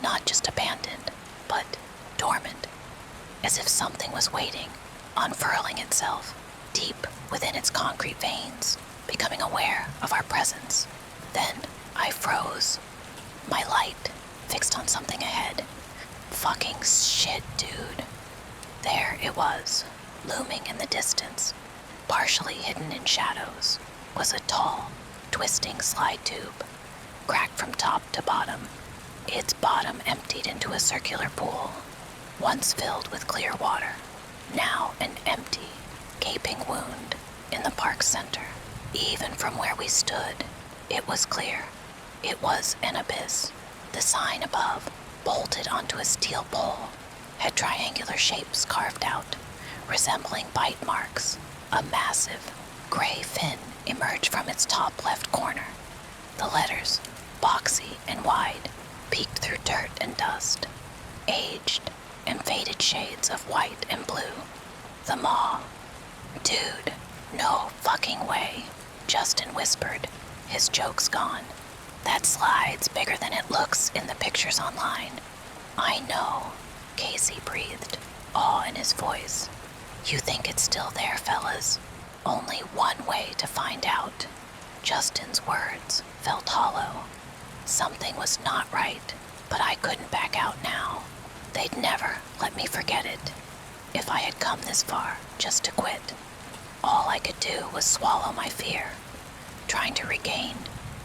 not just abandoned, but dormant, as if something was waiting, unfurling itself deep within its concrete veins, becoming aware of our presence. Then I froze, my light fixed on something ahead. Fucking shit, dude. There it was, looming in the distance, partially hidden in shadows, was a tall, twisting slide tube, cracked from top to bottom. Its bottom emptied into a circular pool, once filled with clear water, now an empty, gaping wound in the park center. Even from where we stood, it was clear. It was an abyss. The sign above, bolted onto a steel pole, had triangular shapes carved out, resembling bite marks. A massive, gray fin emerged from its top left corner. The letters, boxy and wide, peeked through dirt and dust, aged and faded shades of white and blue. The maw. Dude, no fucking way, Justin whispered, his jokes gone. That slide's bigger than it looks in the pictures online. I know, Casey breathed, awe in his voice. You think it's still there, fellas? Only one way to find out. Justin's words felt hollow. Something was not right, but I couldn't back out now. They'd never let me forget it. If I had come this far just to quit, all I could do was swallow my fear, trying to regain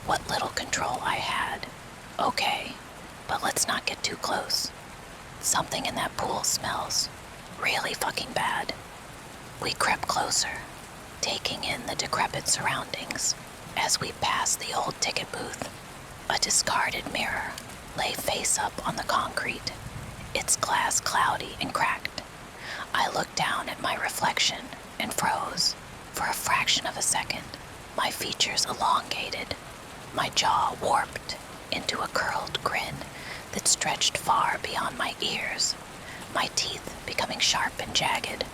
what little control I had. Okay, but let's not get too close. Something in that pool smells really fucking bad. We crept closer, taking in the decrepit surroundings. As we passed the old ticket booth, a discarded mirror lay face up on the concrete, its glass cloudy and cracked. I looked down at my reflection and froze. For a fraction of a second, my features elongated, my jaw warped into a curled grin that stretched far beyond my ears, my teeth becoming sharp and jagged.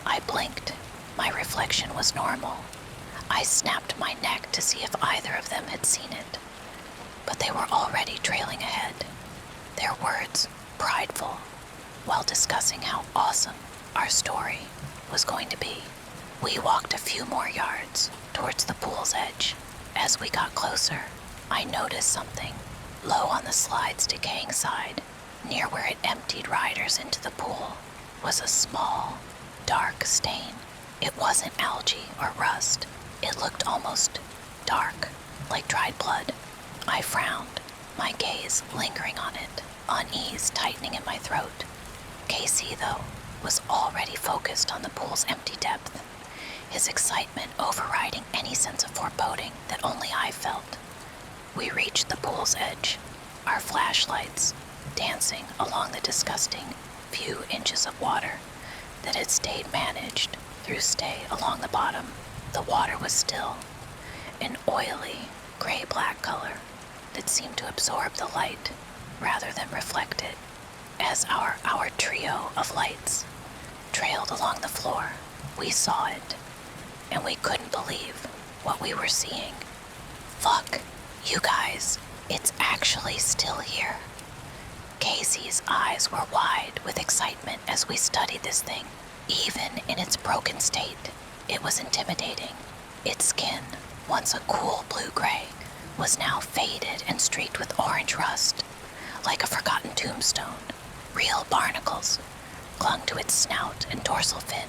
I blinked. My reflection was normal. I snapped my neck to see if either of them had seen it, but they were already trailing ahead, their words prideful, while discussing how awesome our story was going to be. We walked a few more yards towards the pool's edge. As we got closer, I noticed something low on the slide's decaying side. Near where it emptied riders into the pool was a small, dark stain. It wasn't algae or rust. It looked almost dark, like dried blood. I frowned, my gaze lingering on it, unease tightening in my throat. Casey, though, was already focused on the pool's empty depth, his excitement overriding any sense of foreboding that only I felt. We reached the pool's edge, our flashlights dancing along the disgusting few inches of water that had stayed managed through stay along the bottom. The water was still, an oily, gray-black color that seemed to absorb the light rather than reflect it. As our trio of lights trailed along the floor, we saw it, and we couldn't believe what we were seeing. Fuck, you guys, it's actually still here. Casey's eyes were wide with excitement as we studied this thing. Even in its broken state, it was intimidating. Its skin, once a cool blue-gray, was now faded and streaked with orange rust, like a forgotten tombstone. Real barnacles clung to its snout and dorsal fin,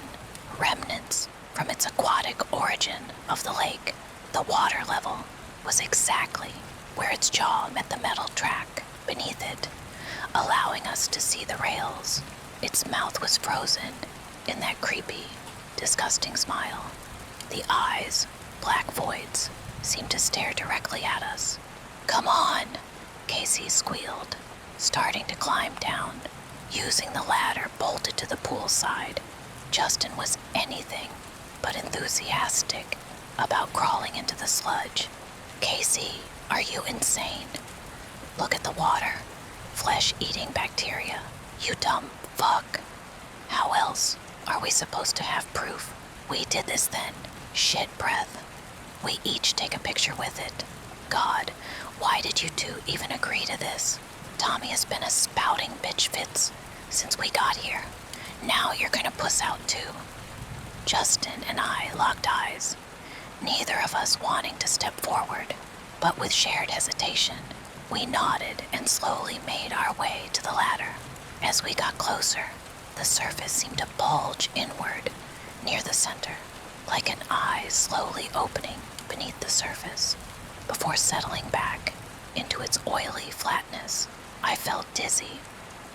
remnants from its aquatic origin of the lake. The water level was exactly where its jaw met the metal track beneath it, allowing us to see the rails. Its mouth was frozen in that creepy, disgusting smile. The eyes, black voids, seemed to stare directly at us. Come on, Casey squealed, starting to climb down, using the ladder bolted to the pool side. Justin was anything but enthusiastic about crawling into the sludge. Casey, are you insane? Look at the water. Flesh-eating bacteria. You dumb fuck. How else are we supposed to have proof we did this then? Shit breath. We each take a picture with it. God, why did you two even agree to this? Tommy has been a spouting bitch fits since we got here. Now you're gonna puss out too. Justin and I locked eyes, neither of us wanting to step forward, but with shared hesitation. We nodded and slowly made our way to the ladder. As we got closer, the surface seemed to bulge inward near the center, like an eye slowly opening beneath the surface before settling back into its oily flatness. I felt dizzy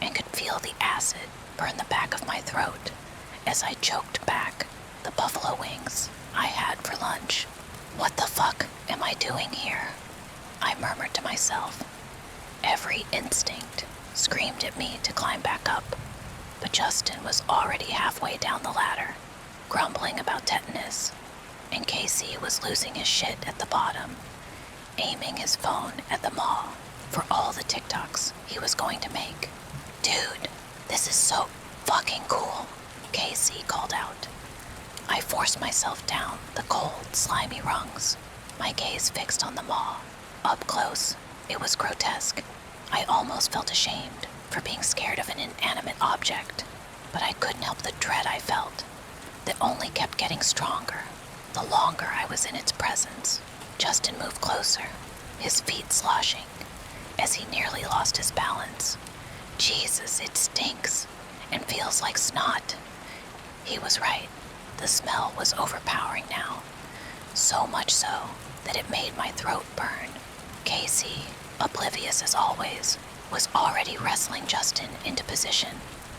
and could feel the acid burn the back of my throat as I choked back the buffalo wings I had for lunch. What the fuck am I doing here? I murmured to myself. Every instinct screamed at me to climb back up, but Justin was already halfway down the ladder, grumbling about tetanus, and Casey was losing his shit at the bottom, aiming his phone at the mall for all the TikToks he was going to make. Dude, this is so fucking cool, Casey called out. I forced myself down the cold, slimy rungs, my gaze fixed on the maw. Up close, it was grotesque. I almost felt ashamed for being scared of an inanimate object, but I couldn't help the dread I felt that only kept getting stronger the longer I was in its presence. Justin moved closer, his feet sloshing, as he nearly lost his balance. Jesus, it stinks and feels like snot. He was right. The smell was overpowering now, so much so that it made my throat burn. Casey, oblivious as always, was already wrestling Justin into position.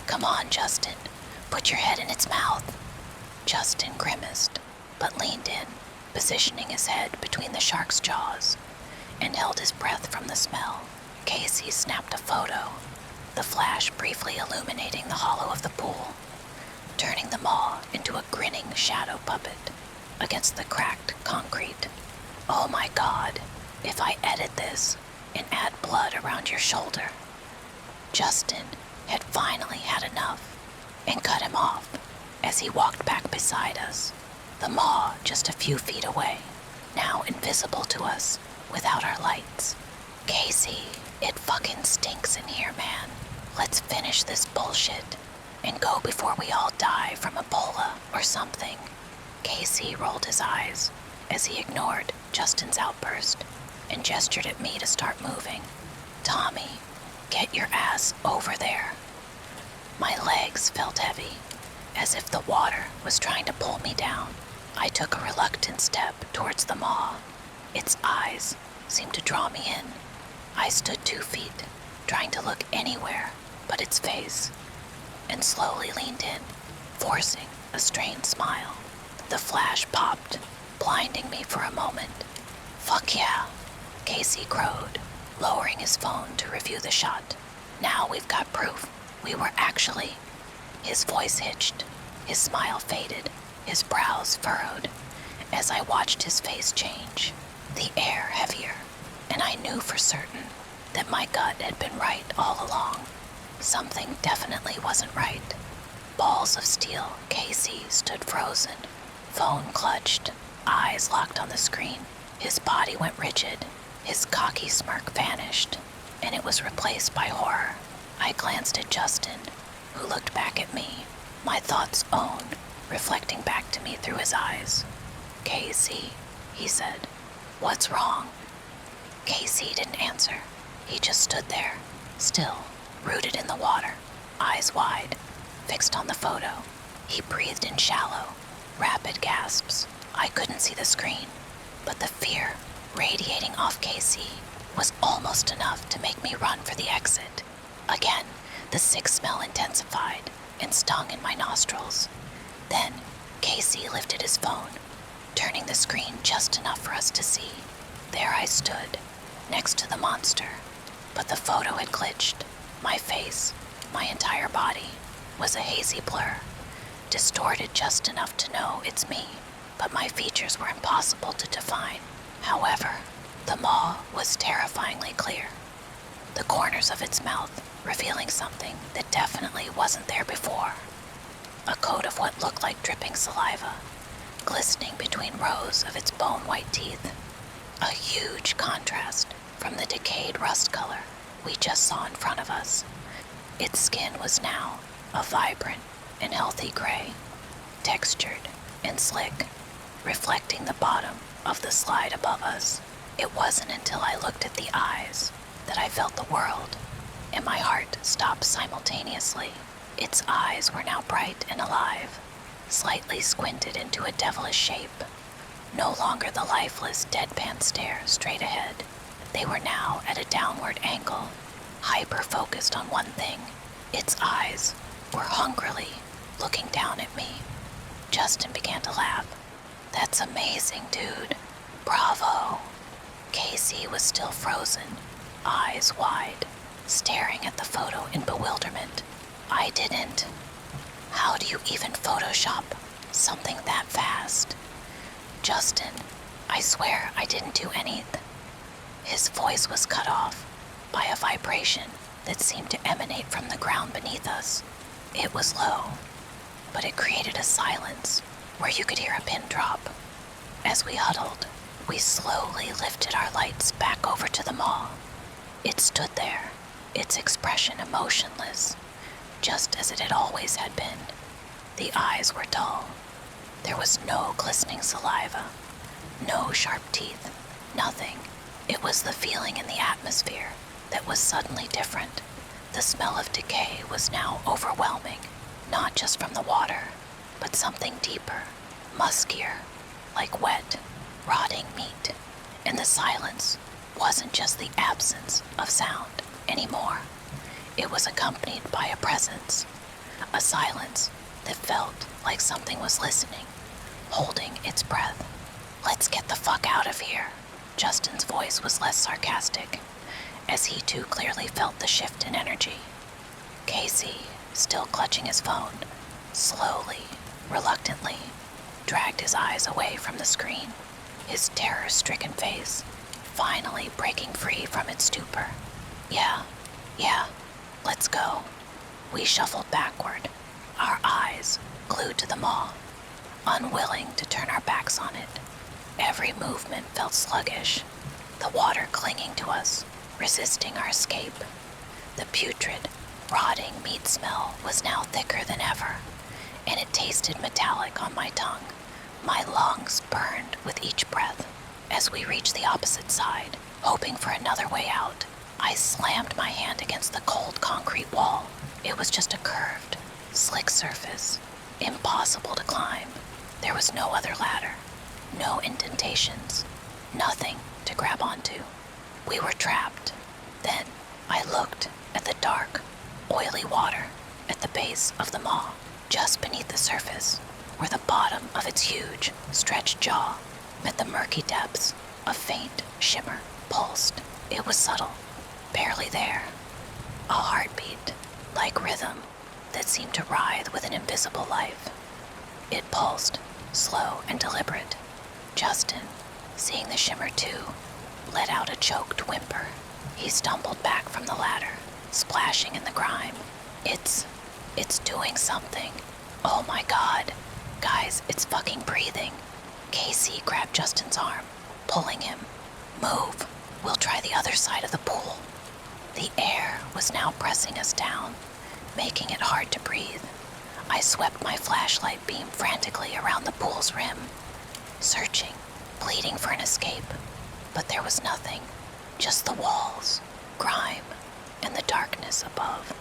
Come on, Justin, put your head in its mouth. Justin grimaced, but leaned in, positioning his head between the shark's jaws, and held his breath from the smell. Casey snapped a photo, the flash briefly illuminating the hollow of the pool, turning the maw into a grinning shadow puppet against the cracked concrete. Oh my God, if I edit this and add blood around your shoulder. Justin had finally had enough and cut him off as he walked back beside us, the maw just a few feet away, now invisible to us without our lights. Casey, it fucking stinks in here, man. Let's finish this bullshit and go before we all die from Ebola or something. Casey rolled his eyes as he ignored Justin's outburst and gestured at me to start moving. Tommy, get your ass over there. My legs felt heavy, as if the water was trying to pull me down. I took a reluctant step towards the maw. Its eyes seemed to draw me in. I stood 2 feet, trying to look anywhere but its face, and slowly leaned in, forcing a strained smile. The flash popped, blinding me for a moment. Fuck yeah, Casey crowed, lowering his phone to review the shot. Now we've got proof. We were actually... His voice hitched, his smile faded, his brows furrowed, as I watched his face change, the air heavier, and I knew for certain that my gut had been right all along. Something definitely wasn't right. Balls of steel, Casey stood frozen, phone clutched, eyes locked on the screen. His body went rigid, his cocky smirk vanished, and it was replaced by horror. I glanced at Justin, who looked back at me, my thoughts own, reflecting back to me through his eyes. Casey, he said, what's wrong? Casey didn't answer. He just stood there, still, rooted in the water, eyes wide, fixed on the photo. He breathed in shallow, rapid gasps. I couldn't see the screen, but the fear radiating off Casey was almost enough to make me run for the exit. Again, the sick smell intensified and stung in my nostrils. Then, Casey lifted his phone, turning the screen just enough for us to see. There I stood, next to the monster, but the photo had glitched. My face, my entire body, was a hazy blur, distorted just enough to know it's me, but my features were impossible to define. However, the maw was terrifyingly clear, the corners of its mouth revealing something that definitely wasn't there before. A coat of what looked like dripping saliva, glistening between rows of its bone-white teeth. A huge contrast from the decayed rust color we just saw in front of us. Its skin was now a vibrant and healthy gray, textured and slick, reflecting the bottom of the slide above us. It wasn't until I looked at the eyes that I felt the world, and my heart stopped simultaneously. Its eyes were now bright and alive, slightly squinted into a devilish shape. No longer the lifeless, deadpan stare straight ahead. They were now at a downward angle, hyper-focused on one thing. Its eyes were hungrily, looking down at me. Justin began to laugh. "That's amazing, dude. Bravo." Casey was still frozen, eyes wide, staring at the photo in bewilderment. "I didn't. How do you even Photoshop something that fast?" "Justin, I swear I didn't do anything." His voice was cut off by a vibration that seemed to emanate from the ground beneath us. It was low, but it created a silence where you could hear a pin drop. As we huddled, we slowly lifted our lights back over to the mall. It stood there, its expression emotionless, just as it had always had been. The eyes were dull. There was no glistening saliva, no sharp teeth, nothing. It was the feeling in the atmosphere that was suddenly different. The smell of decay was now overwhelming, not just from the water, but something deeper, muskier, like wet, rotting meat. And the silence wasn't just the absence of sound anymore. It was accompanied by a presence, a silence that felt like something was listening, holding its breath. "Let's get the fuck out of here." Justin's voice was less sarcastic, as he too clearly felt the shift in energy. Casey, still clutching his phone, slowly, reluctantly, dragged his eyes away from the screen, his terror-stricken face finally breaking free from its stupor. Yeah, let's go." We shuffled backward, our eyes glued to the mall, unwilling to turn our backs on it. Every movement felt sluggish, the water clinging to us, resisting our escape. The putrid, rotting meat smell was now thicker than ever, and it tasted metallic on my tongue. My lungs burned with each breath. As we reached the opposite side, hoping for another way out, I slammed my hand against the cold concrete wall. It was just a curved, slick surface, impossible to climb. There was no other ladder, no indentations, nothing to grab onto. We were trapped. Then I looked at the dark, oily water at the base of the maw, just beneath the surface, where the bottom of its huge, stretched jaw met the murky depths. A faint shimmer pulsed. It was subtle, barely there. A heartbeat, like rhythm, that seemed to writhe with an invisible life. It pulsed, slow and deliberate. Justin, seeing the shimmer too, let out a choked whimper. He stumbled back from the ladder, splashing in the grime. It's doing something. Oh my God. Guys, it's fucking breathing. Casey grabbed Justin's arm, pulling him. "Move. We'll try the other side of the pool." The air was now pressing us down, making it hard to breathe. I swept my flashlight beam frantically around the pool's rim, searching, pleading for an escape. But there was nothing, just the walls, grime, and the darkness above.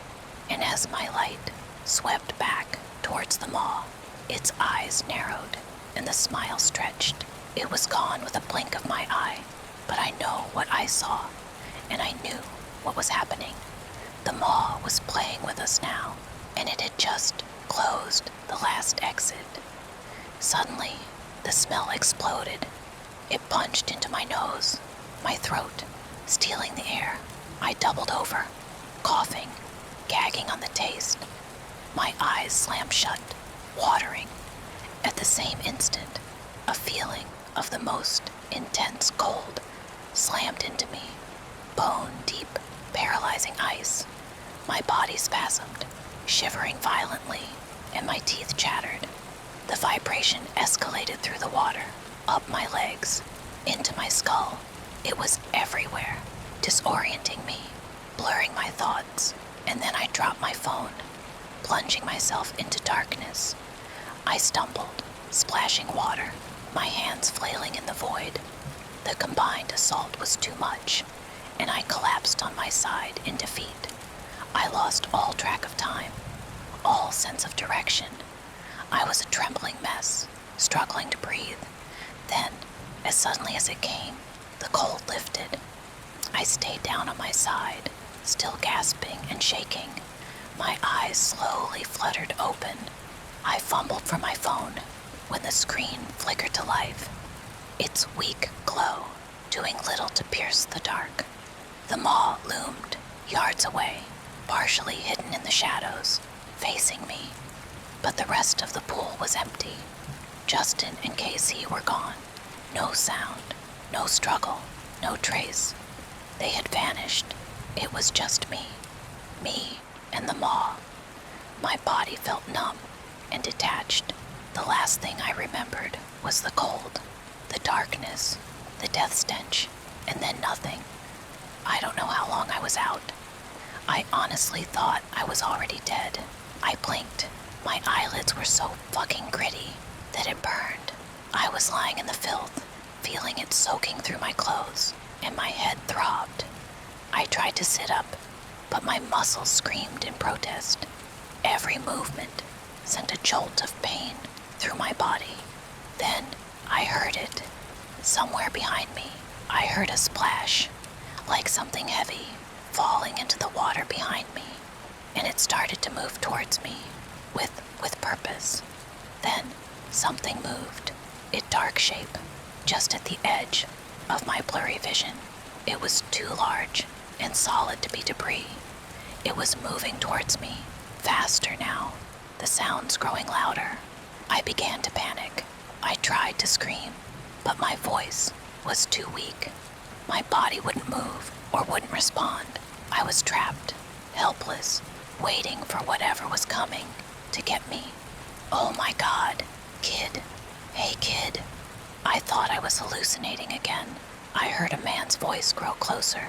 And as my light swept back towards the maw, its eyes narrowed and the smile stretched. It was gone with a blink of my eye, but I know what I saw, and I knew what was happening. The maw was playing with us now, and it had just closed the last exit. Suddenly, the smell exploded. It punched into my nose, my throat, stealing the air. I doubled over, coughing, gagging on the taste. My eyes slammed shut, watering. At the same instant, a feeling of the most intense cold slammed into me, bone-deep, paralyzing ice. My body spasmed, shivering violently, and my teeth chattered. The vibration escalated through the water, up my legs, into my skull. It was everywhere, disorienting me, blurring my thoughts, and then I dropped my phone, plunging myself into darkness. I stumbled, splashing water, my hands flailing in the void. The combined assault was too much, and I collapsed on my side in defeat. I lost all track of time, all sense of direction. I was a trembling mess, struggling to breathe. Then, as suddenly as it came, the cold lifted. I stayed down on my side, still gasping and shaking. My eyes slowly fluttered open, I fumbled for my phone when the screen flickered to life, its weak glow doing little to pierce the dark. The mall loomed yards away, partially hidden in the shadows, facing me, but the rest of the pool was empty. Justin and Casey were gone. No sound, no struggle, no trace. They had vanished. It was just me and the mall. My body felt numb and detached. The last thing I remembered was the cold, the darkness, the death stench, and then nothing. I don't know how long I was out. I honestly thought I was already dead. I blinked. My eyelids were so fucking gritty that it burned. I was lying in the filth, feeling it soaking through my clothes, and my head throbbed. I tried to sit up, but my muscles screamed in protest. Every movement sent a jolt of pain through my body. Then I heard it. Somewhere behind me, I heard a splash, like something heavy falling into the water behind me, and it started to move towards me with purpose. Then something moved, a dark shape, just at the edge of my blurry vision. It was too large and solid to be debris. It was moving towards me, faster now, the sounds growing louder. I began to panic. I tried to scream, but my voice was too weak. My body wouldn't move or wouldn't respond. I was trapped, helpless, waiting for whatever was coming to get me. Oh my God, kid. Hey kid. I thought I was hallucinating again. I heard a man's voice grow closer,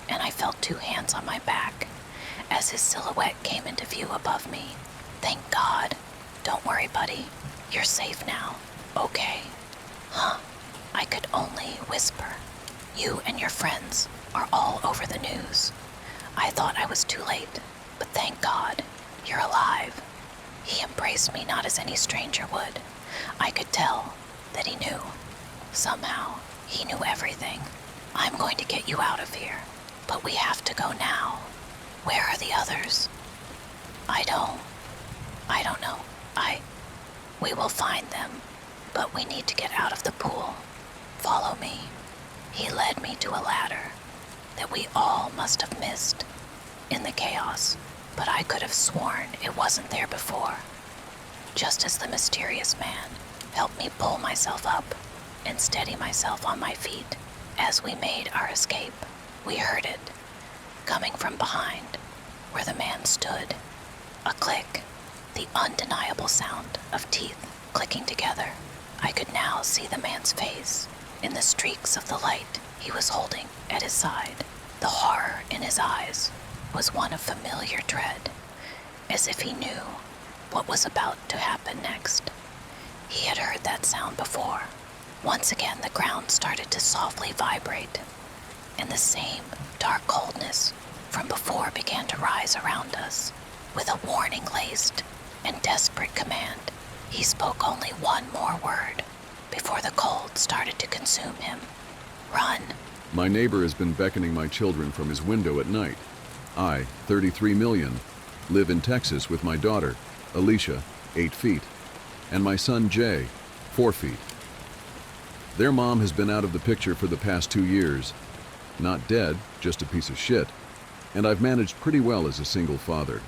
and I felt two hands on my back as his silhouette came into view above me. Thank God. Don't worry, buddy. You're safe now. Okay. Huh. I could only whisper. You and your friends are all over the news. I thought I was too late, but thank God, you're alive. He embraced me not as any stranger would. I could tell that he knew. Somehow, he knew everything. I'm going to get you out of here, but we have to go now. Where are the others? I don't know. We will find them, but we need to get out of the pool. Follow me. He led me to a ladder that we all must have missed in the chaos, but I could have sworn it wasn't there before. Just as the mysterious man helped me pull myself up and steady myself on my feet as we made our escape, we heard it, coming from behind where the man stood. A click, the undeniable sound of teeth clicking together. I could now see the man's face in the streaks of the light he was holding at his side. The horror in his eyes was one of familiar dread, as if he knew what was about to happen next. He had heard that sound before. Once again, the ground started to softly vibrate, and the same dark coldness from before began to rise around us. With a warning-laced and desperate command, he spoke only one more word before the cold started to consume him. Run. My neighbor has been beckoning my children from his window at night. I, 33 million, live in Texas with my daughter, Alicia, 8 feet, and my son Jay, 4 feet. Their mom has been out of the picture for the past 2 years. Not dead, just a piece of shit. And I've managed pretty well as a single father.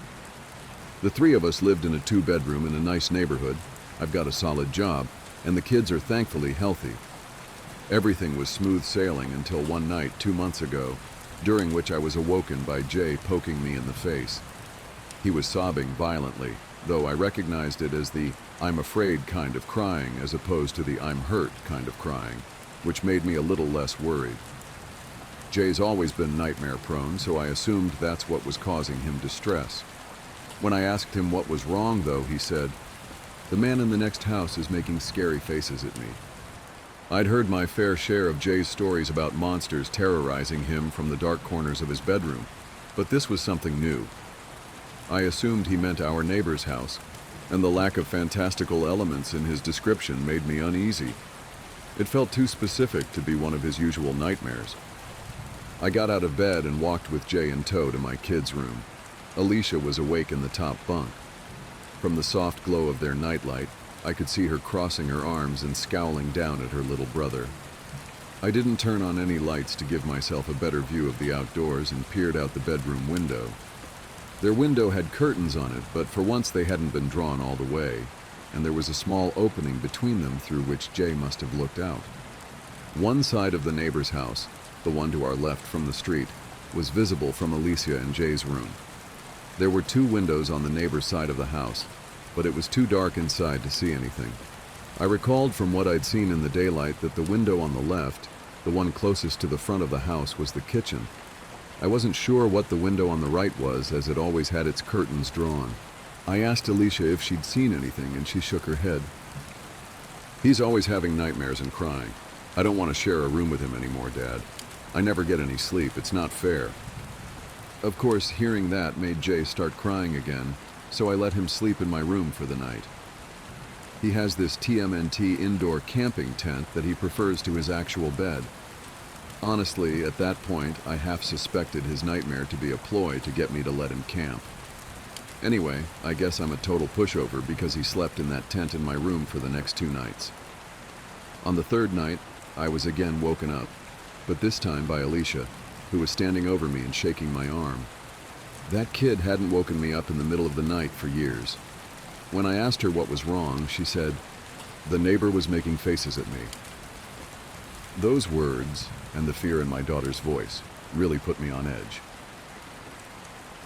The three of us lived in a 2-bedroom in a nice neighborhood. I've got a solid job, and the kids are thankfully healthy. Everything was smooth sailing until one night 2 months ago, during which I was awoken by Jay poking me in the face. He was sobbing violently, though I recognized it as the "I'm afraid" kind of crying as opposed to the "I'm hurt" kind of crying, which made me a little less worried. Jay's always been nightmare prone, so I assumed that's what was causing him distress. When I asked him what was wrong, though, he said, "The man in the next house is making scary faces at me." I'd heard my fair share of Jay's stories about monsters terrorizing him from the dark corners of his bedroom, but this was something new. I assumed he meant our neighbor's house, and the lack of fantastical elements in his description made me uneasy. It felt too specific to be one of his usual nightmares. I got out of bed and walked with Jay in tow to my kids' room. Alicia was awake in the top bunk. From the soft glow of their nightlight, I could see her crossing her arms and scowling down at her little brother. I didn't turn on any lights to give myself a better view of the outdoors and peered out the bedroom window. Their window had curtains on it, but for once they hadn't been drawn all the way, and there was a small opening between them through which Jay must have looked out. One side of the neighbor's house, the one to our left from the street, was visible from Alicia and Jay's room. There were 2 windows on the neighbor's side of the house, but it was too dark inside to see anything. I recalled from what I'd seen in the daylight that the window on the left, the one closest to the front of the house, was the kitchen. I wasn't sure what the window on the right was, as it always had its curtains drawn. I asked Alicia if she'd seen anything, and she shook her head. "He's always having nightmares and crying. I don't want to share a room with him anymore, Dad. I never get any sleep. It's not fair." Of course, hearing that made Jay start crying again, so I let him sleep in my room for the night. He has this TMNT indoor camping tent that he prefers to his actual bed. Honestly, at that point, I half suspected his nightmare to be a ploy to get me to let him camp. Anyway, I guess I'm a total pushover because he slept in that tent in my room for the next 2 nights. On the 3rd night, I was again woken up, but this time by Alicia, who was standing over me and shaking my arm. That kid hadn't woken me up in the middle of the night for years. When I asked her what was wrong, she said, "The neighbor was making faces at me." Those words, and the fear in my daughter's voice, really put me on edge.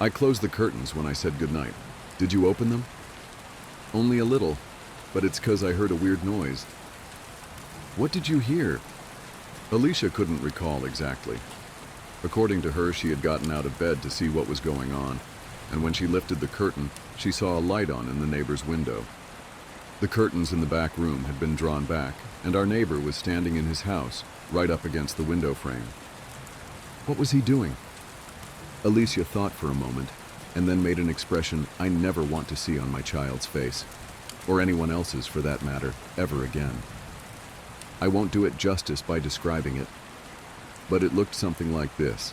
I closed the curtains when I said goodnight. "Did you open them?" "Only a little, but it's 'cause I heard a weird noise." "What did you hear?" Alicia couldn't recall exactly. According to her, she had gotten out of bed to see what was going on, and when she lifted the curtain, she saw a light on in the neighbor's window. The curtains in the back room had been drawn back, and our neighbor was standing in his house, right up against the window frame. What was he doing? Alicia thought for a moment, and then made an expression I never want to see on my child's face, or anyone else's for that matter, ever again. I won't do it justice by describing it, but it looked something like this.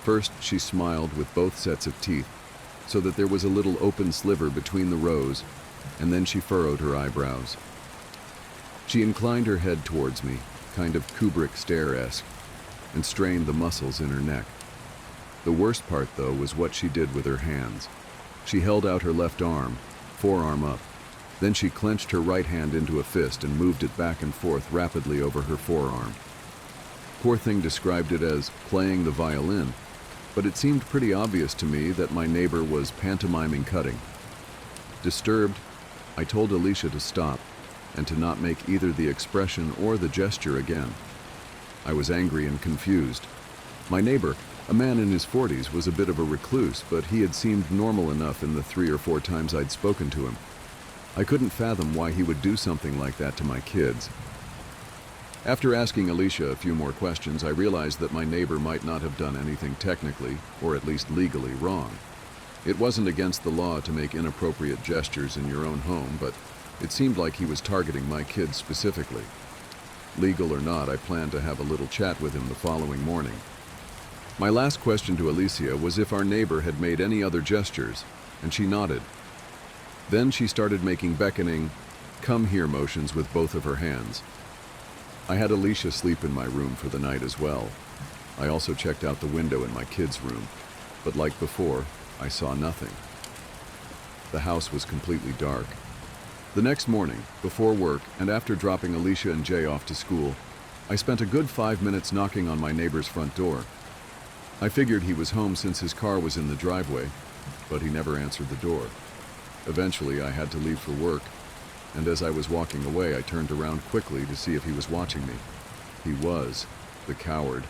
First, she smiled with both sets of teeth, so that there was a little open sliver between the rows, and then she furrowed her eyebrows. She inclined her head towards me, kind of Kubrick stare-esque, and strained the muscles in her neck. The worst part, though, was what she did with her hands. She held out her left arm, forearm up. Then she clenched her right hand into a fist and moved it back and forth rapidly over her forearm. Poor thing described it as playing the violin, but it seemed pretty obvious to me that my neighbor was pantomiming cutting. Disturbed, I told Alicia to stop and to not make either the expression or the gesture again. I was angry and confused. My neighbor, a man in his 40s, was a bit of a recluse, but he had seemed normal enough in the 3 or 4 times I'd spoken to him. I couldn't fathom why he would do something like that to my kids. After asking Alicia a few more questions, I realized that my neighbor might not have done anything technically, or at least legally, wrong. It wasn't against the law to make inappropriate gestures in your own home, but it seemed like he was targeting my kids specifically. Legal or not, I planned to have a little chat with him the following morning. My last question to Alicia was if our neighbor had made any other gestures, and she nodded. Then she started making beckoning, "come here" motions with both of her hands. I had Alicia sleep in my room for the night as well. I also checked out the window in my kids' room, but like before, I saw nothing. The house was completely dark. The next morning, before work and after dropping Alicia and Jay off to school, I spent a good 5 minutes knocking on my neighbor's front door. I figured he was home since his car was in the driveway, but he never answered the door. Eventually, I had to leave for work, and as I was walking away, I turned around quickly to see if he was watching me. He was, the coward.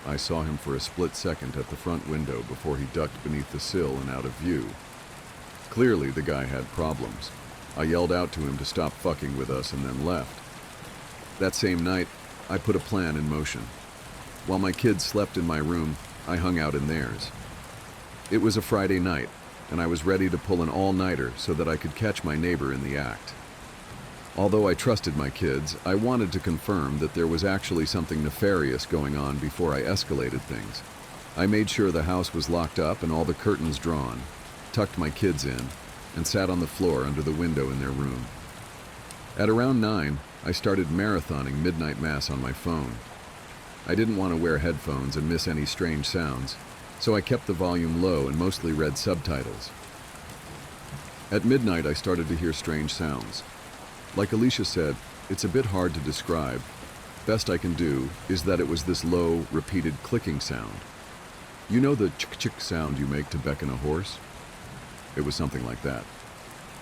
I saw him for a split second at the front window before he ducked beneath the sill and out of view. Clearly, the guy had problems. I yelled out to him to stop fucking with us and then left. That same night, I put a plan in motion. While my kids slept in my room, I hung out in theirs. It was a Friday night, and I was ready to pull an all-nighter so that I could catch my neighbor in the act. Although I trusted my kids, I wanted to confirm that there was actually something nefarious going on before I escalated things. I made sure the house was locked up and all the curtains drawn, tucked my kids in, and sat on the floor under the window in their room. At around 9, I started marathoning midnight mass on my phone. I didn't want to wear headphones and miss any strange sounds, so I kept the volume low and mostly read subtitles. At midnight, I started to hear strange sounds. Like Alicia said, it's a bit hard to describe. Best I can do is that it was this low, repeated clicking sound. You know the chick-chick sound you make to beckon a horse? It was something like that.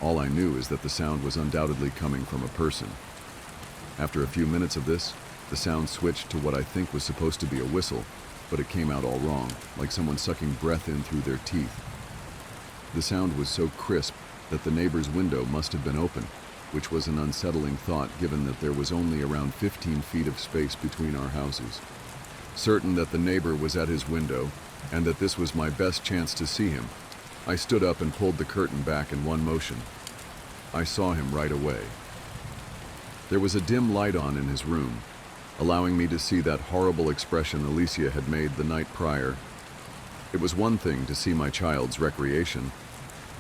All I knew is that the sound was undoubtedly coming from a person. After a few minutes of this, the sound switched to what I think was supposed to be a whistle, but it came out all wrong, like someone sucking breath in through their teeth. The sound was so crisp that the neighbor's window must have been open, which was an unsettling thought given that there was only around 15 feet of space between our houses. Certain that the neighbor was at his window, and that this was my best chance to see him, I stood up and pulled the curtain back in one motion. I saw him right away. There was a dim light on in his room, allowing me to see that horrible expression Alicia had made the night prior. It was one thing to see my child's recreation,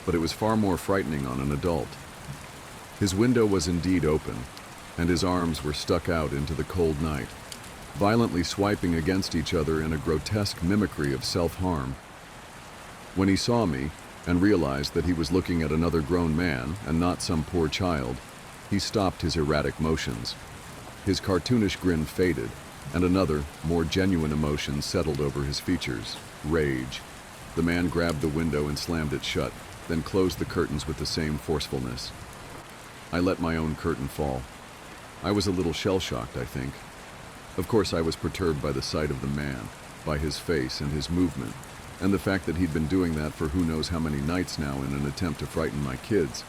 but it was far more frightening on an adult. His window was indeed open, and his arms were stuck out into the cold night, violently swiping against each other in a grotesque mimicry of self-harm. When he saw me, and realized that he was looking at another grown man and not some poor child, he stopped his erratic motions. His cartoonish grin faded, and another, more genuine emotion settled over his features: rage. The man grabbed the window and slammed it shut, then closed the curtains with the same forcefulness. I let my own curtain fall. I was a little shell-shocked, I think. Of course, I was perturbed by the sight of the man, by his face and his movement, and the fact that he'd been doing that for who knows how many nights now in an attempt to frighten my kids.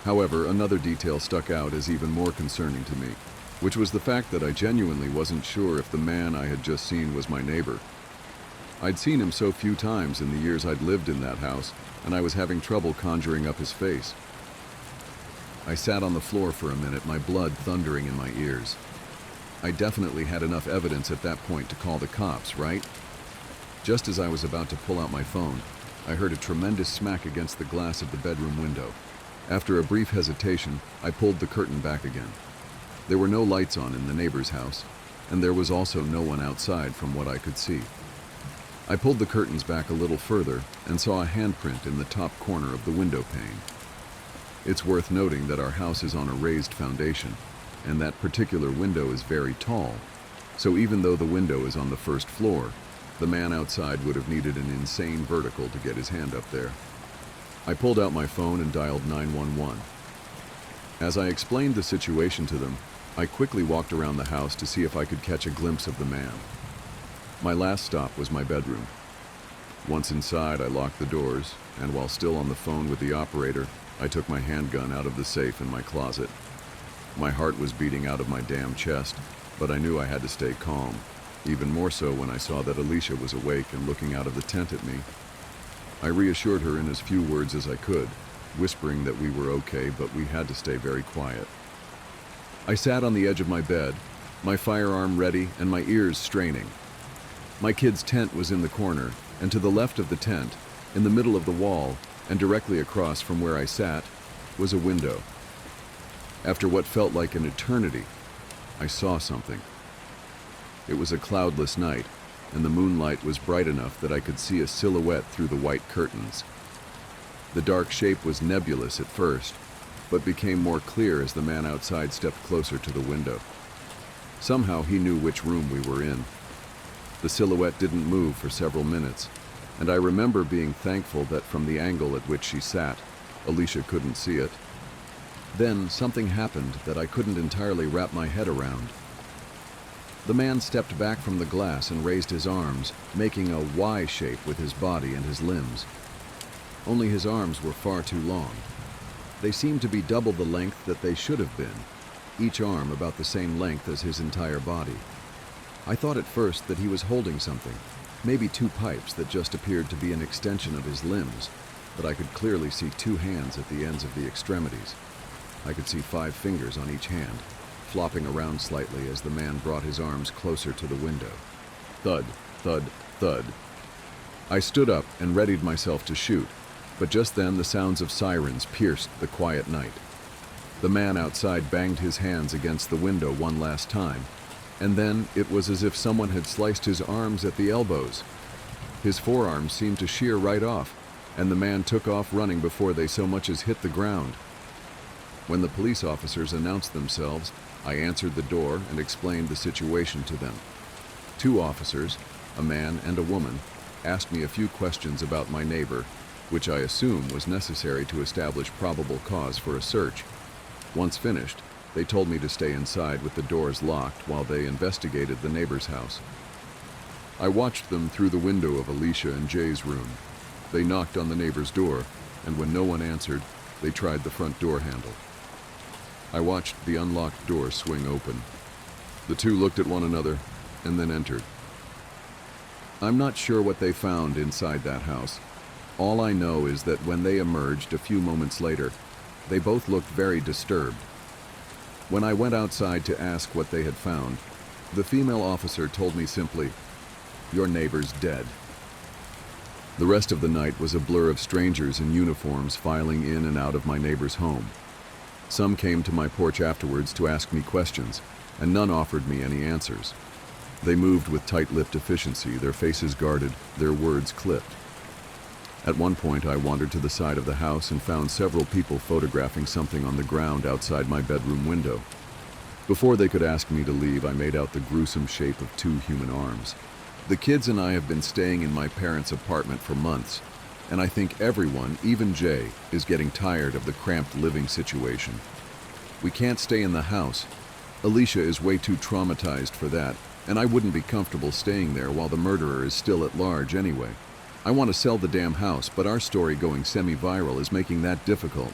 However, another detail stuck out as even more concerning to me, which was the fact that I genuinely wasn't sure if the man I had just seen was my neighbor. I'd seen him so few times in the years I'd lived in that house, and I was having trouble conjuring up his face. I sat on the floor for a minute, my blood thundering in my ears. I definitely had enough evidence at that point to call the cops, right? Just as I was about to pull out my phone, I heard a tremendous smack against the glass of the bedroom window. After a brief hesitation, I pulled the curtain back again. There were no lights on in the neighbor's house, and there was also no one outside from what I could see. I pulled the curtains back a little further and saw a handprint in the top corner of the window pane. It's worth noting that our house is on a raised foundation, and that particular window is very tall, so even though the window is on the first floor, the man outside would have needed an insane vertical to get his hand up there. I pulled out my phone and dialed 911. As I explained the situation to them, I quickly walked around the house to see if I could catch a glimpse of the man. My last stop was my bedroom. Once inside, I locked the doors, and while still on the phone with the operator, I took my handgun out of the safe in my closet. My heart was beating out of my damn chest, but I knew I had to stay calm, even more so when I saw that Alicia was awake and looking out of the tent at me. I reassured her in as few words as I could, whispering that we were okay, but we had to stay very quiet. I sat on the edge of my bed, my firearm ready and my ears straining. My kid's tent was in the corner, and to the left of the tent, in the middle of the wall, and directly across from where I sat, was a window. After what felt like an eternity, I saw something. It was a cloudless night, and the moonlight was bright enough that I could see a silhouette through the white curtains. The dark shape was nebulous at first, but became more clear as the man outside stepped closer to the window. Somehow he knew which room we were in. The silhouette didn't move for several minutes, and I remember being thankful that from the angle at which she sat, Alicia couldn't see it. Then something happened that I couldn't entirely wrap my head around. The man stepped back from the glass and raised his arms, making a Y shape with his body and his limbs. Only his arms were far too long. They seemed to be double the length that they should have been, each arm about the same length as his entire body. I thought at first that he was holding something, maybe two pipes that just appeared to be an extension of his limbs, but I could clearly see two hands at the ends of the extremities. I could see 5 fingers on each hand, flopping around slightly as the man brought his arms closer to the window. Thud, thud, thud. I stood up and readied myself to shoot, But just then the sounds of sirens pierced the quiet night. The man outside banged his hands against the window one last time, and then it was as if someone had sliced his arms at the elbows. His forearms seemed to shear right off, and the man took off running before they so much as hit the ground. When the police officers announced themselves, I answered the door and explained the situation to them. Two officers, a man and a woman, asked me a few questions about my neighbor, which I assume was necessary to establish probable cause for a search. Once finished, they told me to stay inside with the doors locked while they investigated the neighbor's house. I watched them through the window of Alicia and Jay's room. They knocked on the neighbor's door, and when no one answered, they tried the front door handle. I watched the unlocked door swing open. The two looked at one another and then entered. I'm not sure what they found inside that house. All I know is that when they emerged a few moments later, they both looked very disturbed. When I went outside to ask what they had found, the female officer told me simply, "Your neighbor's dead." The rest of the night was a blur of strangers in uniforms filing in and out of my neighbor's home. Some came to my porch afterwards to ask me questions, and none offered me any answers. They moved with tight-lipped efficiency, their faces guarded, their words clipped. At one point, I wandered to the side of the house and found several people photographing something on the ground outside my bedroom window. Before they could ask me to leave, I made out the gruesome shape of two human arms. The kids and I have been staying in my parents' apartment for months, and I think everyone, even Jay, is getting tired of the cramped living situation. We can't stay in the house. Alicia is way too traumatized for that, and I wouldn't be comfortable staying there while the murderer is still at large anyway. I want to sell the damn house, but our story going semi-viral is making that difficult.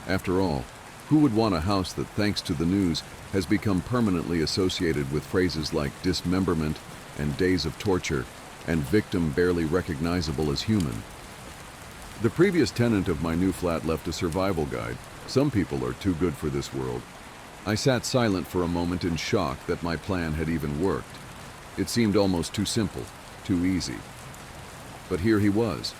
After all, who would want a house that, thanks to the news, has become permanently associated with phrases like dismemberment and days of torture, and victim barely recognizable as human? The previous tenant of my new flat left a survival guide. Some people are too good for this world. I sat silent for a moment in shock that my plan had even worked. It seemed almost too simple, too easy. But here he was.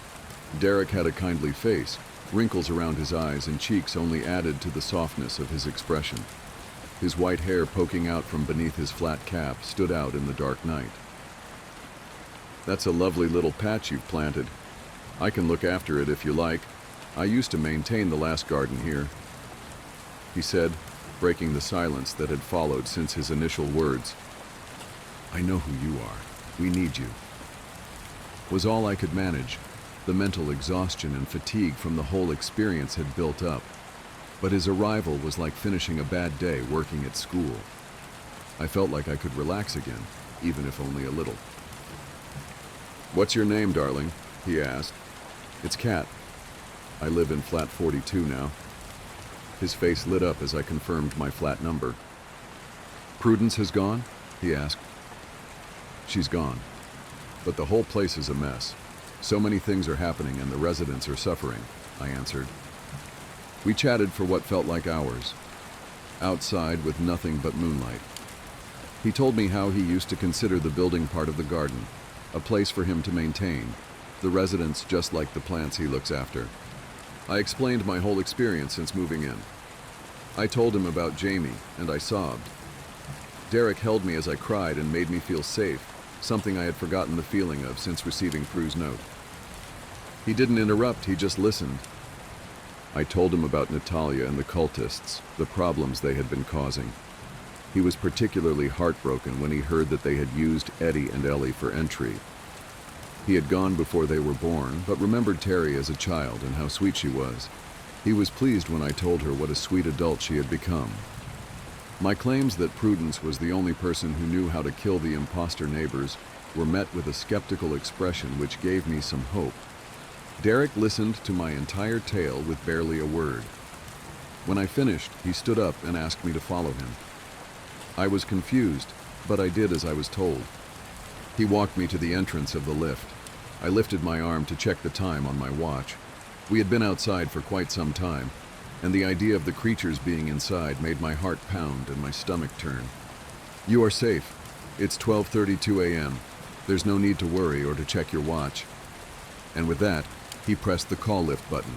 Derek had a kindly face. Wrinkles around his eyes and cheeks only added to the softness of his expression. His white hair poking out from beneath his flat cap stood out in the dark night. "That's a lovely little patch you've planted. I can look after it if you like. I used to maintain the last garden here," he said, breaking the silence that had followed since his initial words. "I know who you are. We need you," was all I could manage. The mental exhaustion and fatigue from the whole experience had built up, but his arrival was like finishing a bad day working at school. I felt like I could relax again, even if only a little. "What's your name, darling?" he asked. "It's Kat. I live in flat 42 now." His face lit up as I confirmed my flat number. "Prudence has gone?" he asked. "She's gone. But the whole place is a mess. So many things are happening and the residents are suffering," I answered. We chatted for what felt like hours, outside with nothing but moonlight. He told me how he used to consider the building part of the garden, a place for him to maintain, the residents just like the plants he looks after. I explained my whole experience since moving in. I told him about Jamie, and I sobbed. Derek held me as I cried and made me feel safe, something I had forgotten the feeling of since receiving Prue's note. He didn't interrupt, he just listened. I told him about Natalia and the cultists, the problems they had been causing. He was particularly heartbroken when he heard that they had used Eddie and Ellie for entry. He had gone before they were born, but remembered Terry as a child and how sweet she was. He was pleased when I told her what a sweet adult she had become. My claims that Prudence was the only person who knew how to kill the imposter neighbors were met with a skeptical expression which gave me some hope. Derek listened to my entire tale with barely a word. When I finished, he stood up and asked me to follow him. I was confused, but I did as I was told. He walked me to the entrance of the lift. I lifted my arm to check the time on my watch. We had been outside for quite some time, and the idea of the creatures being inside made my heart pound and my stomach turn. "You are safe. It's 12:32 a.m. There's no need to worry or to check your watch." And with that, He pressed the call lift button.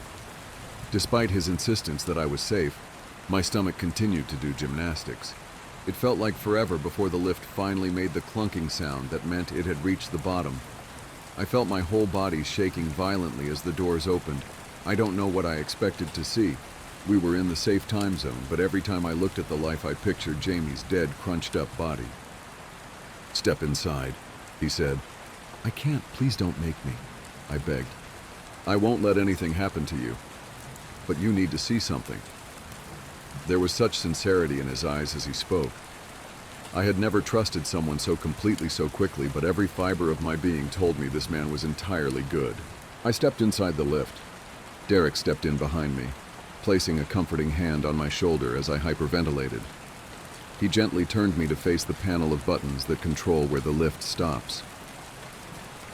Despite his insistence that I was safe, my stomach continued to do gymnastics. It felt like forever before the lift finally made the clunking sound that meant it had reached the bottom. I felt my whole body shaking violently as the doors opened. I don't know what I expected to see. We were in the safe time zone, but every time I looked at the life I pictured Jamie's dead, crunched-up body. "Step inside," he said. "I can't. Please don't make me," I begged. "I won't let anything happen to you. But you need to see something." There was such sincerity in his eyes as he spoke. I had never trusted someone so completely so quickly, but every fiber of my being told me this man was entirely good. I stepped inside the lift. Derek stepped in behind me, placing a comforting hand on my shoulder as I hyperventilated. He gently turned me to face the panel of buttons that control where the lift stops.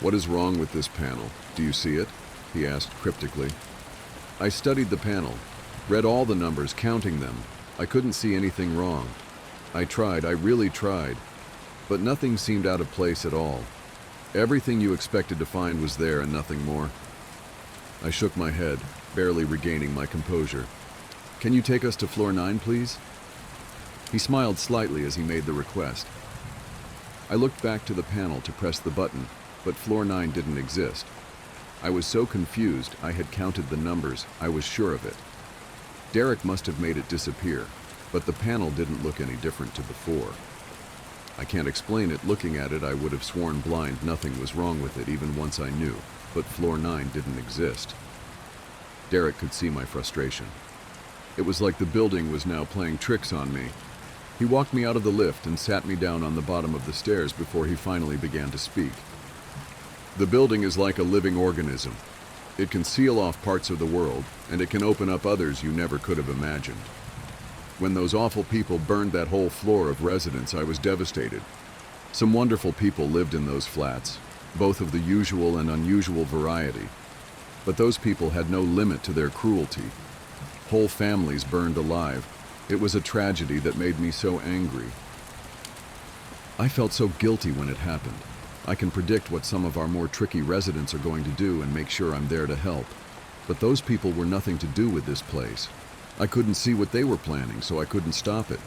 "What is wrong with this panel? Do you see it?" he asked cryptically. I studied the panel, read all the numbers, counting them. I couldn't see anything wrong. I really tried, but nothing seemed out of place at all. Everything you expected to find was there and nothing more. I shook my head, barely regaining my composure. "Can you take us to floor 9, please?" He smiled slightly as he made the request. I looked back to the panel to press the button, but floor 9 didn't exist. I was so confused I had counted the numbers, I was sure of it. Derek must have made it disappear, but the panel didn't look any different to before. I can't explain it. Looking at it, I would have sworn blind nothing was wrong with it even once I knew, but floor 9 didn't exist. Derek could see my frustration. It was like the building was now playing tricks on me. He walked me out of the lift and sat me down on the bottom of the stairs before he finally began to speak. "The building is like a living organism. It can seal off parts of the world, and it can open up others you never could have imagined. When those awful people burned that whole floor of residence, I was devastated. Some wonderful people lived in those flats, both of the usual and unusual variety. But those people had no limit to their cruelty. Whole families burned alive. It was a tragedy that made me so angry. I felt so guilty when it happened. I can predict what some of our more tricky residents are going to do and make sure I'm there to help. But those people were nothing to do with this place. I couldn't see what they were planning, so I couldn't stop it."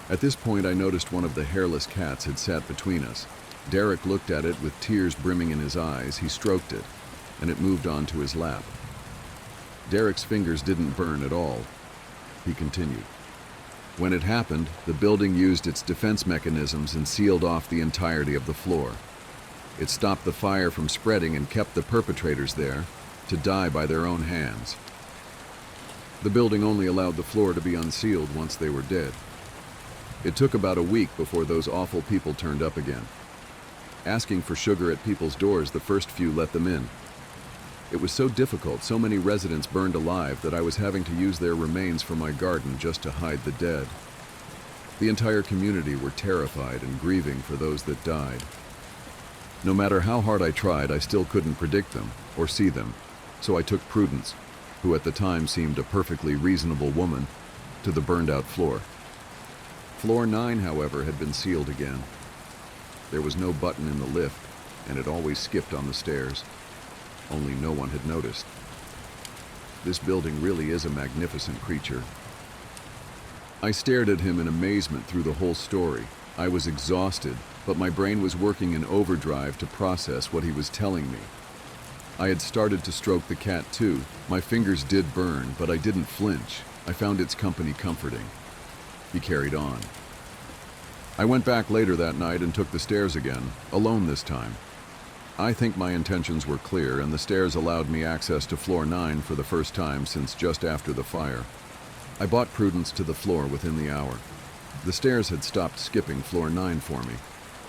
At this point, I noticed one of the hairless cats had sat between us. Derek looked at it with tears brimming in his eyes. He stroked it, and it moved on to his lap. Derek's fingers didn't burn at all. He continued. "When it happened, the building used its defense mechanisms and sealed off the entirety of the floor. It stopped the fire from spreading and kept the perpetrators there to die by their own hands. The building only allowed the floor to be unsealed once they were dead. It took about a week before those awful people turned up again. Asking for sugar at people's doors, the first few let them in. It was so difficult, so many residents burned alive, that I was having to use their remains for my garden just to hide the dead. The entire community were terrified and grieving for those that died. No matter how hard I tried, I still couldn't predict them or see them, so I took Prudence, who at the time seemed a perfectly reasonable woman, to the burned-out floor. Floor 9, however, had been sealed again. There was no button in the lift, and it always skipped on the stairs. Only no one had noticed. This building really is a magnificent creature." I stared at him in amazement through the whole story. I was exhausted, but my brain was working in overdrive to process what he was telling me. I had started to stroke the cat too. My fingers did burn, but I didn't flinch. I found its company comforting. He carried on. "I went back later that night and took the stairs again, alone this time. I think my intentions were clear, and the stairs allowed me access to floor 9 for the first time since just after the fire. I brought Prudence to the floor within the hour. The stairs had stopped skipping floor 9 for me,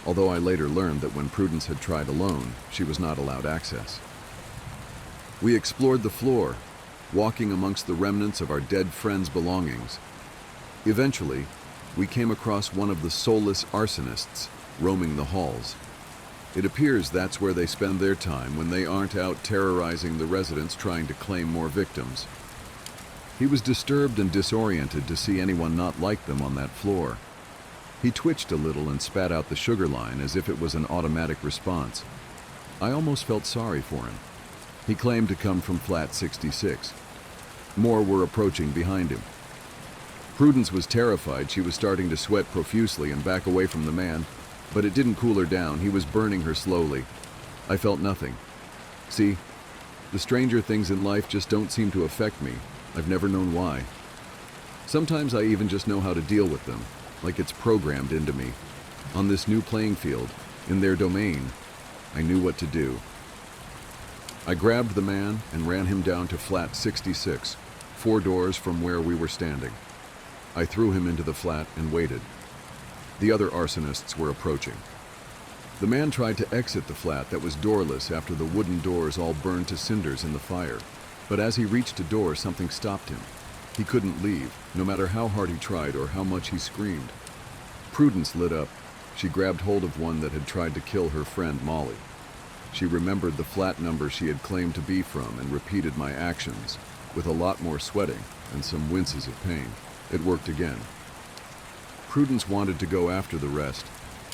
although I later learned that when Prudence had tried alone, she was not allowed access. We explored the floor, walking amongst the remnants of our dead friends' belongings. Eventually, we came across one of the soulless arsonists roaming the halls. It appears that's where they spend their time when they aren't out terrorizing the residents trying to claim more victims. He was disturbed and disoriented to see anyone not like them on that floor. He twitched a little and spat out the sugar line as if it was an automatic response. I almost felt sorry for him. He claimed to come from flat 66. More were approaching behind him. Prudence was terrified. She was starting to sweat profusely and back away from the man, but it didn't cool her down. He was burning her slowly. I felt nothing. See, the stranger things in life just don't seem to affect me. I've never known why. Sometimes I even just know how to deal with them, like it's programmed into me. On this new playing field, in their domain, I knew what to do. I grabbed the man and ran him down to flat 66, 4 doors from where we were standing. I threw him into the flat and waited. The other arsonists were approaching. The man tried to exit the flat that was doorless after the wooden doors all burned to cinders in the fire. But as he reached a door, something stopped him. He couldn't leave, no matter how hard he tried or how much he screamed. Prudence lit up. She grabbed hold of one that had tried to kill her friend Molly. She remembered the flat number she had claimed to be from and repeated my actions, with a lot more sweating and some winces of pain. It worked again. Prudence wanted to go after the rest,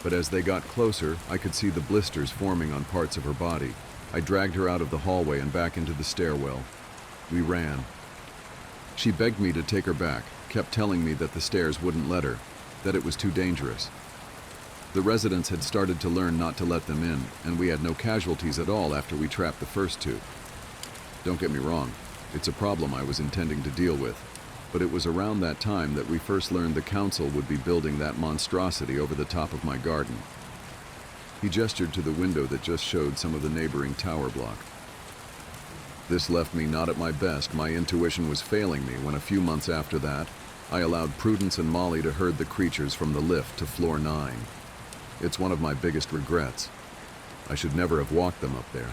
but as they got closer, I could see the blisters forming on parts of her body. I dragged her out of the hallway and back into the stairwell. We ran. She begged me to take her back, kept telling me that the stairs wouldn't let her, that it was too dangerous. The residents had started to learn not to let them in, and we had no casualties at all after we trapped the first 2. Don't get me wrong, it's a problem I was intending to deal with, but it was around that time that we first learned the council would be building that monstrosity over the top of my garden. He gestured to the window that just showed some of the neighboring tower block. This left me not at my best. My intuition was failing me when a few months after that, I allowed Prudence and Molly to herd the creatures from the lift to floor 9. It's one of my biggest regrets. I should never have walked them up there.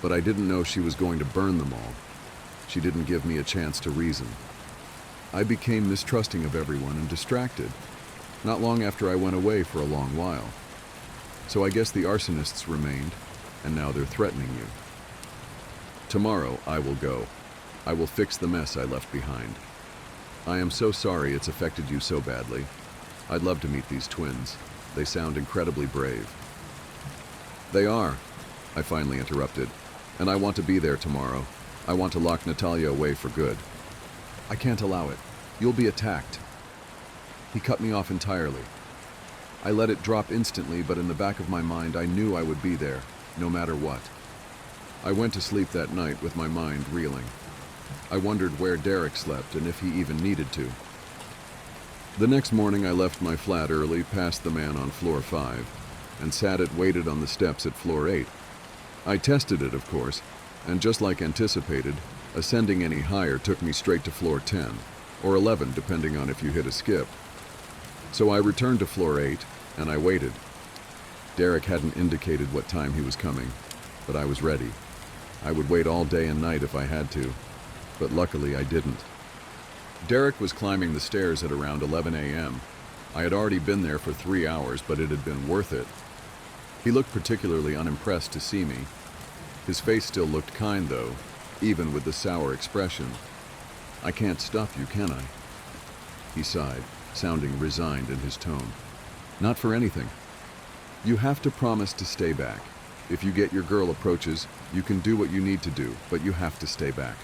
But I didn't know she was going to burn them all. She didn't give me a chance to reason. I became mistrusting of everyone and distracted, not long after I went away for a long while. So I guess the arsonists remained, and now they're threatening you. Tomorrow I will go. I will fix the mess I left behind. I am so sorry it's affected you so badly. I'd love to meet these twins. They sound incredibly brave. They are, I finally interrupted, and I want to be there tomorrow. I want to lock Natalia away for good. I can't allow it. You'll be attacked. He cut me off entirely. I let it drop instantly, but in the back of my mind I knew I would be there, no matter what. I went to sleep that night with my mind reeling. I wondered where Derek slept and if he even needed to. The next morning I left my flat early, past the man on floor 5, and waited on the steps at floor 8. I tested it, of course, and just like anticipated, ascending any higher took me straight to floor 10, or 11 depending on if you hit a skip. So I returned to floor 8, and I waited. Derek hadn't indicated what time he was coming, but I was ready. I would wait all day and night if I had to, but luckily I didn't. Derek was climbing the stairs at around 11 a.m. I had already been there for 3 hours, but it had been worth it. He looked particularly unimpressed to see me. His face still looked kind, though, even with the sour expression. I can't stop you, can I? He sighed, sounding resigned in his tone. Not for anything. You have to promise to stay back. If you get your girl approaches, you can do what you need to do, but you have to stay back.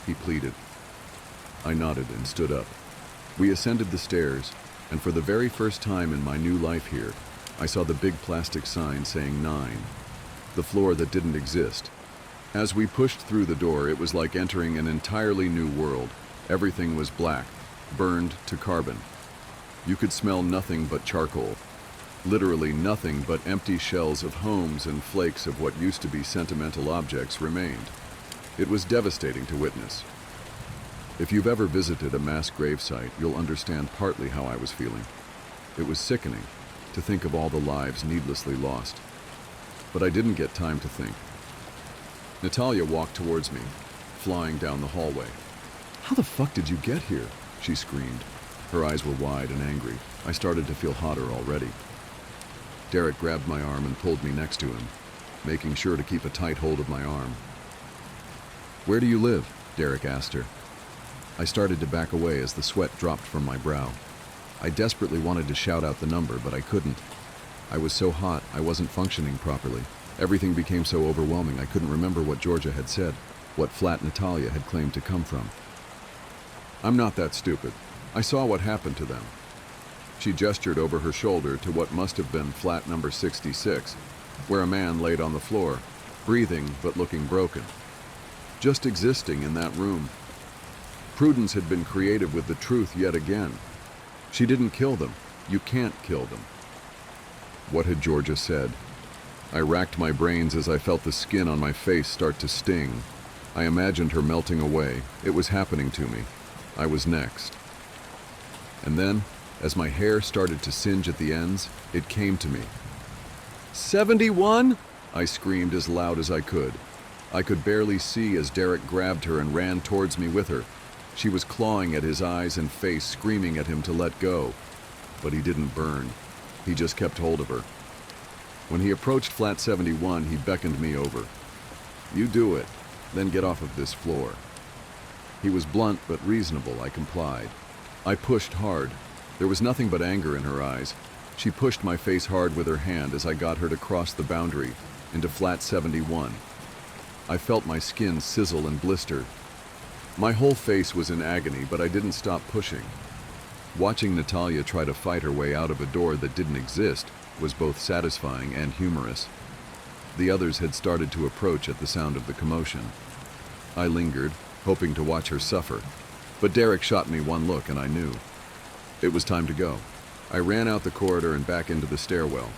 He pleaded. I nodded and stood up. We ascended the stairs, and for the very first time in my new life here, I saw the big plastic sign saying 9, the floor that didn't exist. As we pushed through the door, it was like entering an entirely new world. Everything was black, burned to carbon. You could smell nothing but charcoal. Literally nothing but empty shells of homes and flakes of what used to be sentimental objects remained. It was devastating to witness. If you've ever visited a mass gravesite, you'll understand partly how I was feeling. It was sickening to think of all the lives needlessly lost. But I didn't get time to think. Natalia walked towards me, flying down the hallway. How the fuck did you get here? She screamed. Her eyes were wide and angry. I started to feel hotter already. Derek grabbed my arm and pulled me next to him, making sure to keep a tight hold of my arm. Where do you live? Derek asked her. I started to back away as the sweat dropped from my brow. I desperately wanted to shout out the number, but I couldn't. I was so hot, I wasn't functioning properly. Everything became so overwhelming I couldn't remember what Georgia had said, what flat Natalia had claimed to come from. I'm not that stupid. I saw what happened to them. She gestured over her shoulder to what must have been flat number 66, where a man laid on the floor, breathing but looking broken. Just existing in that room. Prudence had been creative with the truth yet again. She didn't kill them. You can't kill them. What had Georgia said? I racked my brains as I felt the skin on my face start to sting. I imagined her melting away. It was happening to me. I was next. And then, as my hair started to singe at the ends, it came to me. 71? I screamed as loud as I could. I could barely see as Derek grabbed her and ran towards me with her. She was clawing at his eyes and face, screaming at him to let go. But he didn't burn. He just kept hold of her. When he approached flat 71, he beckoned me over. You do it, then get off of this floor. He was blunt but reasonable. I complied. I pushed hard. There was nothing but anger in her eyes. She pushed my face hard with her hand as I got her to cross the boundary into flat 71. I felt my skin sizzle and blister. My whole face was in agony, but I didn't stop pushing. Watching Natalia try to fight her way out of a door that didn't exist was both satisfying and humorous. The others had started to approach at the sound of the commotion. I lingered, hoping to watch her suffer, but Derek shot me one look and I knew. It was time to go. I ran out the corridor and back into the stairwell.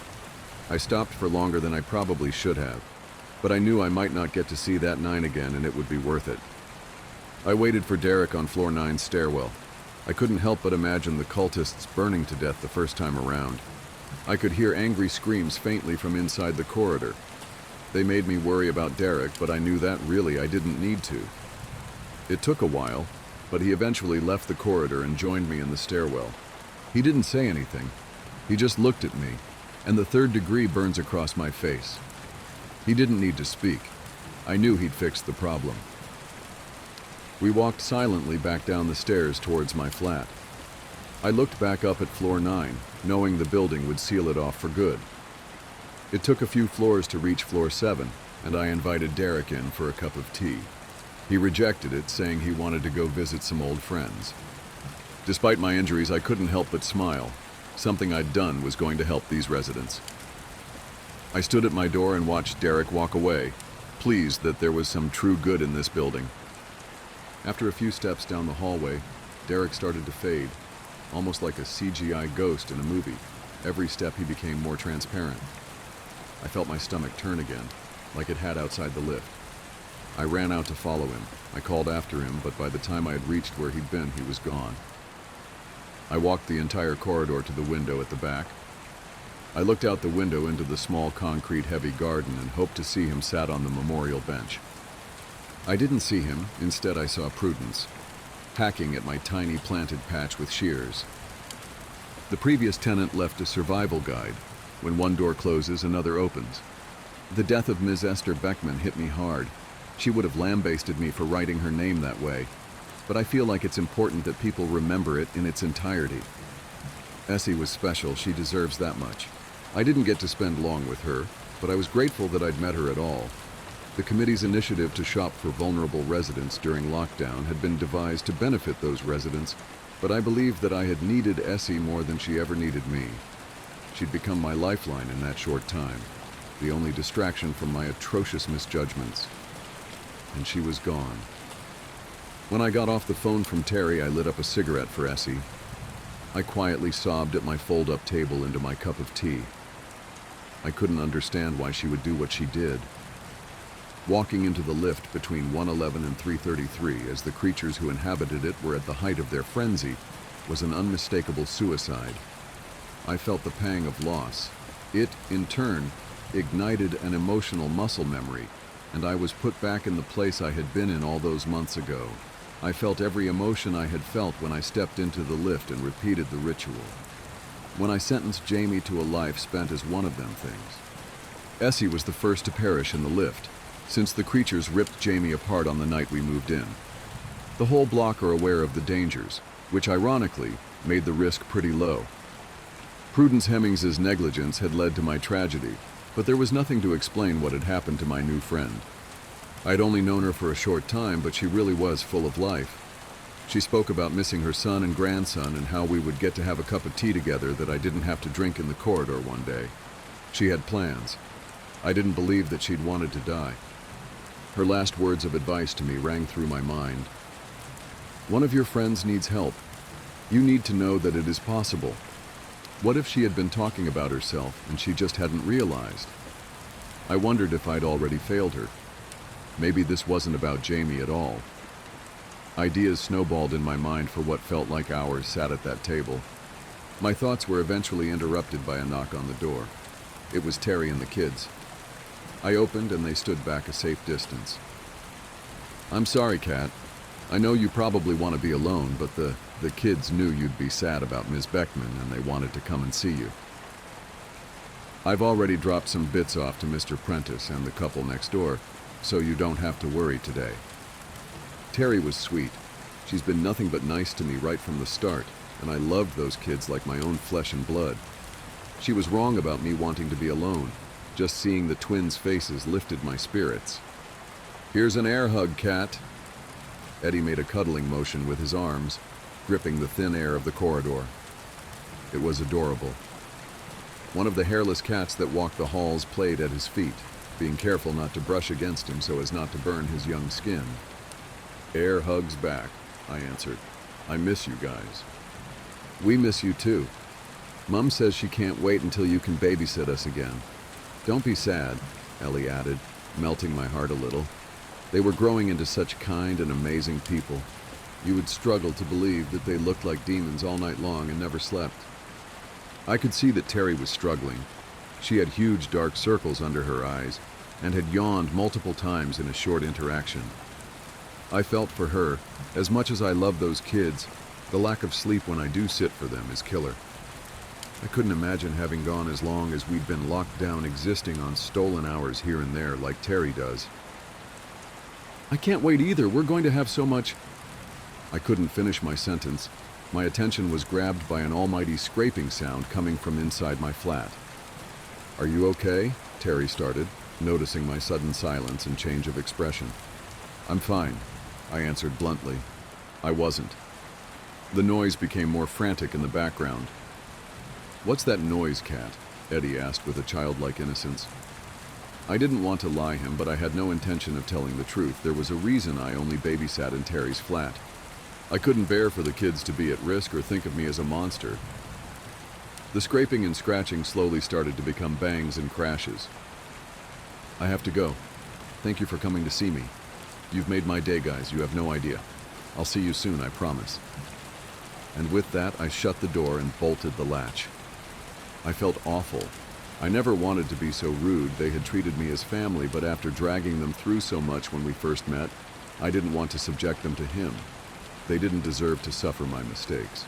I stopped for longer than I probably should have, but I knew I might not get to see that 9 again and it would be worth it. I waited for Derek on floor 9's stairwell. I couldn't help but imagine the cultists burning to death the first time around. I could hear angry screams faintly from inside the corridor. They made me worry about Derek, but I knew that really I didn't need to. It took a while, but he eventually left the corridor and joined me in the stairwell. He didn't say anything. He just looked at me, and the 3rd degree burns across my face. He didn't need to speak. I knew he'd fixed the problem. We walked silently back down the stairs towards my flat. I looked back up at floor 9, knowing the building would seal it off for good. It took a few floors to reach floor 7, and I invited Derek in for a cup of tea. He rejected it, saying he wanted to go visit some old friends. Despite my injuries, I couldn't help but smile. Something I'd done was going to help these residents. I stood at my door and watched Derek walk away, pleased that there was some true good in this building. After a few steps down the hallway, Derek started to fade, almost like a CGI ghost in a movie. Every step he became more transparent. I felt my stomach turn again, like it had outside the lift. I ran out to follow him. I called after him, but by the time I had reached where he'd been, he was gone. I walked the entire corridor to the window at the back. I looked out the window into the small concrete heavy garden and hoped to see him sat on the memorial bench. I didn't see him. Instead, I saw Prudence, hacking at my tiny planted patch with shears. The previous tenant left a survival guide. When one door closes, another opens. The death of Ms. Esther Beckman hit me hard. She would have lambasted me for writing her name that way, but I feel like it's important that people remember it in its entirety. Essie was special. She deserves that much. I didn't get to spend long with her, but I was grateful that I'd met her at all. The committee's initiative to shop for vulnerable residents during lockdown had been devised to benefit those residents, but I believed that I had needed Essie more than she ever needed me. She'd become my lifeline in that short time, the only distraction from my atrocious misjudgments. And she was gone. When I got off the phone from Terry, I lit up a cigarette for Essie. I quietly sobbed at my fold-up table into my cup of tea. I couldn't understand why she would do what she did. Walking into the lift between 111 and 333 as the creatures who inhabited it were at the height of their frenzy was an unmistakable suicide. I felt the pang of loss. It, in turn, ignited an emotional muscle memory, and I was put back in the place I had been in all those months ago. I felt every emotion I had felt when I stepped into the lift and repeated the ritual. When I sentenced Jamie to a life spent as one of them things. Essie was the first to perish in the lift, since the creatures ripped Jamie apart on the night we moved in. The whole block are aware of the dangers, which ironically made the risk pretty low. Prudence Hemmings's negligence had led to my tragedy, But there was nothing to explain what had happened to my new friend. I'd only known her for a short time, but she really was full of life. She spoke about missing her son and grandson and how we would get to have a cup of tea together that I didn't have to drink in the corridor one day. She had plans. I didn't believe that she'd wanted to die. Her last words of advice to me rang through my mind. One of your friends needs help. You need to know that it is possible. What if she had been talking about herself and she just hadn't realized? I wondered if I'd already failed her. Maybe this wasn't about Jamie at all. Ideas snowballed in my mind for what felt like hours sat at that table. My thoughts were eventually interrupted by a knock on the door. It was Terry and the kids. I opened and they stood back a safe distance. I'm sorry, Kat. I know you probably want to be alone, but the kids knew you'd be sad about Ms. Beckman and they wanted to come and see you. I've already dropped some bits off to Mr. Prentice and the couple next door, so you don't have to worry today. Terry was sweet. She's been nothing but nice to me right from the start, and I loved those kids like my own flesh and blood. She was wrong about me wanting to be alone. Just seeing the twins' faces lifted my spirits. Here's an air hug, Kat. Eddie made a cuddling motion with his arms, gripping the thin air of the corridor. It was adorable. One of the hairless cats that walked the halls played at his feet, being careful not to brush against him so as not to burn his young skin. Air hugs back, I answered. I miss you guys. We miss you too. Mom says she can't wait until you can babysit us again. Don't be sad, Ellie added, melting my heart a little. They were growing into such kind and amazing people. You would struggle to believe that they looked like demons all night long and never slept. I could see that Terry was struggling. She had huge dark circles under her eyes and had yawned multiple times in a short interaction. I felt for her. As much as I love those kids, the lack of sleep when I do sit for them is killer. I couldn't imagine having gone as long as we'd been locked down, existing on stolen hours here and there like Terry does. I can't wait either. We're going to have so much... I couldn't finish my sentence. My attention was grabbed by an almighty scraping sound coming from inside my flat. Are you okay? Terry started, noticing my sudden silence and change of expression. I'm fine, I answered bluntly. I wasn't. The noise became more frantic in the background. What's that noise, Kat? Eddie asked with a childlike innocence. I didn't want to lie him, but I had no intention of telling the truth. There was a reason I only babysat in Terry's flat. I couldn't bear for the kids to be at risk or think of me as a monster. The scraping and scratching slowly started to become bangs and crashes. I have to go. Thank you for coming to see me. You've made my day, guys. You have no idea. I'll see you soon, I promise. And with that, I shut the door and bolted the latch. I felt awful. I never wanted to be so rude. They had treated me as family, but after dragging them through so much when we first met, I didn't want to subject them to him. They didn't deserve to suffer my mistakes.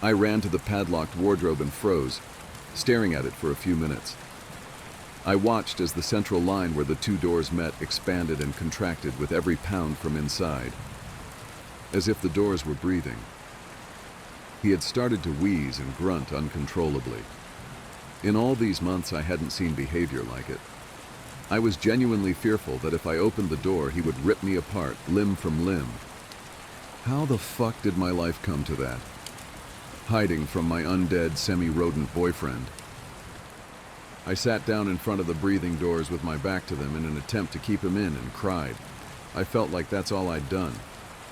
I ran to the padlocked wardrobe and froze, staring at it for a few minutes. I watched as the central line where the two doors met expanded and contracted with every pound from inside, as if the doors were breathing. He had started to wheeze and grunt uncontrollably. In all these months, I hadn't seen behavior like it. I was genuinely fearful that if I opened the door, he would rip me apart, limb from limb. How the fuck did my life come to that? Hiding from my undead, semi-rodent boyfriend. I sat down in front of the breathing doors with my back to them in an attempt to keep him in and cried. I felt like that's all I'd done.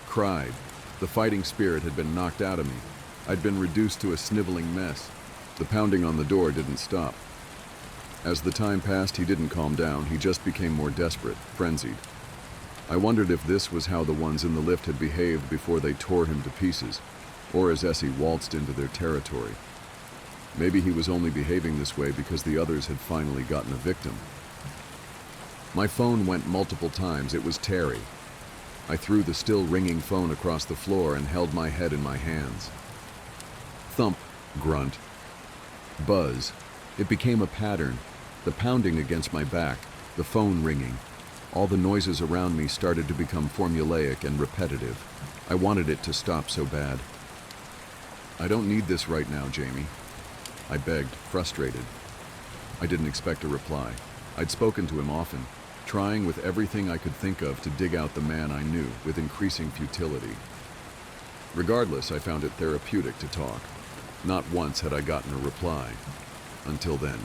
Cried. The fighting spirit had been knocked out of me. I'd been reduced to a sniveling mess. The pounding on the door didn't stop. As the time passed, he didn't calm down. He just became more desperate, frenzied. I wondered if this was how the ones in the lift had behaved before they tore him to pieces, or as Essie waltzed into their territory. Maybe he was only behaving this way because the others had finally gotten a victim. My phone went multiple times. It was Terry. I threw the still ringing phone across the floor and held my head in my hands. Thump, grunt, buzz. It became a pattern. The pounding against my back, the phone ringing. All the noises around me started to become formulaic and repetitive. I wanted it to stop so bad. I don't need this right now, Jamie. I begged, frustrated. I didn't expect a reply. I'd spoken to him often, trying with everything I could think of to dig out the man I knew with increasing futility. Regardless, I found it therapeutic to talk. Not once had I gotten a reply. Until then.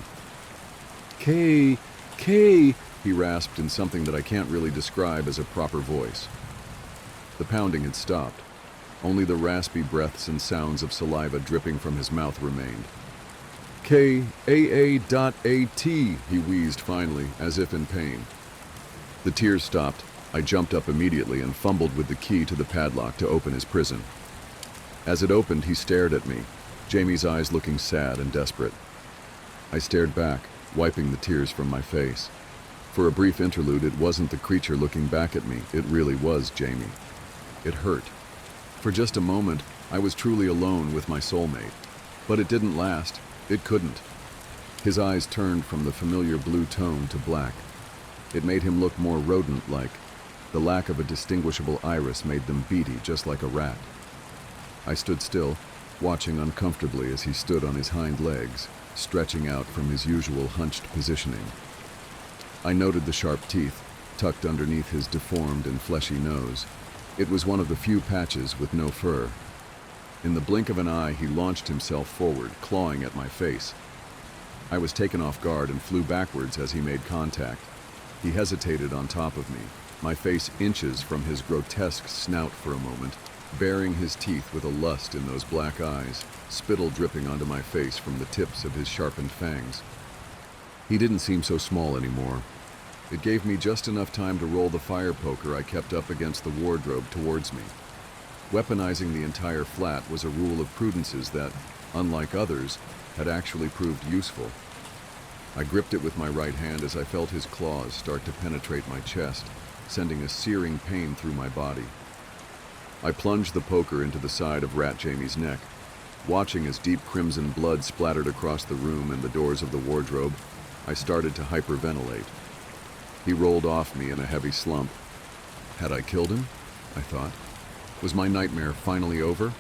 Kay, Kay, he rasped in something that I can't really describe as a proper voice. The pounding had stopped. Only the raspy breaths and sounds of saliva dripping from his mouth remained. K-A-A.A-T, he wheezed finally, as if in pain. The tears stopped. I jumped up immediately and fumbled with the key to the padlock to open his prison. As it opened, he stared at me, Jamie's eyes looking sad and desperate. I stared back, wiping the tears from my face. For a brief interlude, it wasn't the creature looking back at me, it really was Jamie. It hurt. For just a moment, I was truly alone with my soulmate. But it didn't last. It couldn't. His eyes turned from the familiar blue tone to black. It made him look more rodent-like. The lack of a distinguishable iris made them beady, just like a rat. I stood still, watching uncomfortably as he stood on his hind legs, stretching out from his usual hunched positioning. I noted the sharp teeth, tucked underneath his deformed and fleshy nose. It was one of the few patches with no fur. In the blink of an eye, he launched himself forward, clawing at my face. I was taken off guard and flew backwards as he made contact. He hesitated on top of me, my face inches from his grotesque snout for a moment, baring his teeth with a lust in those black eyes, spittle dripping onto my face from the tips of his sharpened fangs. He didn't seem so small anymore. It gave me just enough time to roll the fire poker I kept up against the wardrobe towards me. Weaponizing the entire flat was a rule of prudence's that, unlike others, had actually proved useful. I gripped it with my right hand as I felt his claws start to penetrate my chest, sending a searing pain through my body. I plunged the poker into the side of Rat Jamie's neck. Watching as deep crimson blood splattered across the room and the doors of the wardrobe, I started to hyperventilate. He rolled off me in a heavy slump. Had I killed him? I thought. Was my nightmare finally over?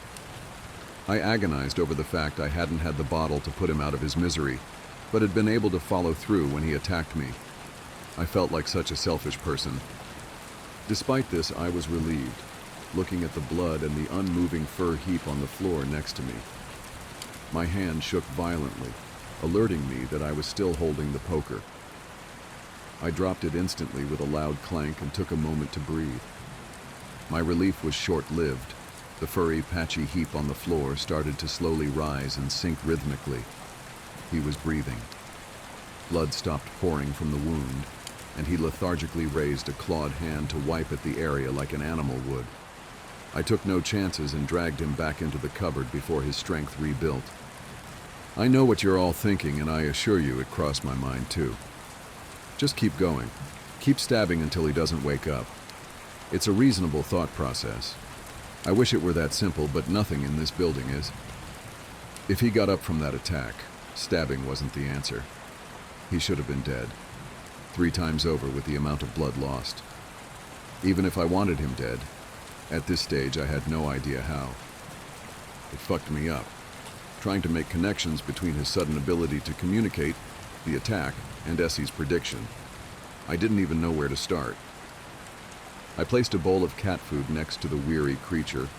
I agonized over the fact I hadn't had the bottle to put him out of his misery, but had been able to follow through when he attacked me. I felt like such a selfish person. Despite this, I was relieved, looking at the blood and the unmoving fur heap on the floor next to me. My hand shook violently, alerting me that I was still holding the poker. I dropped it instantly with a loud clank and took a moment to breathe. My relief was short-lived. The furry, patchy heap on the floor started to slowly rise and sink rhythmically. He was breathing. Blood stopped pouring from the wound, and he lethargically raised a clawed hand to wipe at the area like an animal would. I took no chances and dragged him back into the cupboard before his strength rebuilt. I know what you're all thinking, and I assure you it crossed my mind too. Just keep going. Keep stabbing until he doesn't wake up. It's a reasonable thought process. I wish it were that simple, but nothing in this building is. If he got up from that attack, stabbing wasn't the answer. He should have been dead. 3 times over with the amount of blood lost. Even if I wanted him dead, at this stage I had no idea how. It fucked me up. Trying to make connections between his sudden ability to communicate, the attack, and Essie's prediction. I didn't even know where to start. I placed a bowl of cat food next to the weary creature,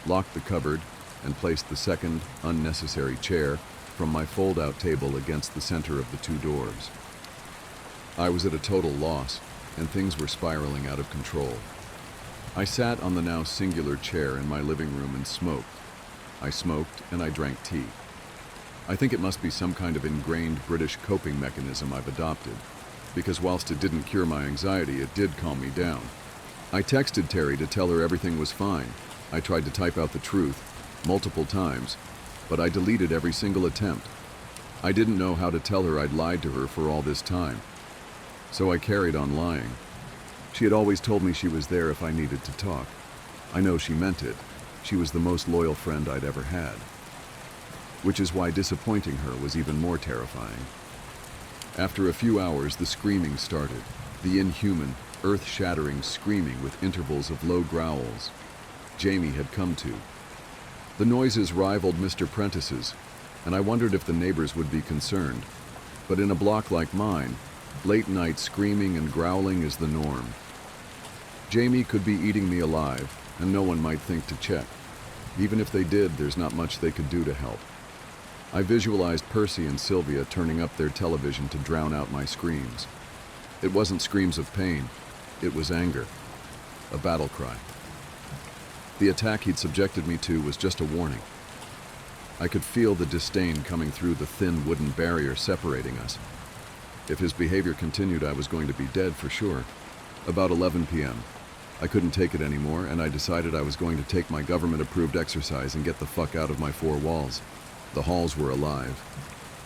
locked the cupboard, and placed the second, unnecessary chair from my fold-out table against the center of the 2 doors. I was at a total loss, and things were spiraling out of control. I sat on the now singular chair in my living room and smoked. I smoked and I drank tea. I think it must be some kind of ingrained British coping mechanism I've adopted, because whilst it didn't cure my anxiety, it did calm me down. I texted Terry to tell her everything was fine. I tried to type out the truth multiple times, but I deleted every single attempt. I didn't know how to tell her I'd lied to her for all this time, so I carried on lying. She had always told me she was there if I needed to talk. I know she meant it. She was the most loyal friend I'd ever had. Which is why disappointing her was even more terrifying. After a few hours, the screaming started. The inhuman, earth-shattering screaming with intervals of low growls. Jamie had come to. The noises rivaled Mr. Prentice's, and I wondered if the neighbors would be concerned. But in a block like mine, late night screaming and growling is the norm. Jamie could be eating me alive, and no one might think to check. Even if they did, there's not much they could do to help. I visualized Percy and Sylvia turning up their television to drown out my screams. It wasn't screams of pain, it was anger, a battle cry. The attack he'd subjected me to was just a warning. I could feel the disdain coming through the thin wooden barrier separating us. If his behavior continued, I was going to be dead for sure. About 11 p.m. I couldn't take it anymore, and I decided I was going to take my government-approved exercise and get the fuck out of my four walls. The halls were alive.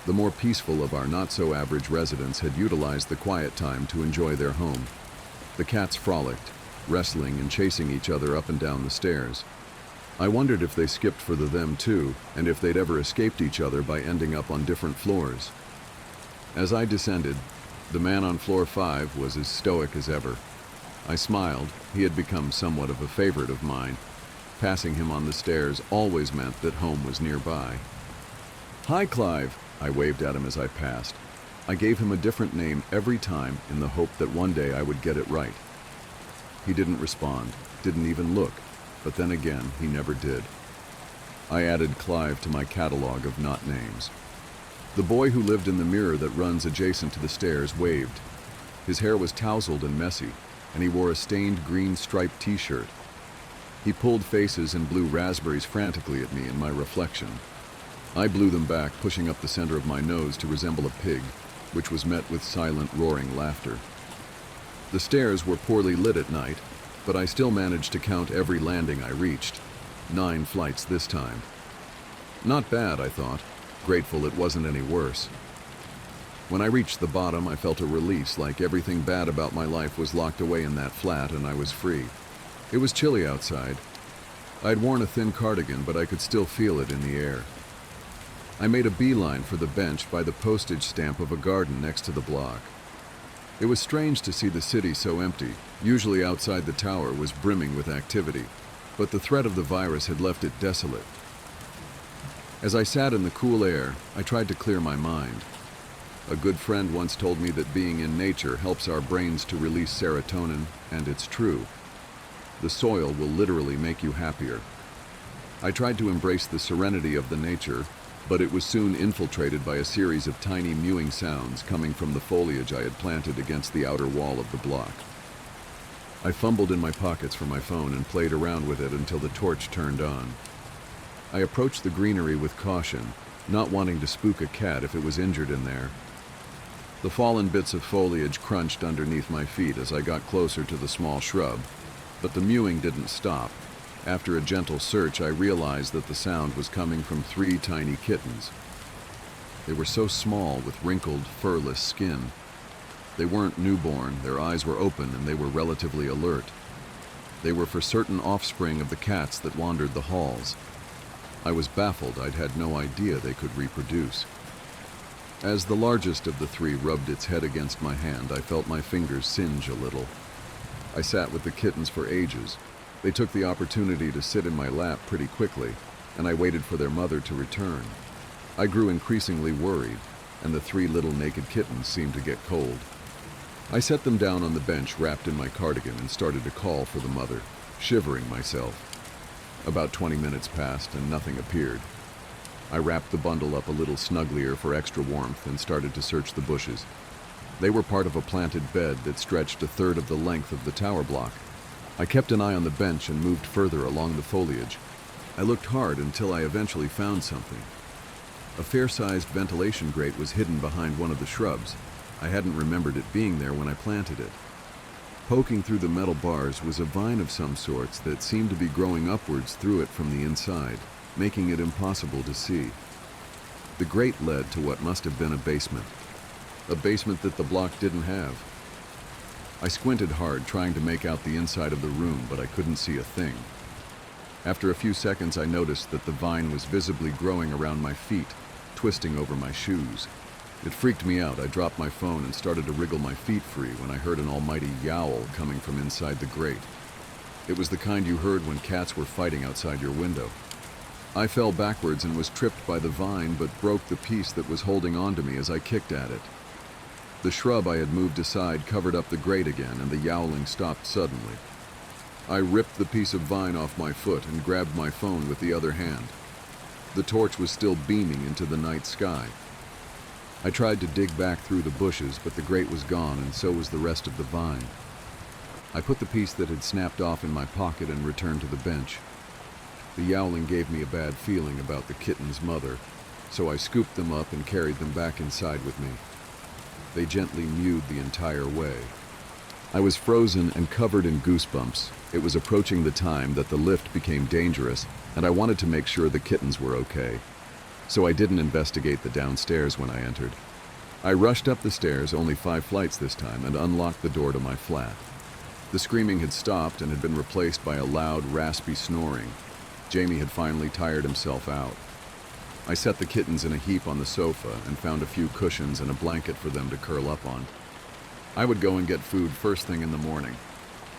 The more peaceful of our not-so-average residents had utilized the quiet time to enjoy their home. The cats frolicked, wrestling and chasing each other up and down the stairs. I wondered if they skipped for the them too, and if they'd ever escaped each other by ending up on different floors. As I descended, the man on floor 5 was as stoic as ever. I smiled. He had become somewhat of a favorite of mine. Passing him on the stairs always meant that home was nearby. "Hi, Clive," I waved at him as I passed. I gave him a different name every time in the hope that one day I would get it right. He didn't respond, didn't even look, but then again, he never did. I added Clive to my catalog of not names. The boy who lived in the mirror that runs adjacent to the stairs waved. His hair was tousled and messy, and he wore a stained green striped t-shirt. He pulled faces and blew raspberries frantically at me in my reflection. I blew them back, pushing up the center of my nose to resemble a pig, which was met with silent, roaring laughter. The stairs were poorly lit at night, but I still managed to count every landing I reached. 9 flights this time. Not bad, I thought, grateful it wasn't any worse. When I reached the bottom, I felt a release, like everything bad about my life was locked away in that flat and I was free. It was chilly outside. I'd worn a thin cardigan, but I could still feel it in the air. I made a beeline for the bench by the postage stamp of a garden next to the block. It was strange to see the city so empty. Usually outside the tower was brimming with activity, but the threat of the virus had left it desolate. As I sat in the cool air, I tried to clear my mind. A good friend once told me that being in nature helps our brains to release serotonin, and it's true. The soil will literally make you happier. I tried to embrace the serenity of the nature, but it was soon infiltrated by a series of tiny mewing sounds coming from the foliage I had planted against the outer wall of the block. I fumbled in my pockets for my phone and played around with it until the torch turned on. I approached the greenery with caution, not wanting to spook a cat if it was injured in there. The fallen bits of foliage crunched underneath my feet as I got closer to the small shrub, but the mewing didn't stop. After a gentle search, I realized that the sound was coming from 3 tiny kittens. They were so small with wrinkled, furless skin. They weren't newborn, their eyes were open, and they were relatively alert. They were for certain offspring of the cats that wandered the halls. I was baffled. I'd had no idea they could reproduce. As the largest of the 3 rubbed its head against my hand, I felt my fingers singe a little. I sat with the kittens for ages. They took the opportunity to sit in my lap pretty quickly, and I waited for their mother to return. I grew increasingly worried, and the 3 little naked kittens seemed to get cold. I set them down on the bench wrapped in my cardigan and started to call for the mother, shivering myself. About 20 minutes passed and nothing appeared. I wrapped the bundle up a little snugglier for extra warmth and started to search the bushes. They were part of a planted bed that stretched a third of the length of the tower block. I kept an eye on the bench and moved further along the foliage. I looked hard until I eventually found something. A fair-sized ventilation grate was hidden behind one of the shrubs. I hadn't remembered it being there when I planted it. Poking through the metal bars was a vine of some sorts that seemed to be growing upwards through it from the inside, making it impossible to see. The grate led to what must have been a basement that the block didn't have. I squinted hard, trying to make out the inside of the room, but I couldn't see a thing. After a few seconds, I noticed that the vine was visibly growing around my feet, twisting over my shoes. It freaked me out. I dropped my phone and started to wriggle my feet free when I heard an almighty yowl coming from inside the grate. It was the kind you heard when cats were fighting outside your window. I fell backwards and was tripped by the vine, but broke the piece that was holding onto me as I kicked at it. The shrub I had moved aside covered up the grate again, and the yowling stopped suddenly. I ripped the piece of vine off my foot and grabbed my phone with the other hand. The torch was still beaming into the night sky. I tried to dig back through the bushes, but the grate was gone, and so was the rest of the vine. I put the piece that had snapped off in my pocket and returned to the bench. The yowling gave me a bad feeling about the kitten's mother, so I scooped them up and carried them back inside with me. They gently mewed the entire way. I was frozen and covered in goosebumps. It was approaching the time that the lift became dangerous, and I wanted to make sure the kittens were okay. So I didn't investigate the downstairs when I entered. I rushed up the stairs, only 5 flights this time, and unlocked the door to my flat. The screaming had stopped and had been replaced by a loud, raspy snoring. Jamie had finally tired himself out. I set the kittens in a heap on the sofa and found a few cushions and a blanket for them to curl up on. I would go and get food first thing in the morning.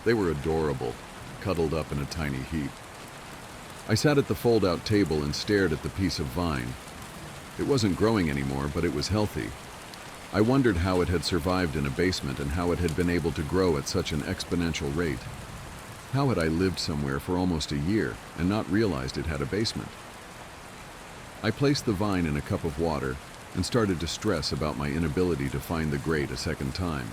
They were adorable, cuddled up in a tiny heap. I sat at the fold-out table and stared at the piece of vine. It wasn't growing anymore, but it was healthy. I wondered how it had survived in a basement and how it had been able to grow at such an exponential rate. How had I lived somewhere for almost a year and not realized it had a basement? I placed the vine in a cup of water and started to stress about my inability to find the grate a second time.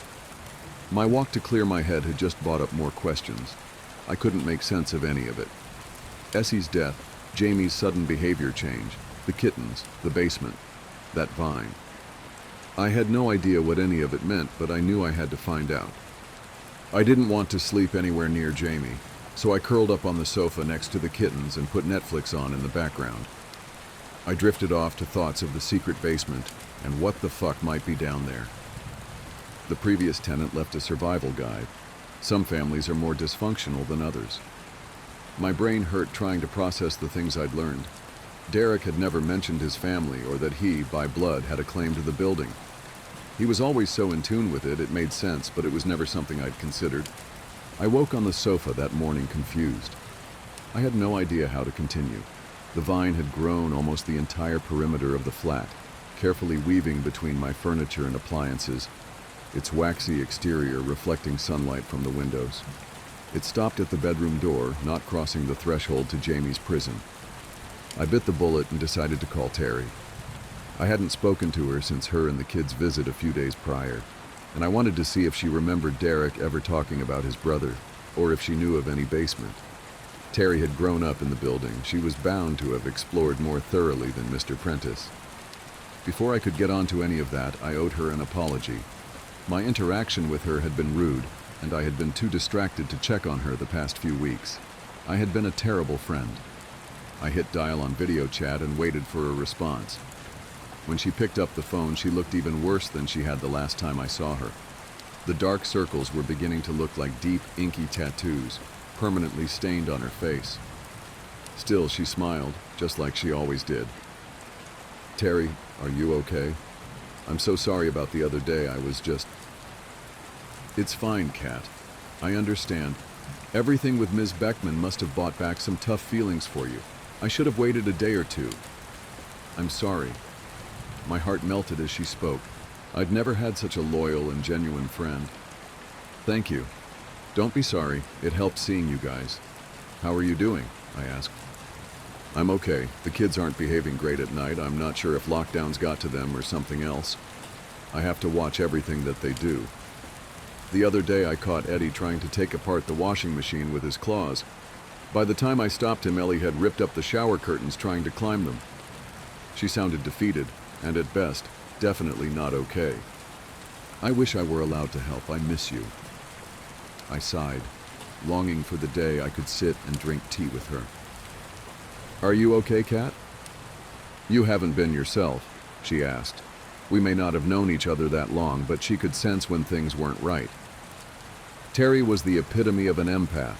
My walk to clear my head had just brought up more questions. I couldn't make sense of any of it. Essie's death, Jamie's sudden behavior change, the kittens, the basement, that vine. I had no idea what any of it meant, but I knew I had to find out. I didn't want to sleep anywhere near Jamie, so I curled up on the sofa next to the kittens and put Netflix on in the background. I drifted off to thoughts of the secret basement and what the fuck might be down there. The previous tenant left a survival guide. Some families are more dysfunctional than others. My brain hurt trying to process the things I'd learned. Derek had never mentioned his family or that he, by blood, had a claim to the building. He was always so in tune with it, it made sense, but it was never something I'd considered. I woke on the sofa that morning confused. I had no idea how to continue. The vine had grown almost the entire perimeter of the flat, carefully weaving between my furniture and appliances, its waxy exterior reflecting sunlight from the windows. It stopped at the bedroom door, not crossing the threshold to Jamie's prison. I bit the bullet and decided to call Terry. I hadn't spoken to her since her and the kids' visit a few days prior, and I wanted to see if she remembered Derek ever talking about his brother, or if she knew of any basement. Terry had grown up in the building. She was bound to have explored more thoroughly than Mr. Prentice. Before I could get onto any of that, I owed her an apology. My interaction with her had been rude, and I had been too distracted to check on her the past few weeks. I had been a terrible friend. I hit dial on video chat and waited for a response. When she picked up the phone, she looked even worse than she had the last time I saw her. The dark circles were beginning to look like deep, inky tattoos, permanently stained on her face. Still, she smiled, just like she always did. "Terry, are you okay? I'm so sorry about the other day. I was just..." "It's fine, Kat. I understand. Everything with Ms. Beckman must have brought back some tough feelings for you. I should have waited a day or two. I'm sorry." My heart melted as she spoke. I'd never had such a loyal and genuine friend. "Thank you. Don't be sorry. It helped seeing you guys. How are you doing?" I asked. "I'm okay. The kids aren't behaving great at night. I'm not sure if lockdowns got to them or something else. I have to watch everything that they do. The other day I caught Eddie trying to take apart the washing machine with his claws. By the time I stopped him, Ellie had ripped up the shower curtains trying to climb them." She sounded defeated, and at best, definitely not okay. "I wish I were allowed to help. I miss you." I sighed, longing for the day I could sit and drink tea with her. "Are you okay, Kat?" "You haven't been yourself," she asked. We may not have known each other that long, but she could sense when things weren't right. Terry was the epitome of an empath.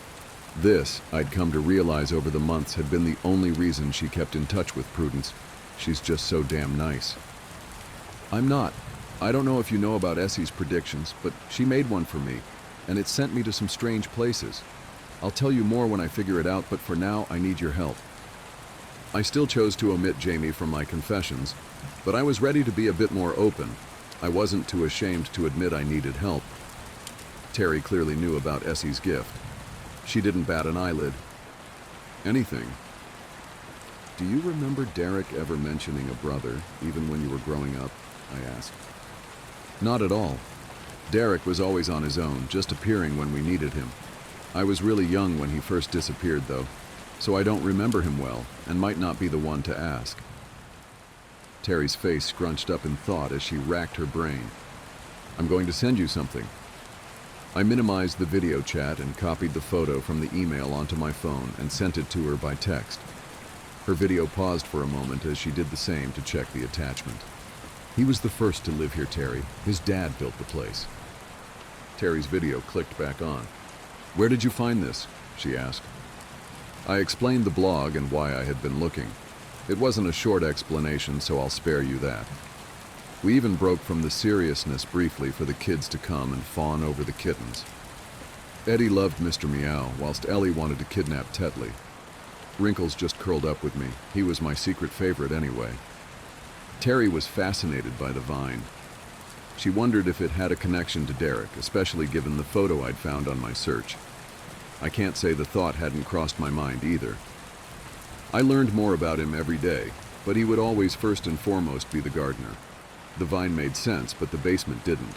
This, I'd come to realize over the months, had been the only reason she kept in touch with Prudence. She's just so damn nice. "I'm not. I don't know if you know about Essie's predictions, but she made one for me, and it sent me to some strange places. I'll tell you more when I figure it out, but for now, I need your help." I still chose to omit Jamie from my confessions, but I was ready to be a bit more open. I wasn't too ashamed to admit I needed help. Terry clearly knew about Essie's gift. She didn't bat an eyelid. Anything. Do you remember Derek ever mentioning a brother, even when you were growing up? I asked. Not at all. Derek was always on his own, just appearing when we needed him. I was really young when he first disappeared, though, so I don't remember him well and might not be the one to ask. Terry's face scrunched up in thought as she racked her brain. I'm going to send you something. I minimized the video chat and copied the photo from the email onto my phone and sent it to her by text. Her video paused for a moment as she did the same to check the attachment. He was the first to live here, Terry. His dad built the place. Terry's video clicked back on. Where did you find this? She asked. I explained the blog and why I had been looking. It wasn't a short explanation, so I'll spare you that. We even broke from the seriousness briefly for the kids to come and fawn over the kittens. Eddie loved Mr. Meow, whilst Ellie wanted to kidnap Tetley. Wrinkles just curled up with me. He was my secret favorite anyway. Terry was fascinated by the vine. She wondered if it had a connection to Derek, especially given the photo I'd found on my search. I can't say the thought hadn't crossed my mind either. I learned more about him every day, but he would always first and foremost be the gardener. The vine made sense, but the basement didn't.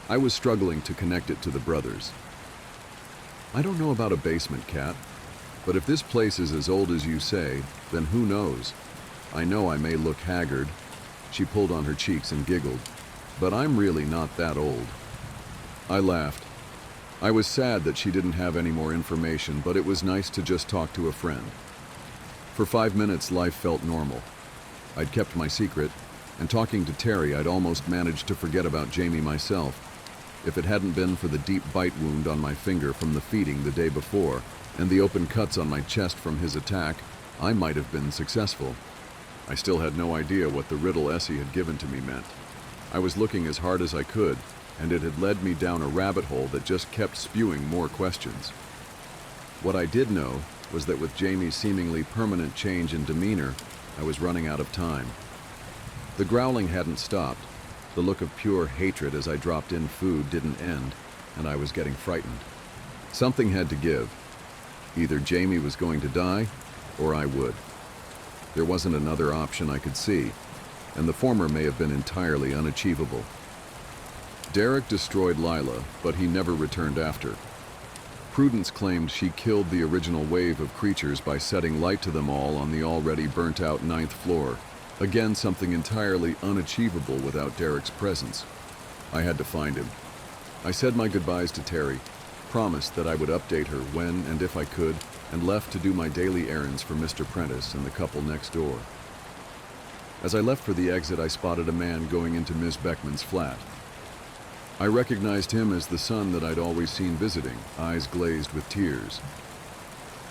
I was struggling to connect it to the brothers. I don't know about a basement, Cat, but if this place is as old as you say, then who knows? I know I may look haggard. She pulled on her cheeks and giggled. But I'm really not that old. I laughed. I was sad that she didn't have any more information, but it was nice to just talk to a friend. For 5 minutes, life felt normal. I'd kept my secret, and talking to Terry, I'd almost managed to forget about Jamie myself. If it hadn't been for the deep bite wound on my finger from the feeding the day before, and the open cuts on my chest from his attack, I might have been successful. I still had no idea what the riddle Essie had given to me meant. I was looking as hard as I could, and it had led me down a rabbit hole that just kept spewing more questions. What I did know was that with Jamie's seemingly permanent change in demeanor, I was running out of time. The growling hadn't stopped. The look of pure hatred as I dropped in food didn't end, and I was getting frightened. Something had to give. Either Jamie was going to die, or I would. There wasn't another option I could see, and the former may have been entirely unachievable. Derek destroyed Lila, but he never returned after. Prudence claimed she killed the original wave of creatures by setting light to them all on the already burnt-out 9th floor. Again, something entirely unachievable without Derek's presence. I had to find him. I said my goodbyes to Terry, promised that I would update her when and if I could, and left to do my daily errands for Mr. Prentice and the couple next door. As I left for the exit, I spotted a man going into Ms. Beckman's flat. I recognized him as the son that I'd always seen visiting, eyes glazed with tears.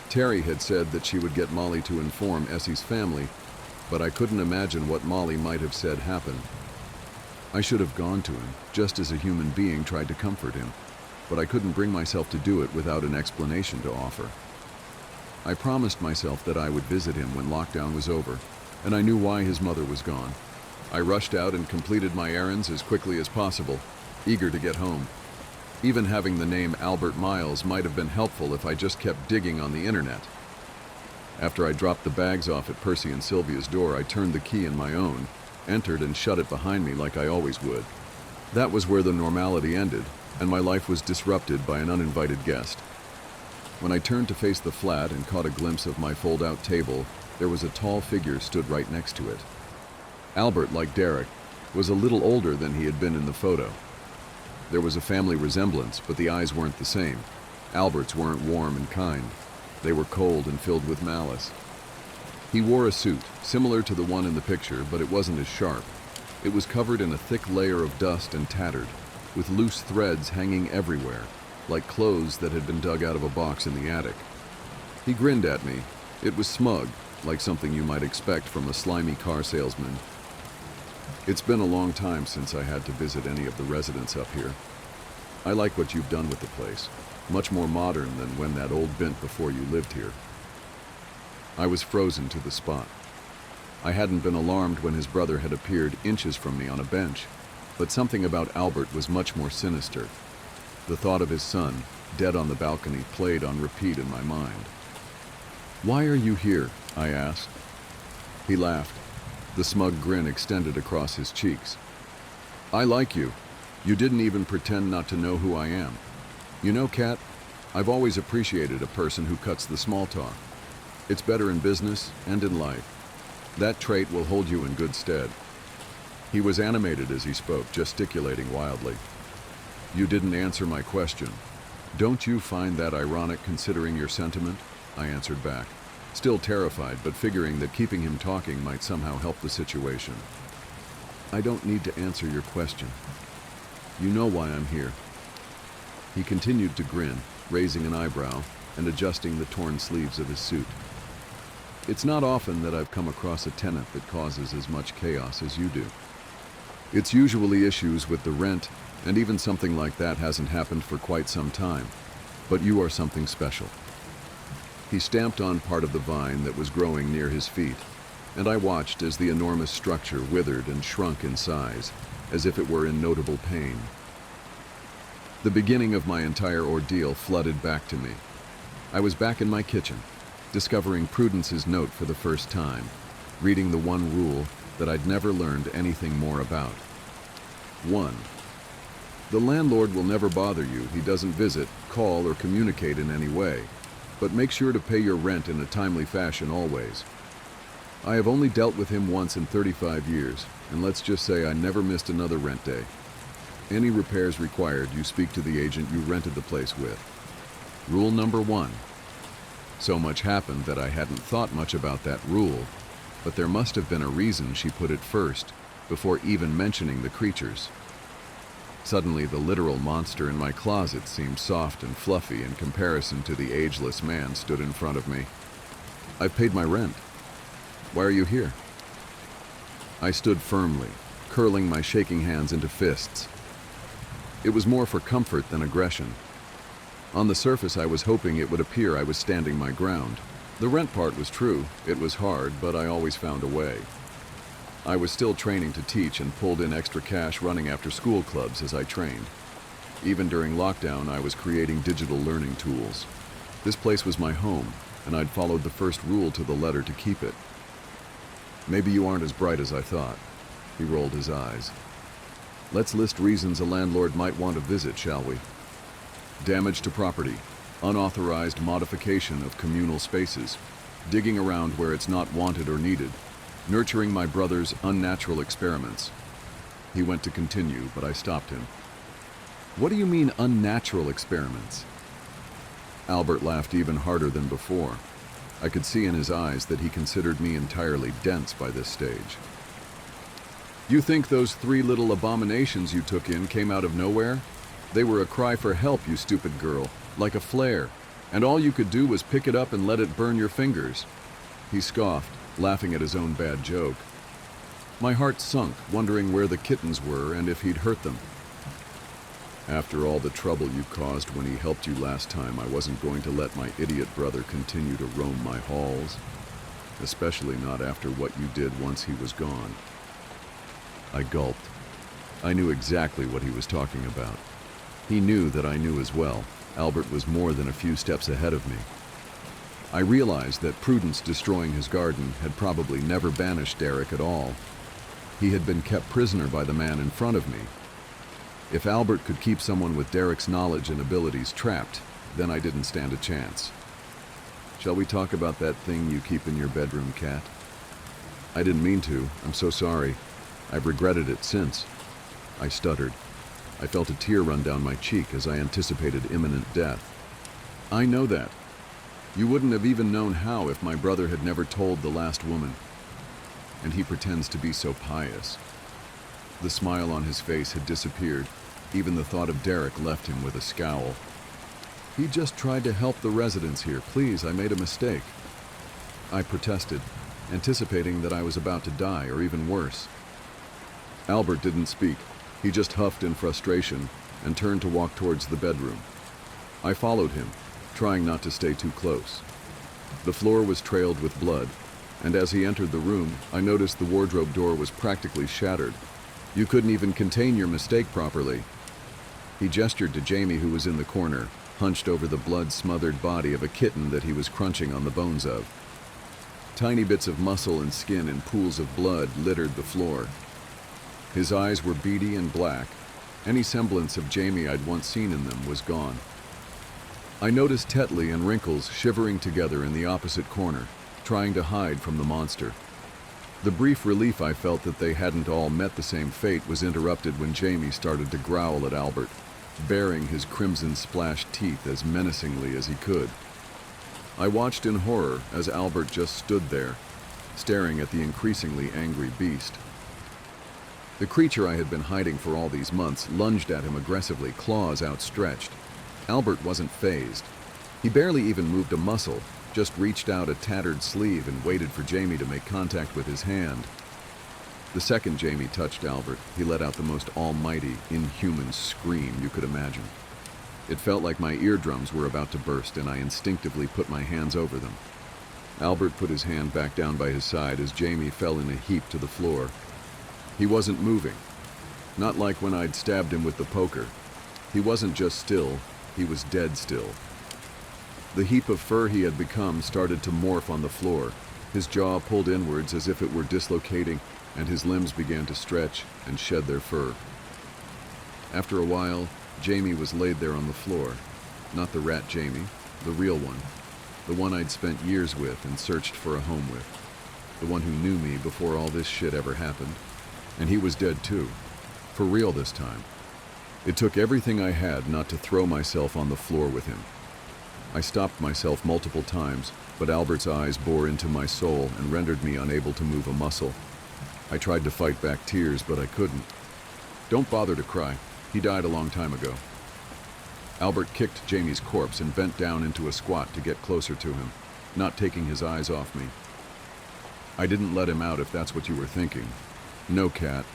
Terry had said that she would get Molly to inform Essie's family, but I couldn't imagine what Molly might have said happened. I should have gone to him, just as a human being tried to comfort him, but I couldn't bring myself to do it without an explanation to offer. I promised myself that I would visit him when lockdown was over, and I knew why his mother was gone. I rushed out and completed my errands as quickly as possible, eager to get home. Even having the name Albert Miles might have been helpful if I just kept digging on the internet. After I dropped the bags off at Percy and Sylvia's door, I turned the key in my own, entered and shut it behind me like I always would. That was where the normality ended, and my life was disrupted by an uninvited guest. When I turned to face the flat and caught a glimpse of my fold-out table, there was a tall figure stood right next to it. Albert, like Derek, was a little older than he had been in the photo. There was a family resemblance, but the eyes weren't the same. Albert's weren't warm and kind. They were cold and filled with malice. He wore a suit, similar to the one in the picture, but it wasn't as sharp. It was covered in a thick layer of dust and tattered, with loose threads hanging everywhere, like clothes that had been dug out of a box in the attic. He grinned at me. It was smug, like something you might expect from a slimy car salesman. It's been a long time since I had to visit any of the residents up here. I like what you've done with the place. Much more modern than when that old bint before you lived here. I was frozen to the spot. I hadn't been alarmed when his brother had appeared inches from me on a bench, but something about Albert was much more sinister. The thought of his son, dead on the balcony, played on repeat in my mind. "Why are you here?" I asked. He laughed. The smug grin extended across his cheeks. "I like you. You didn't even pretend not to know who I am. You know, Kat, I've always appreciated a person who cuts the small talk. It's better in business and in life. That trait will hold you in good stead." He was animated as he spoke, gesticulating wildly. "You didn't answer my question. Don't you find that ironic considering your sentiment?" I answered back, still terrified, but figuring that keeping him talking might somehow help the situation. "I don't need to answer your question. You know why I'm here." He continued to grin, raising an eyebrow and adjusting the torn sleeves of his suit. "It's not often that I've come across a tenant that causes as much chaos as you do. It's usually issues with the rent, and even something like that hasn't happened for quite some time. But you are something special." He stamped on part of the vine that was growing near his feet, and I watched as the enormous structure withered and shrunk in size, as if it were in notable pain. The beginning of my entire ordeal flooded back to me. I was back in my kitchen, discovering Prudence's note for the first time, reading the one rule that I'd never learned anything more about. 1. The landlord will never bother you. He doesn't visit, call, or communicate in any way, but make sure to pay your rent in a timely fashion always. I have only dealt with him once in 35 years, and let's just say I never missed another rent day. Any repairs required, you speak to the agent you rented the place with. Rule number 1. So much happened that I hadn't thought much about that rule, but there must have been a reason she put it first, before even mentioning the creatures. Suddenly, the literal monster in my closet seemed soft and fluffy in comparison to the ageless man stood in front of me. "I've paid my rent. Why are you here?" I stood firmly, curling my shaking hands into fists. It was more for comfort than aggression. On the surface, I was hoping it would appear I was standing my ground. The rent part was true. It was hard, but I always found a way. I was still training to teach and pulled in extra cash running after school clubs as I trained. Even during lockdown, I was creating digital learning tools. This place was my home, and I'd followed the first rule to the letter to keep it. "Maybe you aren't as bright as I thought." He rolled his eyes. "Let's list reasons a landlord might want to visit, shall we? Damage to property, unauthorized modification of communal spaces, digging around where it's not wanted or needed, nurturing my brother's unnatural experiments." He went to continue, but I stopped him. "What do you mean, unnatural experiments?" Albert laughed even harder than before. I could see in his eyes that he considered me entirely dense by this stage. "You think those 3 little abominations you took in came out of nowhere? They were a cry for help, you stupid girl, like a flare, and all you could do was pick it up and let it burn your fingers." He scoffed, laughing at his own bad joke. My heart sunk, wondering where the kittens were and if he'd hurt them. "After all the trouble you caused when he helped you last time, I wasn't going to let my idiot brother continue to roam my halls, especially not after what you did once he was gone." I gulped. I knew exactly what he was talking about. He knew that I knew as well. Albert was more than a few steps ahead of me. I realized that Prudence destroying his garden had probably never banished Derek at all. He had been kept prisoner by the man in front of me. If Albert could keep someone with Derek's knowledge and abilities trapped, then I didn't stand a chance. "Shall we talk about that thing you keep in your bedroom, Kat?" "I didn't mean to. I'm so sorry. I've regretted it since." I stuttered. I felt a tear run down my cheek as I anticipated imminent death. "I know that. You wouldn't have even known how if my brother had never told the last woman. And he pretends to be so pious." The smile on his face had disappeared. Even the thought of Derek left him with a scowl. "He just tried to help the residents here. Please, I made a mistake." I protested, anticipating that I was about to die or even worse. Albert didn't speak. He just huffed in frustration and turned to walk towards the bedroom. I followed him, trying not to stay too close. The floor was trailed with blood, and as he entered the room, I noticed the wardrobe door was practically shattered. You couldn't even contain your mistake properly. He gestured to Jamie, who was in the corner, hunched over the blood-smothered body of a kitten that he was crunching on the bones of. Tiny bits of muscle and skin and pools of blood littered the floor. His eyes were beady and black. Any semblance of Jamie I'd once seen in them was gone. I noticed Tetley and Wrinkles shivering together in the opposite corner, trying to hide from the monster. The brief relief I felt that they hadn't all met the same fate was interrupted when Jamie started to growl at Albert, baring his crimson-splashed teeth as menacingly as he could. I watched in horror as Albert just stood there, staring at the increasingly angry beast. The creature I had been hiding for all these months lunged at him aggressively, claws outstretched. Albert wasn't fazed. He barely even moved a muscle, just reached out a tattered sleeve and waited for Jamie to make contact with his hand. The second Jamie touched Albert, he let out the most almighty, inhuman scream you could imagine. It felt like my eardrums were about to burst, and I instinctively put my hands over them. Albert put his hand back down by his side as Jamie fell in a heap to the floor. He wasn't moving. Not like when I'd stabbed him with the poker. He wasn't just still, he was dead still. The heap of fur he had become started to morph on the floor. His jaw pulled inwards as if it were dislocating, and his limbs began to stretch and shed their fur. After a while, Jamie was laid there on the floor. Not the rat Jamie, the real one. The one I'd spent years with and searched for a home with. The one who knew me before all this shit ever happened. And he was dead too. For real this time. It took everything I had not to throw myself on the floor with him. I stopped myself multiple times, but Albert's eyes bore into my soul and rendered me unable to move a muscle. I tried to fight back tears, but I couldn't. Don't bother to cry. He died a long time ago. Albert kicked Jamie's corpse and bent down into a squat to get closer to him, not taking his eyes off me. I didn't let him out, if that's what you were thinking. No, Cat.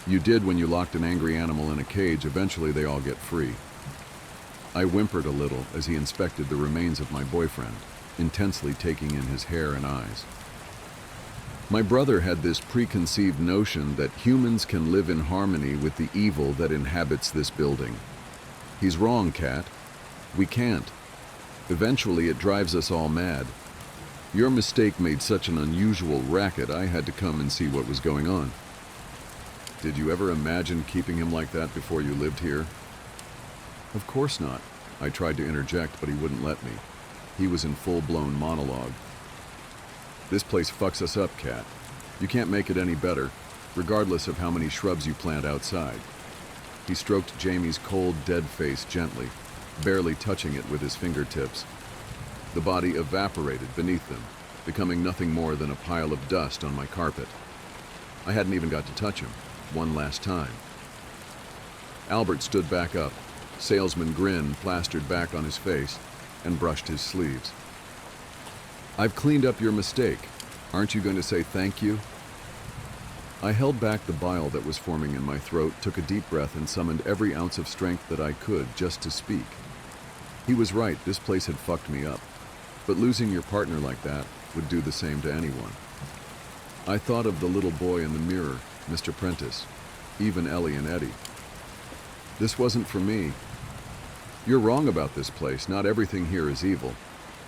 You did when you locked an angry animal in a cage. Eventually they all get free. I whimpered a little as he inspected the remains of my boyfriend, intensely taking in his hair and eyes. My brother had this preconceived notion that humans can live in harmony with the evil that inhabits this building. He's wrong, Cat. We can't. Eventually it drives us all mad. Your mistake made such an unusual racket, I had to come and see what was going on. Did you ever imagine keeping him like that before you lived here? Of course not. I tried to interject, but he wouldn't let me. He was in full-blown monologue. This place fucks us up, Cat. You can't make it any better, regardless of how many shrubs you plant outside. He stroked Jamie's cold, dead face gently, barely touching it with his fingertips. The body evaporated beneath them, becoming nothing more than a pile of dust on my carpet. I hadn't even got to touch him, one last time. Albert stood back up, salesman grin plastered back on his face, and brushed his sleeves. I've cleaned up your mistake. Aren't you going to say thank you? I held back the bile that was forming in my throat, took a deep breath, and summoned every ounce of strength that I could just to speak. He was right, this place had fucked me up. But losing your partner like that would do the same to anyone. I thought of the little boy in the mirror, Mr. Prentice, even Ellie and Eddie. This wasn't for me. You're wrong about this place. Not everything here is evil.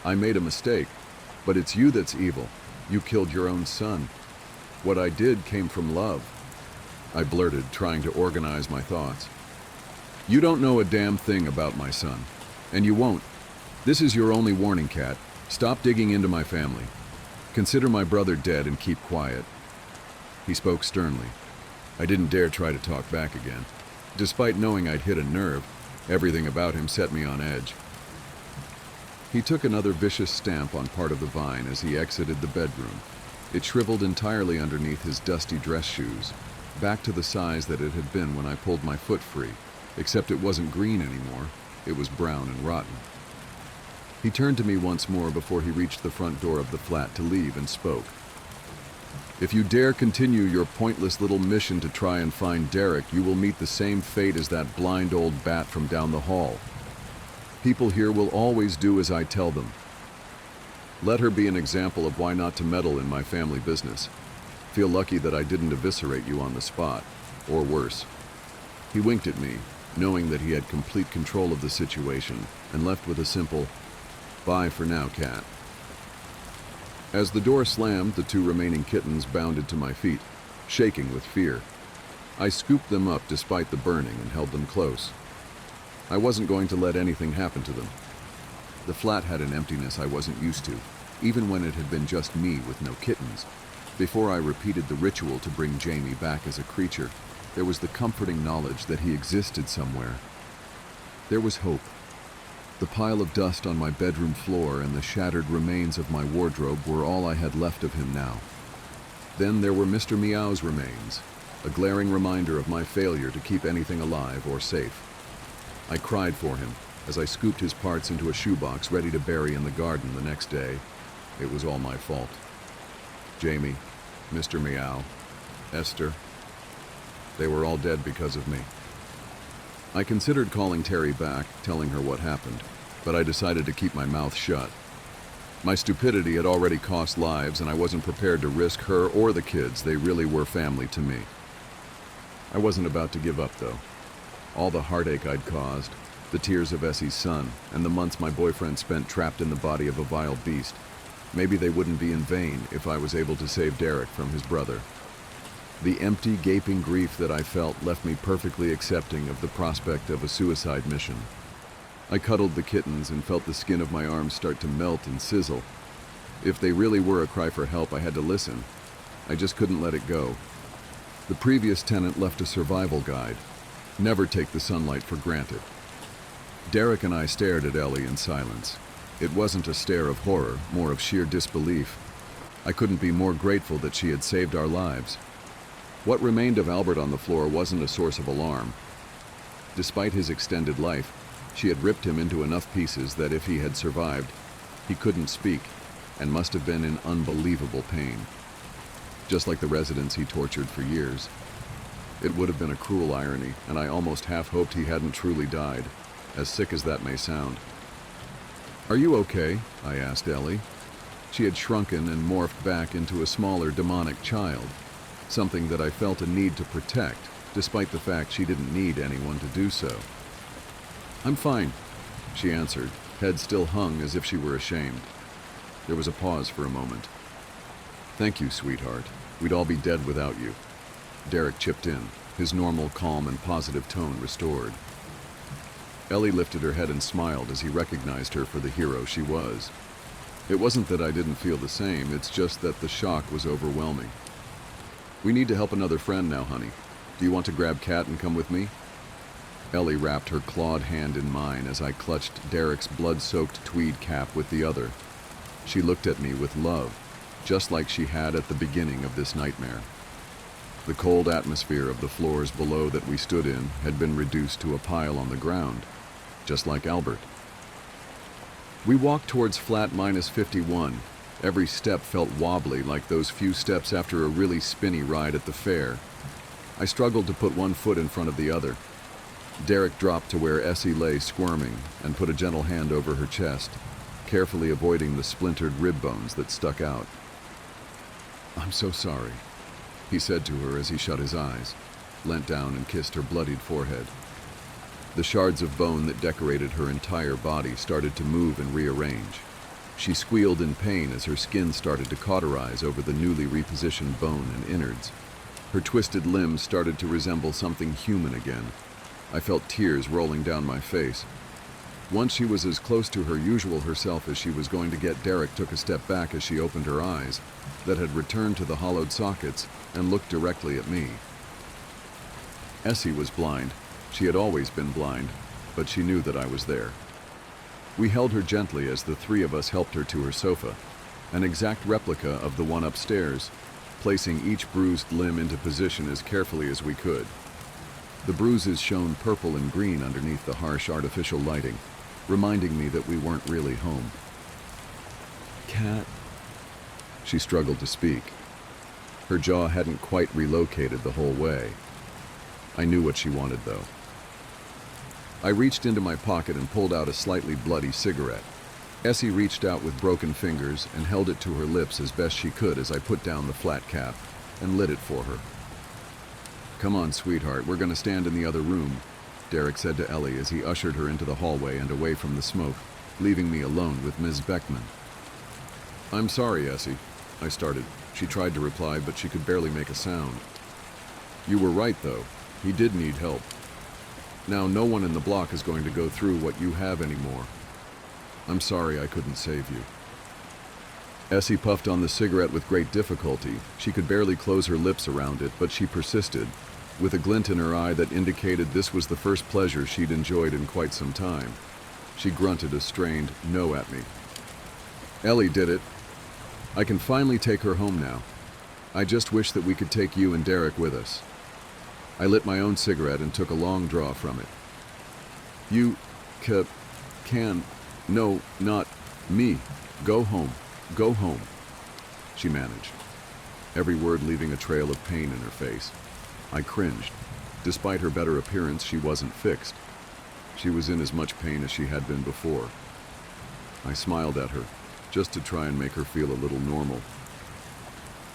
I made a mistake, but it's you that's evil. You killed your own son. What I did came from love. I blurted, trying to organize my thoughts. You don't know a damn thing about my son, and you won't. This is your only warning, Cat. Stop digging into my family. Consider my brother dead and keep quiet. He spoke sternly. I didn't dare try to talk back again. Despite knowing I'd hit a nerve, everything about him set me on edge. He took another vicious stamp on part of the vine as he exited the bedroom. It shriveled entirely underneath his dusty dress shoes, back to the size that it had been when I pulled my foot free, except it wasn't green anymore. It was brown and rotten. He turned to me once more before he reached the front door of the flat to leave and spoke. If you dare continue your pointless little mission to try and find Derek, you will meet the same fate as that blind old bat from down the hall. People here will always do as I tell them. Let her be an example of why not to meddle in my family business. Feel lucky that I didn't eviscerate you on the spot, or worse." He winked at me, knowing that he had complete control of the situation, and left with a simple, "Bye for now, cat." As the door slammed, the 2 remaining kittens bounded to my feet, shaking with fear. I scooped them up despite the burning and held them close. I wasn't going to let anything happen to them. The flat had an emptiness I wasn't used to, even when it had been just me with no kittens. Before I repeated the ritual to bring Jamie back as a creature, there was the comforting knowledge that he existed somewhere. There was hope. The pile of dust on my bedroom floor and the shattered remains of my wardrobe were all I had left of him now. Then there were Mr. Meow's remains, a glaring reminder of my failure to keep anything alive or safe. I cried for him as I scooped his parts into a shoebox ready to bury in the garden the next day. It was all my fault. Jamie, Mr. Meow, Esther, they were all dead because of me. I considered calling Terry back, telling her what happened, but I decided to keep my mouth shut. My stupidity had already cost lives, and I wasn't prepared to risk her or the kids. They really were family to me. I wasn't about to give up, though. All the heartache I'd caused, the tears of Essie's son, and the months my boyfriend spent trapped in the body of a vile beast, maybe they wouldn't be in vain if I was able to save Derek from his brother. The empty, gaping grief that I felt left me perfectly accepting of the prospect of a suicide mission. I cuddled the kittens and felt the skin of my arms start to melt and sizzle. If they really were a cry for help, I had to listen. I just couldn't let it go. The previous tenant left a survival guide. Never take the sunlight for granted. Derek and I stared at Ellie in silence. It wasn't a stare of horror, more of sheer disbelief. I couldn't be more grateful that she had saved our lives. What remained of Albert on the floor wasn't a source of alarm. Despite his extended life, she had ripped him into enough pieces that if he had survived, he couldn't speak and must have been in unbelievable pain. Just like the residents he tortured for years. It would have been a cruel irony, and I almost half hoped he hadn't truly died, as sick as that may sound. "Are you okay?" I asked Ellie. She had shrunken and morphed back into a smaller demonic child, something that I felt a need to protect, despite the fact she didn't need anyone to do so. "I'm fine," she answered, head still hung as if she were ashamed. There was a pause for a moment. "Thank you, sweetheart. We'd all be dead without you." Derek chipped in, his normal calm and positive tone restored. Ellie lifted her head and smiled as he recognized her for the hero she was. It wasn't that I didn't feel the same, it's just that the shock was overwhelming. "We need to help another friend now, honey. Do you want to grab Kat and come with me?" Ellie wrapped her clawed hand in mine as I clutched Derek's blood-soaked tweed cap with the other. She looked at me with love, just like she had at the beginning of this nightmare. The cold atmosphere of the floors below that we stood in had been reduced to a pile on the ground, just like Albert. We walked towards flat -51. Every step felt wobbly, like those few steps after a really spinny ride at the fair. I struggled to put one foot in front of the other. Derek dropped to where Essie lay squirming and put a gentle hand over her chest, carefully avoiding the splintered rib bones that stuck out. "I'm so sorry," he said to her as he shut his eyes, leant down and kissed her bloodied forehead. The shards of bone that decorated her entire body started to move and rearrange. She squealed in pain as her skin started to cauterize over the newly repositioned bone and innards. Her twisted limbs started to resemble something human again. I felt tears rolling down my face. Once she was as close to her usual herself as she was going to get, Derek took a step back as she opened her eyes, that had returned to the hollowed sockets, and looked directly at me. Essie was blind. She had always been blind, but she knew that I was there. We held her gently as the three of us helped her to her sofa, an exact replica of the one upstairs, placing each bruised limb into position as carefully as we could. The bruises shone purple and green underneath the harsh artificial lighting, reminding me that we weren't really home. "Cat," she struggled to speak. Her jaw hadn't quite relocated the whole way. I knew what she wanted, though. I reached into my pocket and pulled out a slightly bloody cigarette. Essie reached out with broken fingers and held it to her lips as best she could as I put down the flat cap and lit it for her. "Come on, sweetheart, we're gonna stand in the other room," Derek said to Ellie as he ushered her into the hallway and away from the smoke, leaving me alone with Ms. Beckman. "I'm sorry, Essie," I started. She tried to reply, but she could barely make a sound. "You were right, though. He did need help. Now, no one in the block is going to go through what you have anymore. I'm sorry I couldn't save you." Essie puffed on the cigarette with great difficulty. She could barely close her lips around it, but she persisted, with a glint in her eye that indicated this was the first pleasure she'd enjoyed in quite some time. She grunted a strained no at me. "Ellie did it. I can finally take her home now. I just wish that we could take you and Derek with us." I lit my own cigarette and took a long draw from it. "You can... No, not me. Go home. Go home," she managed, every word leaving a trail of pain in her face. I cringed. Despite her better appearance, she wasn't fixed. She was in as much pain as she had been before. I smiled at her, just to try and make her feel a little normal.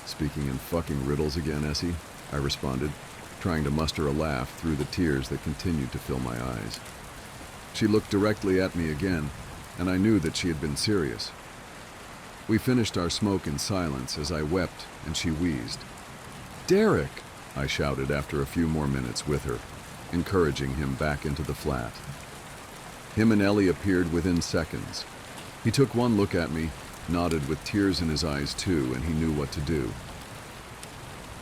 "Speaking in fucking riddles again, Essie?" I responded, trying to muster a laugh through the tears that continued to fill my eyes. She looked directly at me again, and I knew that she had been serious. We finished our smoke in silence as I wept and she wheezed. "Derek!" I shouted after a few more minutes with her, encouraging him back into the flat. Him and Ellie appeared within seconds. He took one look at me, nodded with tears in his eyes too, and he knew what to do.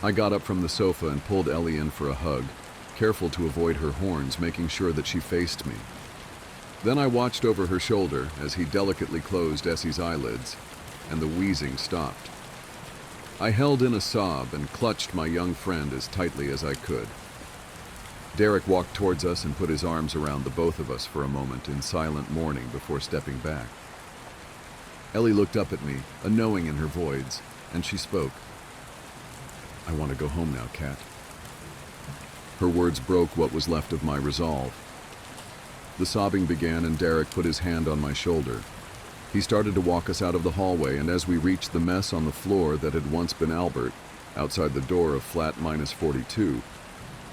I got up from the sofa and pulled Ellie in for a hug, careful to avoid her horns, making sure that she faced me. Then I watched over her shoulder as he delicately closed Essie's eyelids, and the wheezing stopped. I held in a sob and clutched my young friend as tightly as I could. Derek walked towards us and put his arms around the both of us for a moment in silent mourning before stepping back. Ellie looked up at me, a knowing in her voids, and she spoke. "I want to go home now, Kat." Her words broke what was left of my resolve. The sobbing began and Derek put his hand on my shoulder. He started to walk us out of the hallway, and as we reached the mess on the floor that had once been Albert, outside the door of flat -42,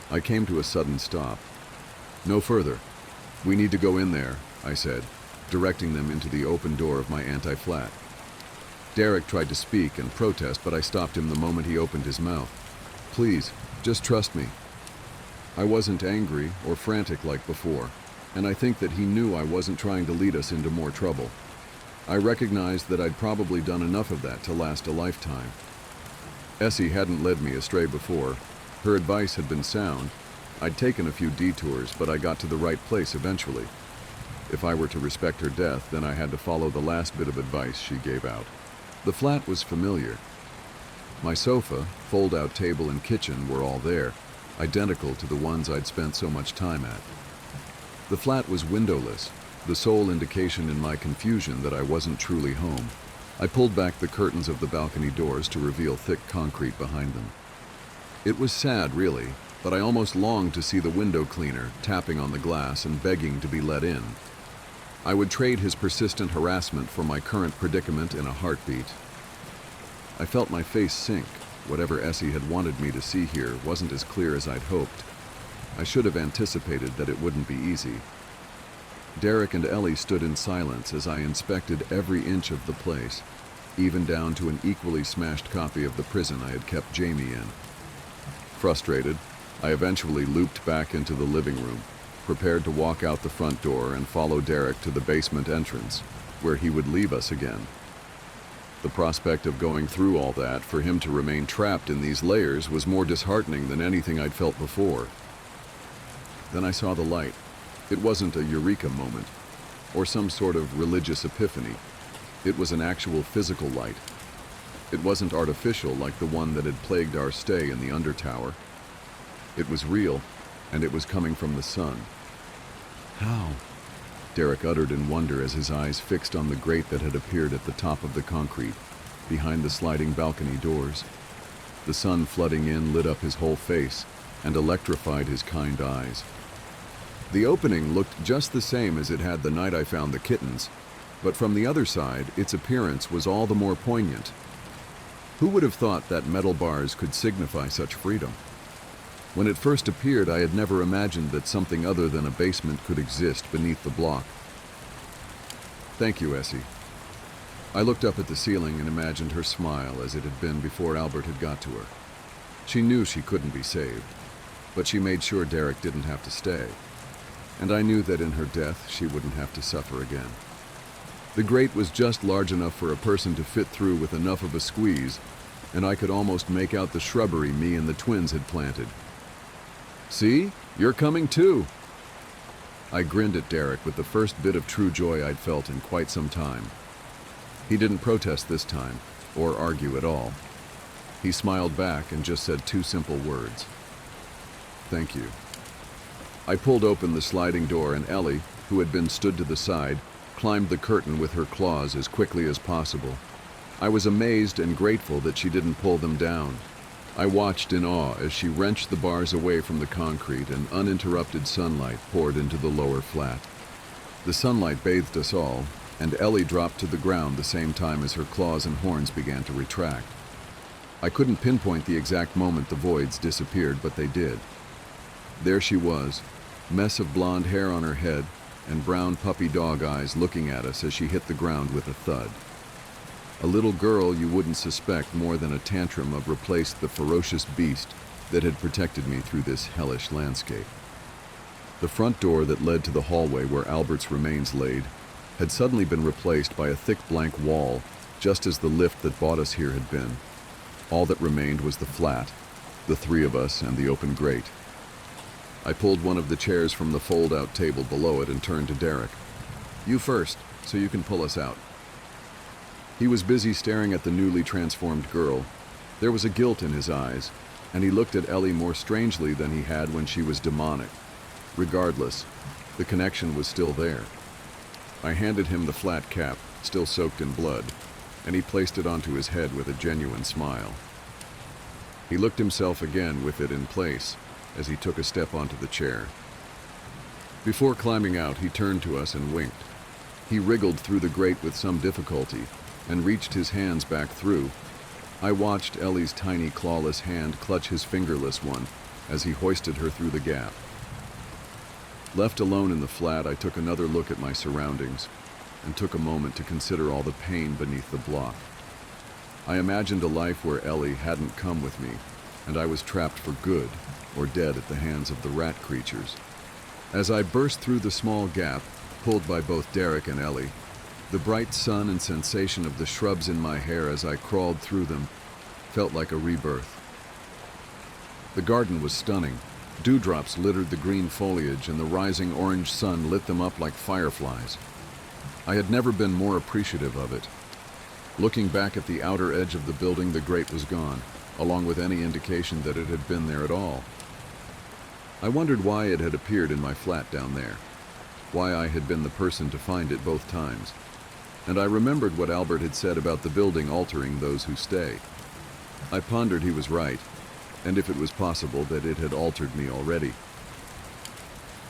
I came to a sudden stop. "No further. We need to go in there," I said, directing them into the open door of my anti-flat. Derek tried to speak and protest, but I stopped him the moment he opened his mouth. "Please, just trust me." I wasn't angry or frantic like before, and I think that he knew I wasn't trying to lead us into more trouble. I recognized that I'd probably done enough of that to last a lifetime. Essie hadn't led me astray before. Her advice had been sound. I'd taken a few detours, but I got to the right place eventually. If I were to respect her death, then I had to follow the last bit of advice she gave out. The flat was familiar. My sofa, fold-out table, and kitchen were all there, identical to the ones I'd spent so much time at. The flat was windowless, the sole indication in my confusion that I wasn't truly home. I pulled back the curtains of the balcony doors to reveal thick concrete behind them. It was sad, really, but I almost longed to see the window cleaner tapping on the glass and begging to be let in. I would trade his persistent harassment for my current predicament in a heartbeat. I felt my face sink. Whatever Essie had wanted me to see here wasn't as clear as I'd hoped. I should have anticipated that it wouldn't be easy. Derek and Ellie stood in silence as I inspected every inch of the place, even down to an equally smashed copy of the prison I had kept Jamie in. Frustrated, I eventually looped back into the living room, prepared to walk out the front door and follow Derek to the basement entrance, where he would leave us again. The prospect of going through all that, for him to remain trapped in these layers, was more disheartening than anything I'd felt before. Then I saw the light. It wasn't a eureka moment, or some sort of religious epiphany. It was an actual physical light. It wasn't artificial like the one that had plagued our stay in the Undertower. It was real, and it was coming from the sun. "How?" Derek uttered in wonder as his eyes fixed on the grate that had appeared at the top of the concrete, behind the sliding balcony doors. The sun flooding in lit up his whole face and electrified his kind eyes. The opening looked just the same as it had the night I found the kittens, But from the other side, its appearance was all the more poignant. Who would have thought that metal bars could signify such freedom? When it first appeared, I had never imagined that something other than a basement could exist beneath the block. Thank you, Essie. I looked up at the ceiling and imagined her smile as it had been before Albert had got to her. She knew she couldn't be saved, but she made sure Derek didn't have to stay. And I knew that in her death, she wouldn't have to suffer again. The grate was just large enough for a person to fit through with enough of a squeeze, and I could almost make out the shrubbery me and the twins had planted. See? You're coming too! I grinned at Derek with the first bit of true joy I'd felt in quite some time. He didn't protest this time, or argue at all. He smiled back and just said two simple words. Thank you. I pulled open the sliding door and Ellie, who had been stood to the side, climbed the curtain with her claws as quickly as possible. I was amazed and grateful that she didn't pull them down. I watched in awe as she wrenched the bars away from the concrete and uninterrupted sunlight poured into the lower flat. The sunlight bathed us all, and Ellie dropped to the ground the same time as her claws and horns began to retract. I couldn't pinpoint the exact moment the voids disappeared, but they did. There she was, mess of blonde hair on her head and brown puppy dog eyes looking at us as she hit the ground with a thud. A little girl you wouldn't suspect more than a tantrum of replaced the ferocious beast that had protected me through this hellish landscape. The front door that led to the hallway where Albert's remains laid had suddenly been replaced by a thick blank wall, just as the lift that brought us here had been. All that remained was the flat, the three of us, and the open grate. I pulled one of the chairs from the fold-out table below it and turned to Derek. You first, so you can pull us out. He was busy staring at the newly transformed girl. There was a guilt in his eyes, and he looked at Ellie more strangely than he had when she was demonic. Regardless, the connection was still there. I handed him the flat cap, still soaked in blood, and he placed it onto his head with a genuine smile. He looked himself again with it in place as he took a step onto the chair. Before climbing out, he turned to us and winked. He wriggled through the grate with some difficulty and reached his hands back through. I watched Ellie's tiny clawless hand clutch his fingerless one as he hoisted her through the gap. Left alone in the flat, I took another look at my surroundings and took a moment to consider all the pain beneath the block. I imagined a life where Ellie hadn't come with me, and I was trapped for good or dead at the hands of the rat creatures. As I burst through the small gap, pulled by both Derek and Ellie, the bright sun and sensation of the shrubs in my hair as I crawled through them felt like a rebirth. The garden was stunning. Dewdrops littered the green foliage, and the rising orange sun lit them up like fireflies. I had never been more appreciative of it. Looking back at the outer edge of the building, the grate was gone, along with any indication that it had been there at all. I wondered why it had appeared in my flat down there, why I had been the person to find it both times, and I remembered what Albert had said about the building altering those who stay. I pondered he was right, and if it was possible that it had altered me already.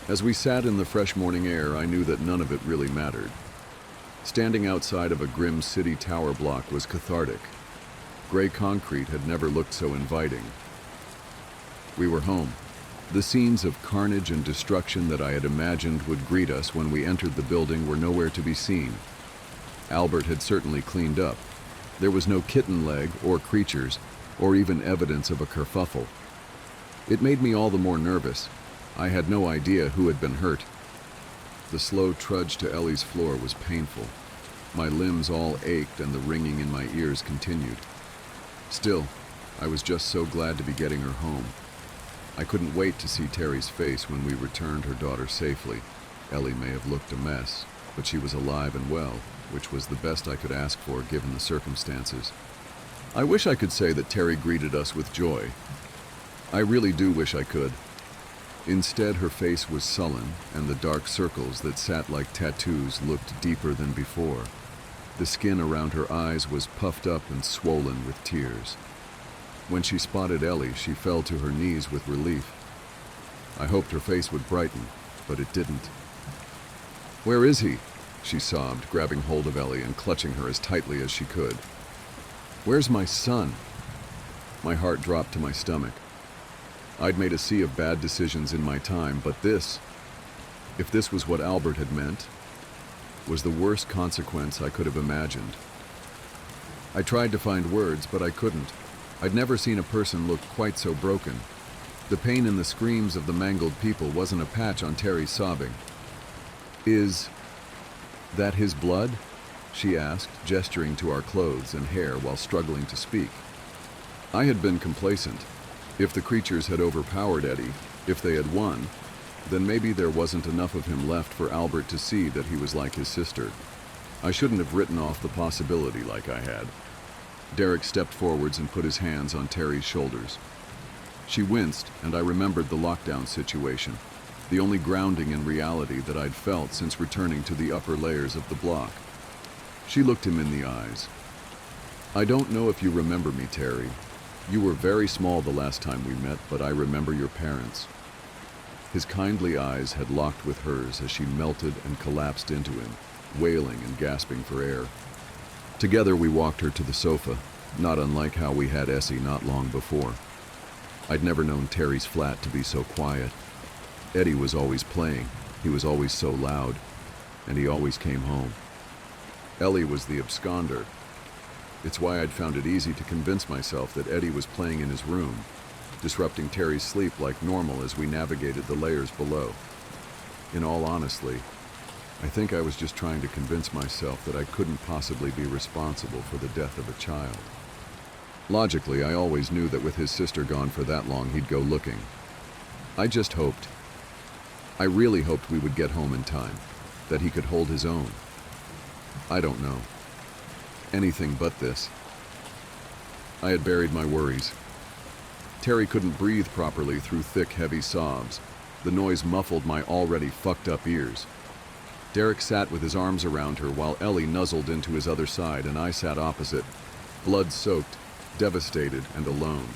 As we sat in the fresh morning air, I knew that none of it really mattered. Standing outside of a grim city tower block was cathartic. Gray concrete had never looked so inviting. We were home. The scenes of carnage and destruction that I had imagined would greet us when we entered the building were nowhere to be seen. Albert had certainly cleaned up. There was no kitten leg or creatures, or even evidence of a kerfuffle. It made me all the more nervous. I had no idea who had been hurt. The slow trudge to Ellie's floor was painful. My limbs all ached and the ringing in my ears continued. Still, I was just so glad to be getting her home. I couldn't wait to see Terry's face when we returned her daughter safely. Ellie may have looked a mess, but she was alive and well, which was the best I could ask for given the circumstances. I wish I could say that Terry greeted us with joy. I really do wish I could. Instead, her face was sullen, and the dark circles that sat like tattoos looked deeper than before. The skin around her eyes was puffed up and swollen with tears. When she spotted Ellie, she fell to her knees with relief. I hoped her face would brighten, but it didn't. "Where is he?" she sobbed, grabbing hold of Ellie and clutching her as tightly as she could. Where's my son? My heart dropped to my stomach. I'd made a sea of bad decisions in my time, but this, if this was what Albert had meant, was the worst consequence I could have imagined. I tried to find words, but I couldn't. I'd never seen a person look quite so broken. The pain in the screams of the mangled people wasn't a patch on Terry's sobbing. Is that his blood? She asked, gesturing to our clothes and hair while struggling to speak. I had been complacent. If the creatures had overpowered Eddie, if they had won, then maybe there wasn't enough of him left for Albert to see that he was like his sister. I shouldn't have written off the possibility like I had. Derek stepped forwards and put his hands on Terry's shoulders. She winced, and I remembered the lockdown situation, the only grounding in reality that I'd felt since returning to the upper layers of the block. She looked him in the eyes. I don't know if you remember me, Terry. You were very small the last time we met, but I remember your parents. His kindly eyes had locked with hers as she melted and collapsed into him, wailing and gasping for air. Together we walked her to the sofa, not unlike how we had Essie not long before. I'd never known Terry's flat to be so quiet. Eddie was always playing, he was always so loud, and he always came home. Ellie was the absconder. It's why I'd found it easy to convince myself that Eddie was playing in his room, disrupting Terry's sleep like normal as we navigated the layers below. In all honesty, I think I was just trying to convince myself that I couldn't possibly be responsible for the death of a child. Logically, I always knew that with his sister gone for that long, he'd go looking. I just hoped. I really hoped we would get home in time, that he could hold his own. I don't know. Anything but this. I had buried my worries. Terry couldn't breathe properly through thick, heavy sobs. The noise muffled my already fucked up ears. Derek sat with his arms around her while Ellie nuzzled into his other side, and I sat opposite, blood-soaked, devastated, and alone.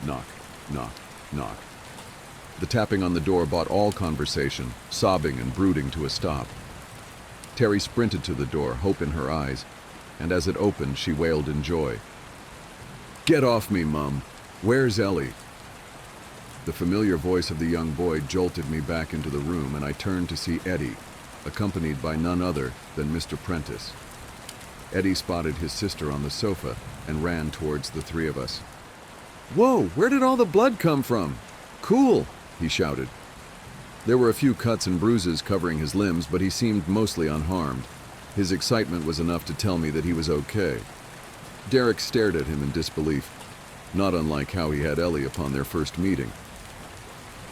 Knock, knock, knock. The tapping on the door brought all conversation, sobbing and brooding to a stop. Terry sprinted to the door, hope in her eyes, and as it opened, she wailed in joy. Get off me, Mum. Where's Ellie? The familiar voice of the young boy jolted me back into the room, and I turned to see Eddie, accompanied by none other than Mr. Prentice. Eddie spotted his sister on the sofa and ran towards the three of us. Whoa, where did all the blood come from? Cool, he shouted. There were a few cuts and bruises covering his limbs, but he seemed mostly unharmed. His excitement was enough to tell me that he was okay. Derek stared at him in disbelief, not unlike how he had Ellie upon their first meeting.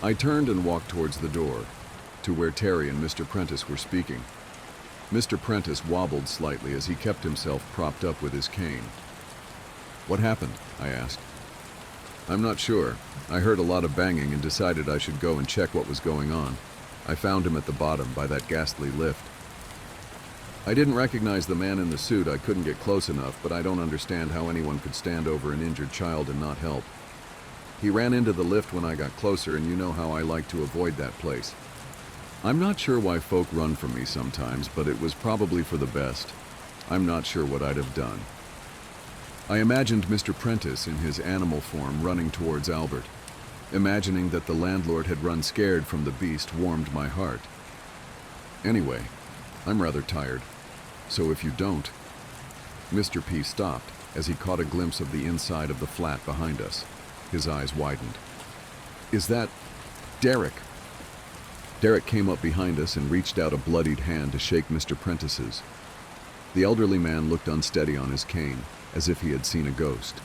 I turned and walked towards the door, to where Terry and Mr. Prentice were speaking. Mr. Prentice wobbled slightly as he kept himself propped up with his cane. What happened? I asked. I'm not sure. I heard a lot of banging and decided I should go and check what was going on. I found him at the bottom by that ghastly lift. I didn't recognize the man in the suit. I couldn't get close enough, but I don't understand how anyone could stand over an injured child and not help. He ran into the lift when I got closer, and you know how I like to avoid that place. I'm not sure why folk run from me sometimes, but it was probably for the best. I'm not sure what I'd have done. I imagined Mr. Prentice in his animal form running towards Albert. Imagining that the landlord had run scared from the beast warmed my heart. Anyway, I'm rather tired, so if you don't... Mr. P stopped as he caught a glimpse of the inside of the flat behind us. His eyes widened. Is that... Derek? Derek came up behind us and reached out a bloodied hand to shake Mr. Prentice's. The elderly man looked unsteady on his cane, as if he had seen a ghost.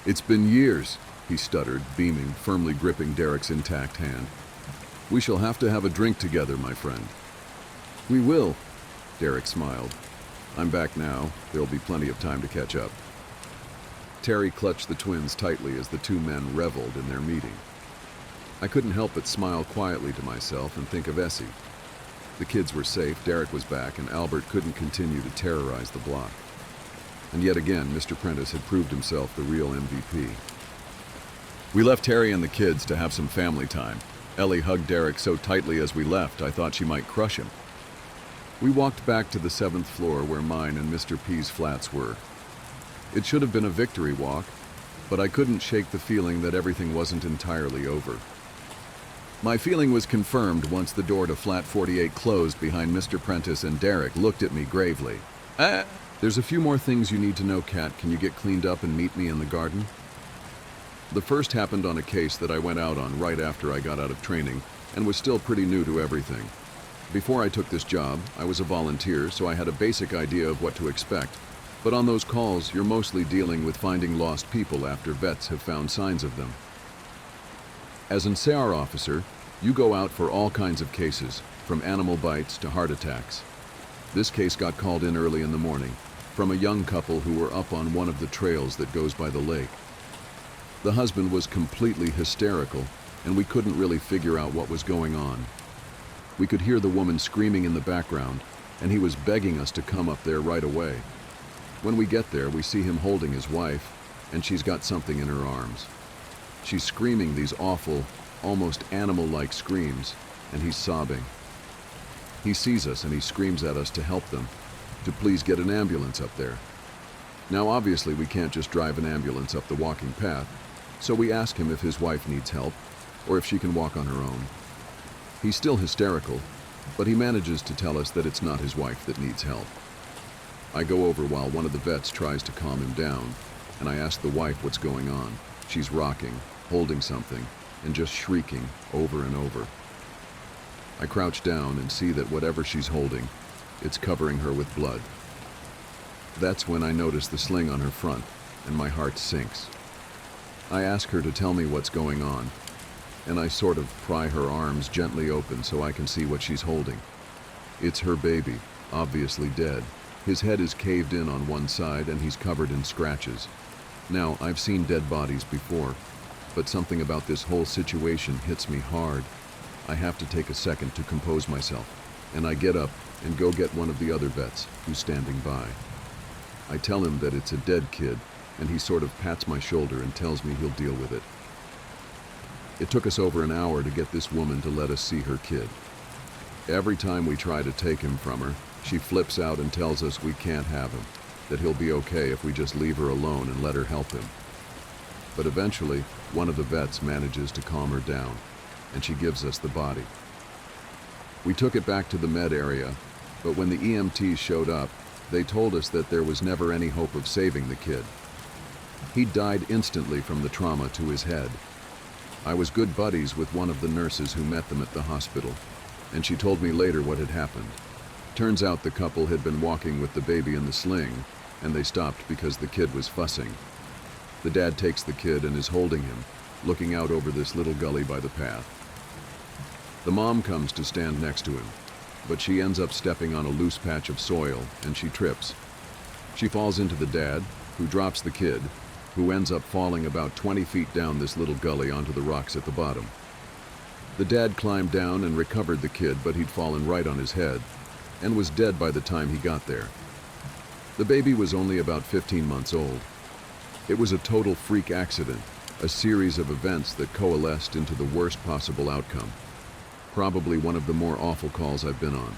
It's been years, he stuttered, beaming, firmly gripping Derek's intact hand. We shall have to have a drink together, my friend. We will, Derek smiled. I'm back now. There'll be plenty of time to catch up. Terry clutched the twins tightly as the two men reveled in their meeting. I couldn't help but smile quietly to myself and think of Essie. The kids were safe, Derek was back, and Albert couldn't continue to terrorize the block. And yet again, Mr. Prentice had proved himself the real MVP. We left Terry and the kids to have some family time. Ellie hugged Derek so tightly as we left, I thought she might crush him. We walked back to the 7th floor where mine and Mr. P's flats were. It should have been a victory walk, but I couldn't shake the feeling that everything wasn't entirely over. My feeling was confirmed once the door to flat 48 closed behind Mr. Prentice and Derek looked at me gravely. There's a few more things you need to know, Kat. Can you get cleaned up and meet me in the garden? The first happened on a case that I went out on right after I got out of training and was still pretty new to everything. Before I took this job, I was a volunteer, so I had a basic idea of what to expect. But on those calls, you're mostly dealing with finding lost people after vets have found signs of them. As an CR officer, you go out for all kinds of cases, from animal bites to heart attacks. This case got called in early in the morning, from a young couple who were up on one of the trails that goes by the lake. The husband was completely hysterical, and we couldn't really figure out what was going on. We could hear the woman screaming in the background, and he was begging us to come up there right away. When we get there, we see him holding his wife, and she's got something in her arms. She's screaming these awful, almost animal-like screams, and he's sobbing. He sees us and he screams at us to help them, to please get an ambulance up there. Now obviously we can't just drive an ambulance up the walking path, so we ask him if his wife needs help, or if she can walk on her own. He's still hysterical, but he manages to tell us that it's not his wife that needs help. I go over while one of the vets tries to calm him down, and I ask the wife what's going on. She's rocking, holding something, and just shrieking over and over. I crouch down and see that whatever she's holding, it's covering her with blood. That's when I notice the sling on her front, and my heart sinks. I ask her to tell me what's going on, and I sort of pry her arms gently open so I can see what she's holding. It's her baby, obviously dead. His head is caved in on one side and he's covered in scratches. Now, I've seen dead bodies before, but something about this whole situation hits me hard. I have to take a second to compose myself, and I get up and go get one of the other vets who's standing by. I tell him that it's a dead kid, and he sort of pats my shoulder and tells me he'll deal with it. It took us over an hour to get this woman to let us see her kid. Every time we try to take him from her, she flips out and tells us we can't have him, that he'll be okay if we just leave her alone and let her help him. But eventually, one of the vets manages to calm her down, and she gives us the body. We took it back to the med area, but when the EMTs showed up, they told us that there was never any hope of saving the kid. He died instantly from the trauma to his head. I was good buddies with one of the nurses who met them at the hospital, and she told me later what had happened. Turns out the couple had been walking with the baby in the sling, and they stopped because the kid was fussing. The dad takes the kid and is holding him, looking out over this little gully by the path. The mom comes to stand next to him, but she ends up stepping on a loose patch of soil, and she trips. She falls into the dad, who drops the kid, who ends up falling about 20 feet down this little gully onto the rocks at the bottom. The dad climbed down and recovered the kid, but he'd fallen right on his head, and was dead by the time he got there. The baby was only about 15 months old. It was a total freak accident, a series of events that coalesced into the worst possible outcome. Probably one of the more awful calls I've been on.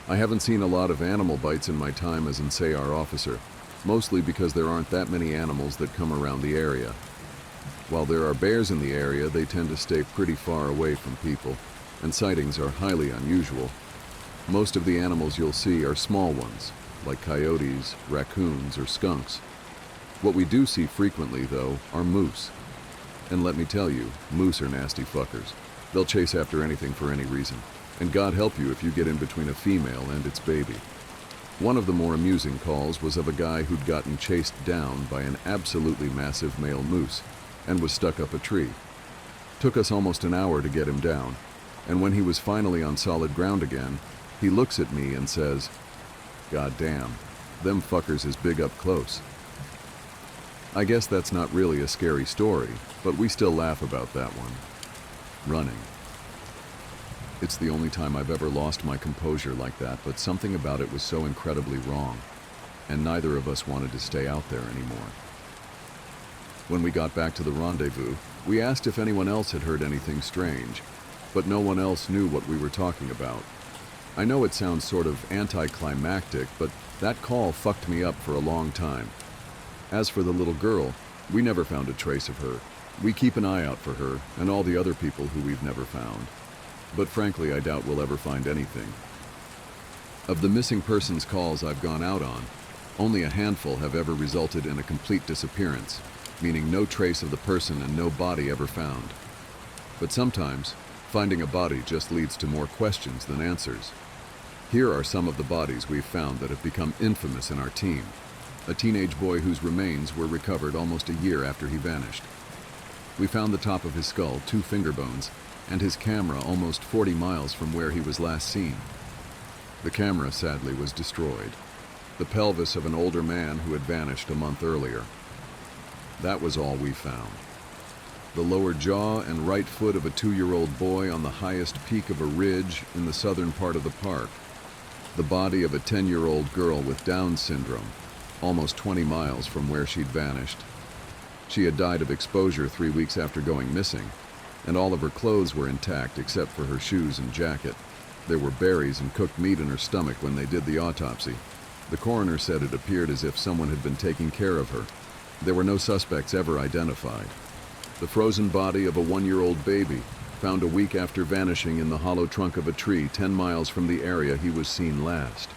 I haven't seen a lot of animal bites in my time as an CR officer, mostly because there aren't that many animals that come around the area. While there are bears in the area, they tend to stay pretty far away from people, and sightings are highly unusual. Most of the animals you'll see are small ones, like coyotes, raccoons, or skunks. What we do see frequently, though, are moose. And let me tell you, moose are nasty fuckers. They'll chase after anything for any reason, and God help you if you get in between a female and its baby. One of the more amusing calls was of a guy who'd gotten chased down by an absolutely massive male moose and was stuck up a tree. Took us almost an hour to get him down, and when he was finally on solid ground again, he looks at me and says, "God damn, them fuckers is big up close." I guess that's not really a scary story, but we still laugh about that one. Running. It's the only time I've ever lost my composure like that, but something about it was so incredibly wrong, and neither of us wanted to stay out there anymore. When we got back to the rendezvous, we asked if anyone else had heard anything strange, but no one else knew what we were talking about. I know it sounds sort of anticlimactic, but that call fucked me up for a long time. As for the little girl, we never found a trace of her. We keep an eye out for her and all the other people who we've never found. But frankly, I doubt we'll ever find anything. Of the missing persons calls I've gone out on, only a handful have ever resulted in a complete disappearance, meaning no trace of the person and no body ever found. But sometimes, finding a body just leads to more questions than answers. Here are some of the bodies we've found that have become infamous in our team. A teenage boy whose remains were recovered almost a year after he vanished. We found the top of his skull, 2 finger bones, and his camera almost 40 miles from where he was last seen. The camera, sadly, was destroyed. The pelvis of an older man who had vanished a month earlier. That was all we found. The lower jaw and right foot of a 2-year-old boy on the highest peak of a ridge in the southern part of the park. The body of a 10-year-old girl with Down syndrome, almost 20 miles from where she'd vanished. She had died of exposure 3 weeks after going missing, and all of her clothes were intact except for her shoes and jacket. There were berries and cooked meat in her stomach when they did the autopsy. The coroner said it appeared as if someone had been taking care of her. There were no suspects ever identified. The frozen body of a 1-year-old baby, found a week after vanishing in the hollow trunk of a tree 10 miles from the area he was seen last.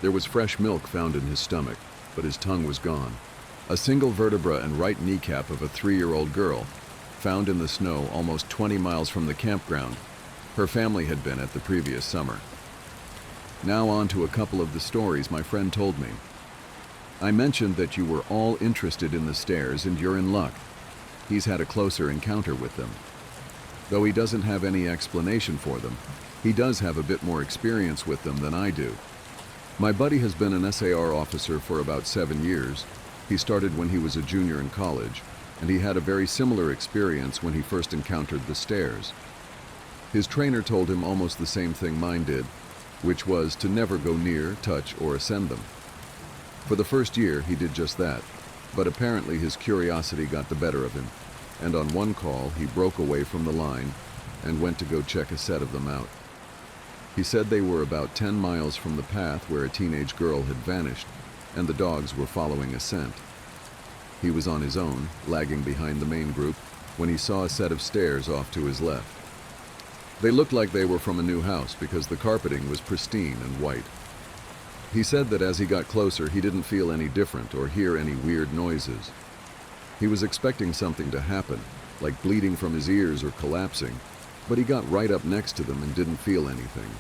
There was fresh milk found in his stomach, but his tongue was gone. A single vertebra and right kneecap of a 3-year-old girl, found in the snow almost 20 miles from the campground her family had been at the previous summer. Now on to a couple of the stories my friend told me. I mentioned that you were all interested in the stairs and you're in luck. He's had a closer encounter with them. Though he doesn't have any explanation for them, he does have a bit more experience with them than I do. My buddy has been an SAR officer for about 7 years. He started when he was a junior in college, and he had a very similar experience when he first encountered the stairs. His trainer told him almost the same thing mine did, which was to never go near, touch, or ascend them. For the first year, he did just that, but apparently his curiosity got the better of him, and on one call, he broke away from the line and went to go check a set of them out. He said they were about 10 miles from the path where a teenage girl had vanished, and the dogs were following a scent. He was on his own, lagging behind the main group, when he saw a set of stairs off to his left. They looked like they were from a new house because the carpeting was pristine and white. He said that as he got closer, he didn't feel any different or hear any weird noises. He was expecting something to happen, like bleeding from his ears or collapsing, but he got right up next to them and didn't feel anything.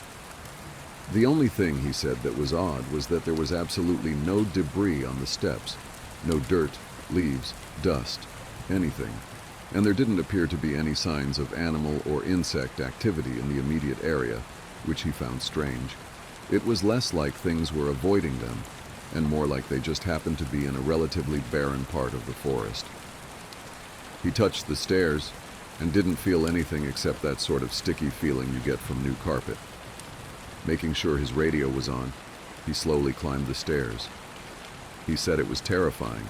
The only thing, he said, that was odd was that there was absolutely no debris on the steps. No dirt, leaves, dust, anything. And there didn't appear to be any signs of animal or insect activity in the immediate area, which he found strange. It was less like things were avoiding them, and more like they just happened to be in a relatively barren part of the forest. He touched the stairs and didn't feel anything except that sort of sticky feeling you get from new carpet. Making sure his radio was on, he slowly climbed the stairs. He said it was terrifying,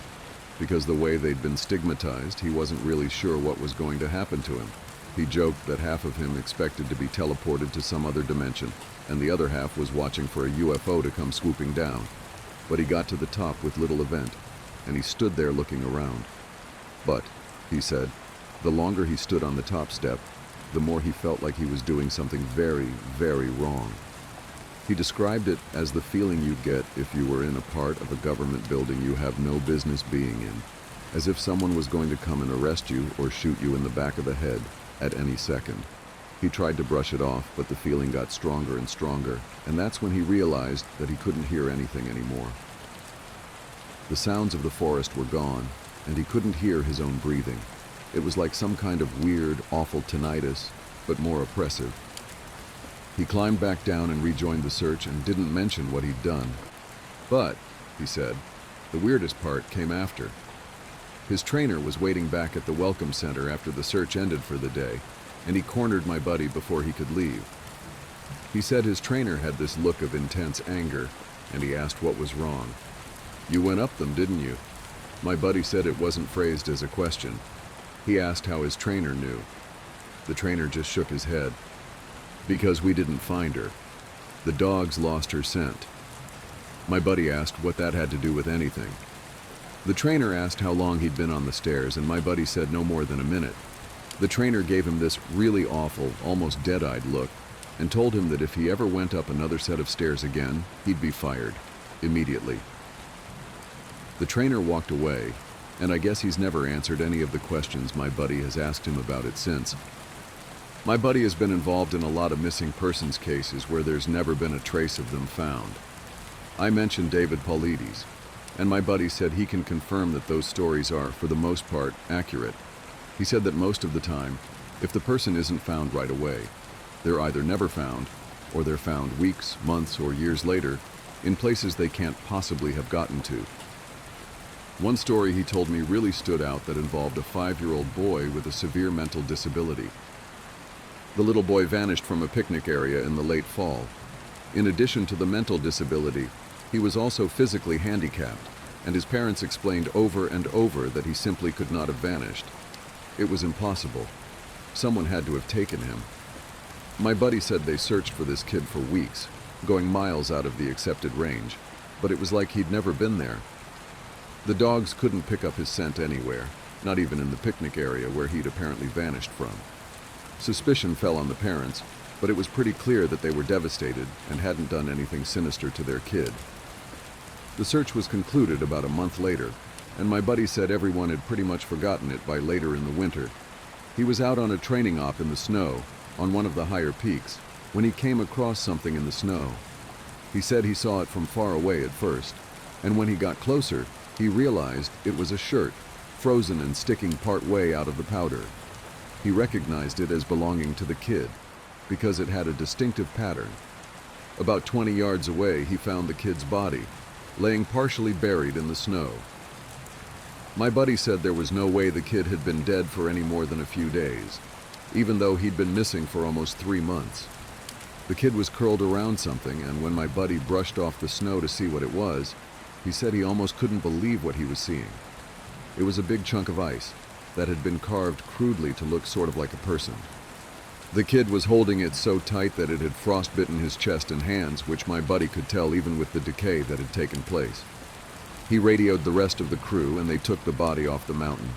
because the way they'd been stigmatized, he wasn't really sure what was going to happen to him. He joked that half of him expected to be teleported to some other dimension, and the other half was watching for a UFO to come swooping down. But he got to the top with little event, and he stood there looking around. But, he said, the longer he stood on the top step, the more he felt like he was doing something very, very wrong. He described it as the feeling you'd get if you were in a part of a government building you have no business being in, as if someone was going to come and arrest you or shoot you in the back of the head at any second. He tried to brush it off, but the feeling got stronger and stronger, and that's when he realized that he couldn't hear anything anymore. The sounds of the forest were gone, and he couldn't hear his own breathing. It was like some kind of weird, awful tinnitus, but more oppressive. He climbed back down and rejoined the search and didn't mention what he'd done. But, he said, the weirdest part came after. His trainer was waiting back at the welcome center after the search ended for the day, and he cornered my buddy before he could leave. He said his trainer had this look of intense anger, and he asked what was wrong. "You went up them, didn't you?" My buddy said it wasn't phrased as a question. He asked how his trainer knew. The trainer just shook his head. "Because we didn't find her." The dogs lost her scent. My buddy asked what that had to do with anything. The trainer asked how long he'd been on the stairs, and my buddy said no more than a minute. The trainer gave him this really awful, almost dead-eyed look and told him that if he ever went up another set of stairs again, he'd be fired immediately. The trainer walked away, and I guess he's never answered any of the questions my buddy has asked him about it since. My buddy has been involved in a lot of missing persons cases where there's never been a trace of them found. I mentioned David Paulides, and my buddy said he can confirm that those stories are, for the most part, accurate. He said that most of the time, if the person isn't found right away, they're either never found, or they're found weeks, months, or years later in places they can't possibly have gotten to. One story he told me really stood out that involved a 5-year-old boy with a severe mental disability. The little boy vanished from a picnic area in the late fall. In addition to the mental disability, he was also physically handicapped, and his parents explained over and over that he simply could not have vanished. It was impossible. Someone had to have taken him. My buddy said they searched for this kid for weeks, going miles out of the accepted range, but it was like he'd never been there. The dogs couldn't pick up his scent anywhere, not even in the picnic area where he'd apparently vanished from. Suspicion fell on the parents, but it was pretty clear that they were devastated and hadn't done anything sinister to their kid. The search was concluded about a month later, and my buddy said everyone had pretty much forgotten it by later in the winter. He was out on a training op in the snow, on one of the higher peaks, when he came across something in the snow. He said he saw it from far away at first, and when he got closer, he realized it was a shirt, frozen and sticking part way out of the powder. He recognized it as belonging to the kid, because it had a distinctive pattern. About 20 yards away, he found the kid's body, laying partially buried in the snow. My buddy said there was no way the kid had been dead for any more than a few days, even though he'd been missing for almost 3 months. The kid was curled around something, and when my buddy brushed off the snow to see what it was, he said he almost couldn't believe what he was seeing. It was a big chunk of ice that had been carved crudely to look sort of like a person. The kid was holding it so tight that it had frostbitten his chest and hands, which my buddy could tell even with the decay that had taken place. He radioed the rest of the crew, and they took the body off the mountain.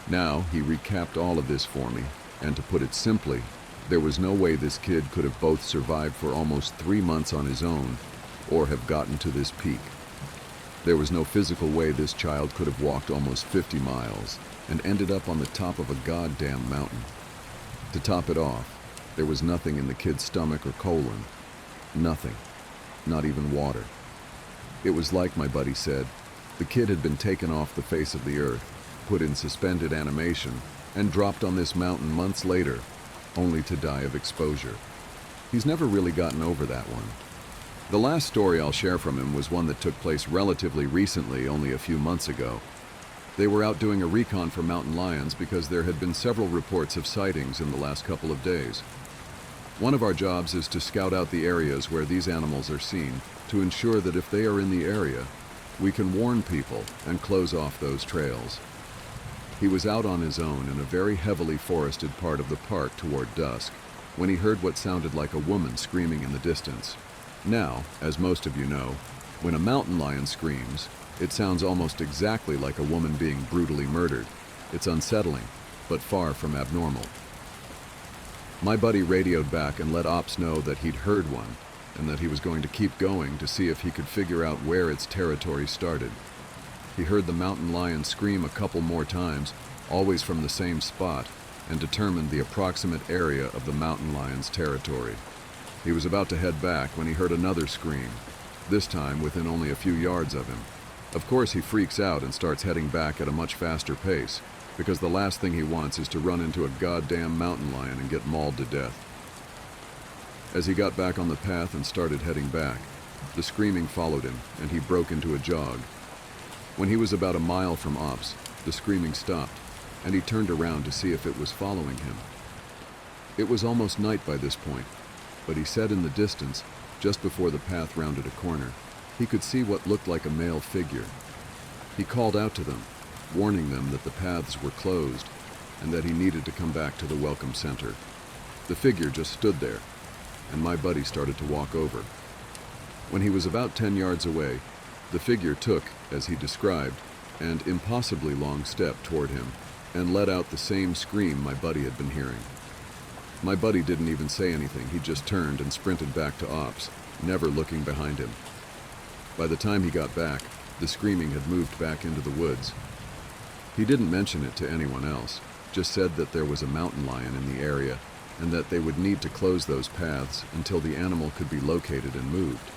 Now, he recapped all of this for me, and to put it simply, there was no way this kid could have both survived for almost 3 months on his own or have gotten to this peak. There was no physical way this child could have walked almost 50 miles and ended up on the top of a goddamn mountain. To top it off, there was nothing in the kid's stomach or colon. Nothing. Not even water. It was like my buddy said, the kid had been taken off the face of the earth, put in suspended animation, and dropped on this mountain months later, only to die of exposure. He's never really gotten over that one. The last story I'll share from him was one that took place relatively recently, only a few months ago. They were out doing a recon for mountain lions because there had been several reports of sightings in the last couple of days. One of our jobs is to scout out the areas where these animals are seen to ensure that if they are in the area, we can warn people and close off those trails. He was out on his own in a very heavily forested part of the park toward dusk when he heard what sounded like a woman screaming in the distance. Now, as most of you know, when a mountain lion screams, it sounds almost exactly like a woman being brutally murdered. It's unsettling, but far from abnormal. My buddy radioed back and let ops know that he'd heard one and that he was going to keep going to see if he could figure out where its territory started. He heard the mountain lion scream a couple more times, always from the same spot, and determined the approximate area of the mountain lion's territory. He was about to head back when he heard another scream, this time within only a few yards of him. Of course, he freaks out and starts heading back at a much faster pace, because the last thing he wants is to run into a goddamn mountain lion and get mauled to death. As he got back on the path and started heading back, the screaming followed him, and he broke into a jog. When he was about a mile from ops, the screaming stopped, and he turned around to see if it was following him. It was almost night by this point, but he said in the distance, just before the path rounded a corner, he could see what looked like a male figure. He called out to them, warning them that the paths were closed and that he needed to come back to the welcome center. The figure just stood there, and my buddy started to walk over. When he was about 10 yards away, the figure took, as he described, an impossibly long step toward him and let out the same scream my buddy had been hearing. My buddy didn't even say anything. He just turned and sprinted back to Ops, never looking behind him. By the time he got back, the screaming had moved back into the woods. He didn't mention it to anyone else, just said that there was a mountain lion in the area and that they would need to close those paths until the animal could be located and moved.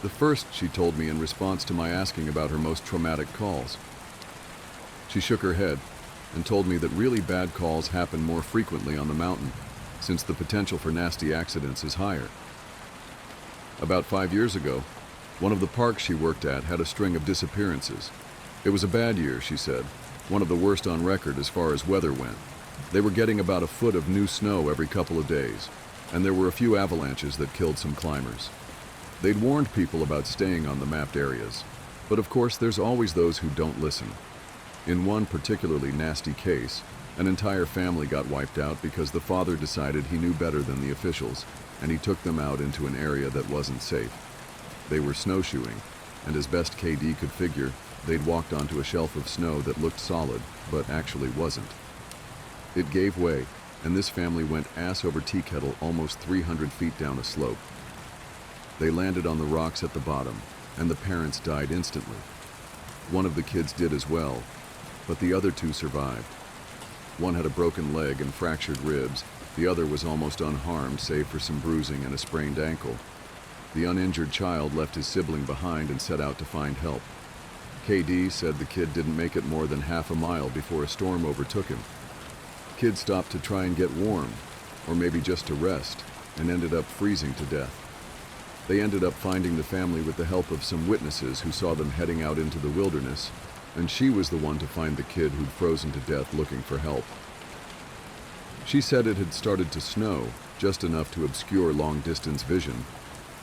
The first she told me in response to my asking about her most traumatic calls. She shook her head and told me that really bad calls happen more frequently on the mountain, since the potential for nasty accidents is higher. About 5 years ago, one of the parks she worked at had a string of disappearances. It was a bad year, she said, one of the worst on record as far as weather went. They were getting about a foot of new snow every couple of days, and there were a few avalanches that killed some climbers. They'd warned people about staying on the mapped areas, but of course there's always those who don't listen. In one particularly nasty case, an entire family got wiped out because the father decided he knew better than the officials, and he took them out into an area that wasn't safe. They were snowshoeing, and as best KD could figure, they'd walked onto a shelf of snow that looked solid, but actually wasn't. It gave way, and this family went ass over tea kettle almost 300 feet down a slope. They landed on the rocks at the bottom, and the parents died instantly. One of the kids did as well, but the other two survived. One had a broken leg and fractured ribs. The other was almost unharmed, save for some bruising and a sprained ankle. The uninjured child left his sibling behind and set out to find help. KD said the kid didn't make it more than half a mile before a storm overtook him. Kid stopped to try and get warm, or maybe just to rest, and ended up freezing to death. They ended up finding the family with the help of some witnesses who saw them heading out into the wilderness, and she was the one to find the kid who'd frozen to death looking for help. She said it had started to snow, just enough to obscure long-distance vision,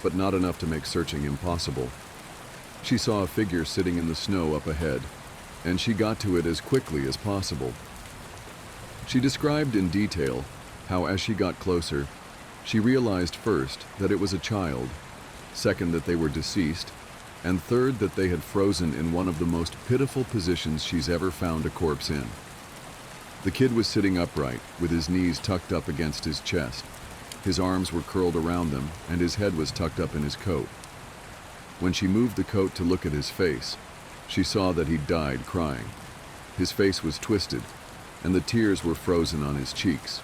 but not enough to make searching impossible. She saw a figure sitting in the snow up ahead, and she got to it as quickly as possible. She described in detail how, as she got closer, she realized first that it was a child, second that they were deceased, and third that they had frozen in one of the most pitiful positions she's ever found a corpse in. The kid was sitting upright, with his knees tucked up against his chest. His arms were curled around them, and his head was tucked up in his coat. When she moved the coat to look at his face, she saw that he'd died crying. His face was twisted, and the tears were frozen on his cheeks.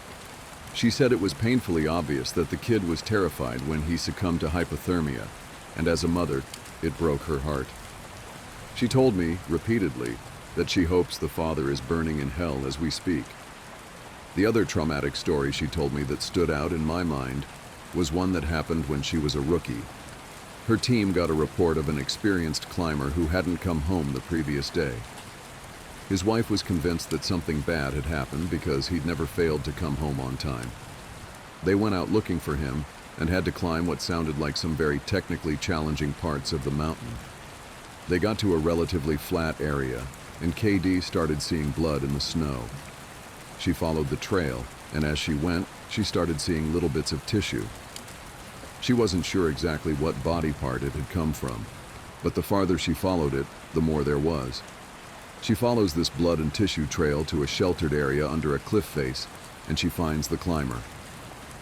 She said it was painfully obvious that the kid was terrified when he succumbed to hypothermia, and as a mother, it broke her heart. She told me, repeatedly, that she hopes the father is burning in hell as we speak. The other traumatic story she told me that stood out in my mind was one that happened when she was a rookie. Her team got a report of an experienced climber who hadn't come home the previous day. His wife was convinced that something bad had happened because he'd never failed to come home on time. They went out looking for him and had to climb what sounded like some very technically challenging parts of the mountain. They got to a relatively flat area, and KD started seeing blood in the snow. She followed the trail, and as she went, she started seeing little bits of tissue. She wasn't sure exactly what body part it had come from, but the farther she followed it, the more there was. She follows this blood and tissue trail to a sheltered area under a cliff face, and she finds the climber.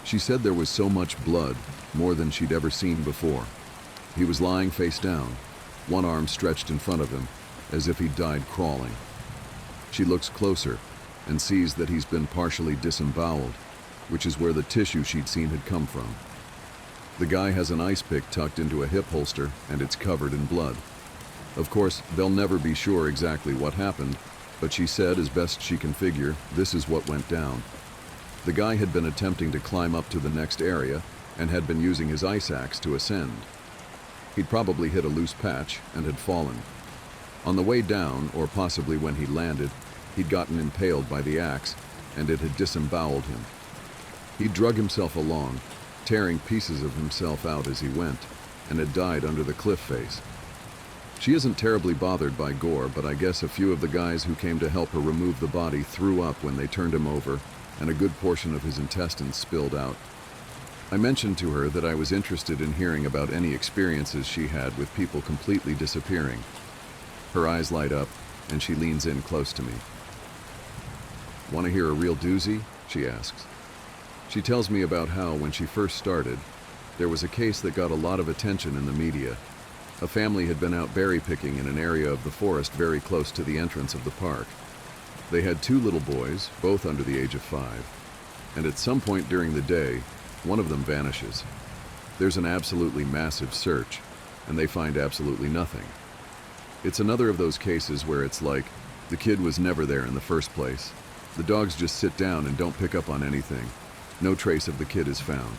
She said there was so much blood, more than she'd ever seen before. He was lying face down, one arm stretched in front of him, as if he'd died crawling. She looks closer and sees that he's been partially disemboweled, which is where the tissue she'd seen had come from. The guy has an ice pick tucked into a hip holster, and it's covered in blood. Of course, they'll never be sure exactly what happened, but she said, as best she can figure, this is what went down. The guy had been attempting to climb up to the next area and had been using his ice axe to ascend. He'd probably hit a loose patch and had fallen. On the way down, or possibly when he landed, he'd gotten impaled by the axe, and it had disemboweled him. He drug himself along, tearing pieces of himself out as he went, and had died under the cliff face. She isn't terribly bothered by gore, but I guess a few of the guys who came to help her remove the body threw up when they turned him over, and a good portion of his intestines spilled out. I mentioned to her that I was interested in hearing about any experiences she had with people completely disappearing. Her eyes light up, and she leans in close to me. "Want to hear a real doozy?" she asks. She tells me about how, when she first started, there was a case that got a lot of attention in the media. A family had been out berry picking in an area of the forest very close to the entrance of the park. They had 2 little boys, both under the age of 5, and at some point during the day, one of them vanishes. There's an absolutely massive search, and they find absolutely nothing. It's another of those cases where it's like, the kid was never there in the first place. The dogs just sit down and don't pick up on anything. No trace of the kid is found.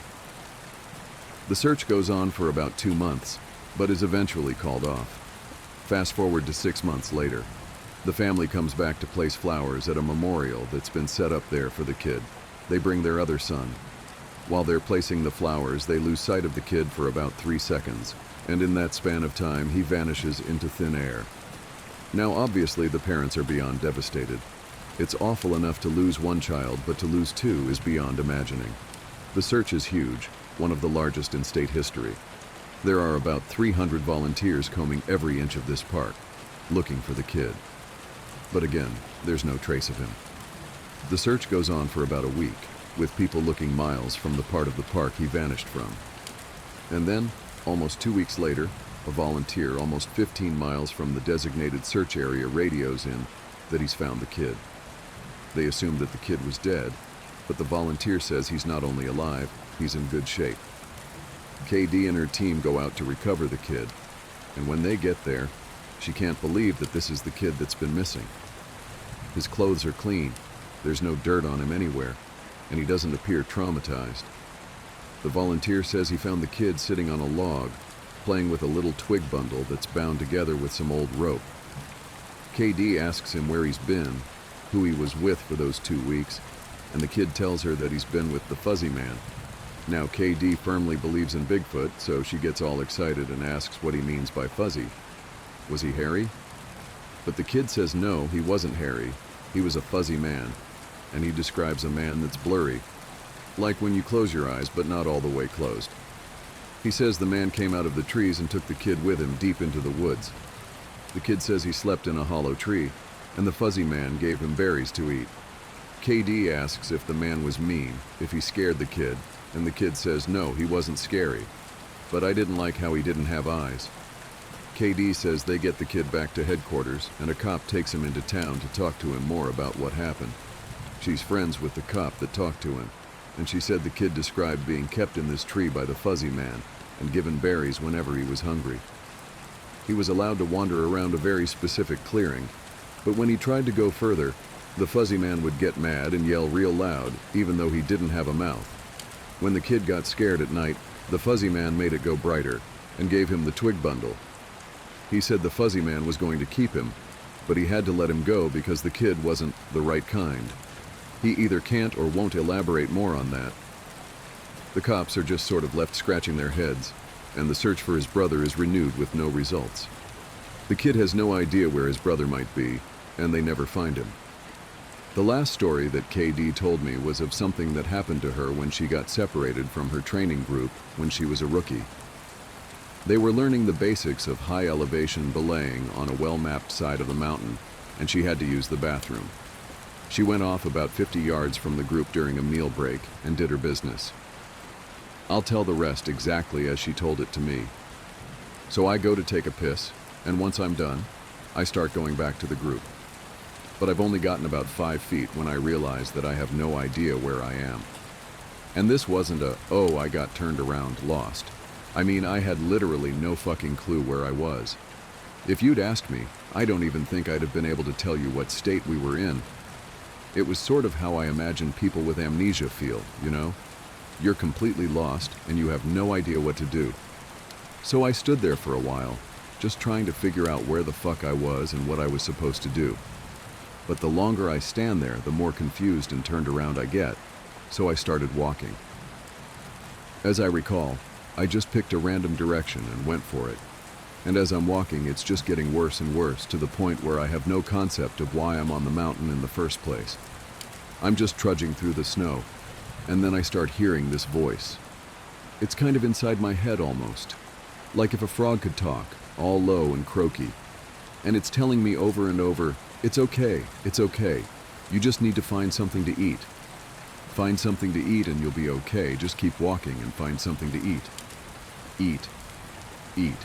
The search goes on for about 2 months, but is eventually called off. Fast forward to 6 months later. The family comes back to place flowers at a memorial that's been set up there for the kid. They bring their other son. While they're placing the flowers, they lose sight of the kid for about 3 seconds, and in that span of time, he vanishes into thin air. Now, obviously, the parents are beyond devastated. It's awful enough to lose one child, but to lose 2 is beyond imagining. The search is huge, one of the largest in state history. There are about 300 volunteers combing every inch of this park, looking for the kid. But again, there's no trace of him. The search goes on for about a week, with people looking miles from the part of the park he vanished from. And then, almost 2 weeks later, a volunteer almost 15 miles from the designated search area radios in that he's found the kid. They assume that the kid was dead, but the volunteer says he's not only alive, he's in good shape. KD and her team go out to recover the kid, and when they get there, she can't believe that this is the kid that's been missing. His clothes are clean, there's no dirt on him anywhere, and he doesn't appear traumatized. The volunteer says he found the kid sitting on a log, playing with a little twig bundle that's bound together with some old rope. KD asks him where he's been, who he was with for those 2 weeks, and the kid tells her that he's been with the Fuzzy Man. Now, KD firmly believes in Bigfoot, so she gets all excited and asks what he means by fuzzy. Was he hairy? But the kid says no, he wasn't hairy. He was a fuzzy man, and he describes a man that's blurry, like when you close your eyes, but not all the way closed. He says the man came out of the trees and took the kid with him deep into the woods. The kid says he slept in a hollow tree, and the fuzzy man gave him berries to eat. KD asks if the man was mean, if he scared the kid, and the kid says no, he wasn't scary, but I didn't like how he didn't have eyes. KD says they get the kid back to headquarters, and a cop takes him into town to talk to him more about what happened. She's friends with the cop that talked to him, and she said the kid described being kept in this tree by the fuzzy man and given berries whenever he was hungry. He was allowed to wander around a very specific clearing, but when he tried to go further, the fuzzy man would get mad and yell real loud, even though he didn't have a mouth. When the kid got scared at night, the fuzzy man made it go brighter and gave him the twig bundle. He said the fuzzy man was going to keep him, but he had to let him go because the kid wasn't the right kind. He either can't or won't elaborate more on that. The cops are just sort of left scratching their heads, and the search for his brother is renewed with no results. The kid has no idea where his brother might be, and they never find him. The last story that KD told me was of something that happened to her when she got separated from her training group when she was a rookie. They were learning the basics of high elevation belaying on a well-mapped side of the mountain, and she had to use the bathroom. She went off about 50 yards from the group during a meal break and did her business. I'll tell the rest exactly as she told it to me. So I go to take a piss, and once I'm done, I start going back to the group. But I've only gotten about 5 feet when I realize that I have no idea where I am. And this wasn't a, oh, I got turned around, lost. I mean, I had literally no fucking clue where I was. If you'd asked me, I don't even think I'd have been able to tell you what state we were in. It was sort of how I imagine people with amnesia feel, you know? You're completely lost and you have no idea what to do. So I stood there for a while, just trying to figure out where the fuck I was and what I was supposed to do. But the longer I stand there, the more confused and turned around I get, so I started walking. As I recall, I just picked a random direction and went for it. And as I'm walking, it's just getting worse and worse to the point where I have no concept of why I'm on the mountain in the first place. I'm just trudging through the snow, and then I start hearing this voice. It's kind of inside my head almost. Like if a frog could talk, all low and croaky. And it's telling me over and over, it's okay, it's okay. You just need to find something to eat. Find something to eat and you'll be okay. Just keep walking and find something to eat. Eat. Eat.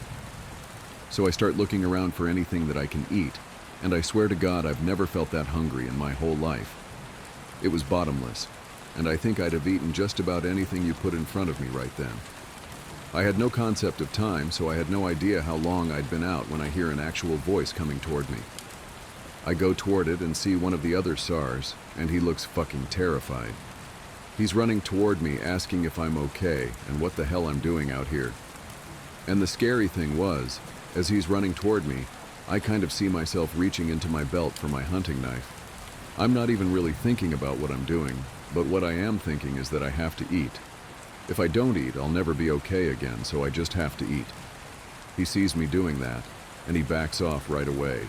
So I start looking around for anything that I can eat, and I swear to God I've never felt that hungry in my whole life. It was bottomless, and I think I'd have eaten just about anything you put in front of me right then. I had no concept of time, so I had no idea how long I'd been out when I hear an actual voice coming toward me. I go toward it and see one of the other SARs, and he looks fucking terrified. He's running toward me asking if I'm okay and what the hell I'm doing out here. And the scary thing was, as he's running toward me, I kind of see myself reaching into my belt for my hunting knife. I'm not even really thinking about what I'm doing, but what I am thinking is that I have to eat. If I don't eat, I'll never be okay again, so I just have to eat. He sees me doing that, and he backs off right away.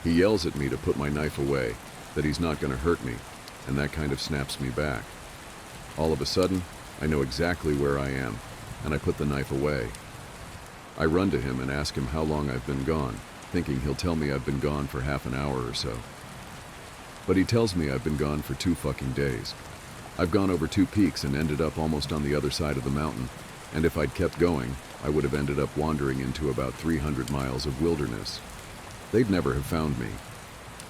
He yells at me to put my knife away, that he's not going to hurt me, and that kind of snaps me back. All of a sudden, I know exactly where I am, and I put the knife away. I run to him and ask him how long I've been gone, thinking he'll tell me I've been gone for half an hour or so. But he tells me I've been gone for 2 fucking days. I've gone over 2 peaks and ended up almost on the other side of the mountain, and if I'd kept going, I would have ended up wandering into about 300 miles of wilderness. They'd never have found me.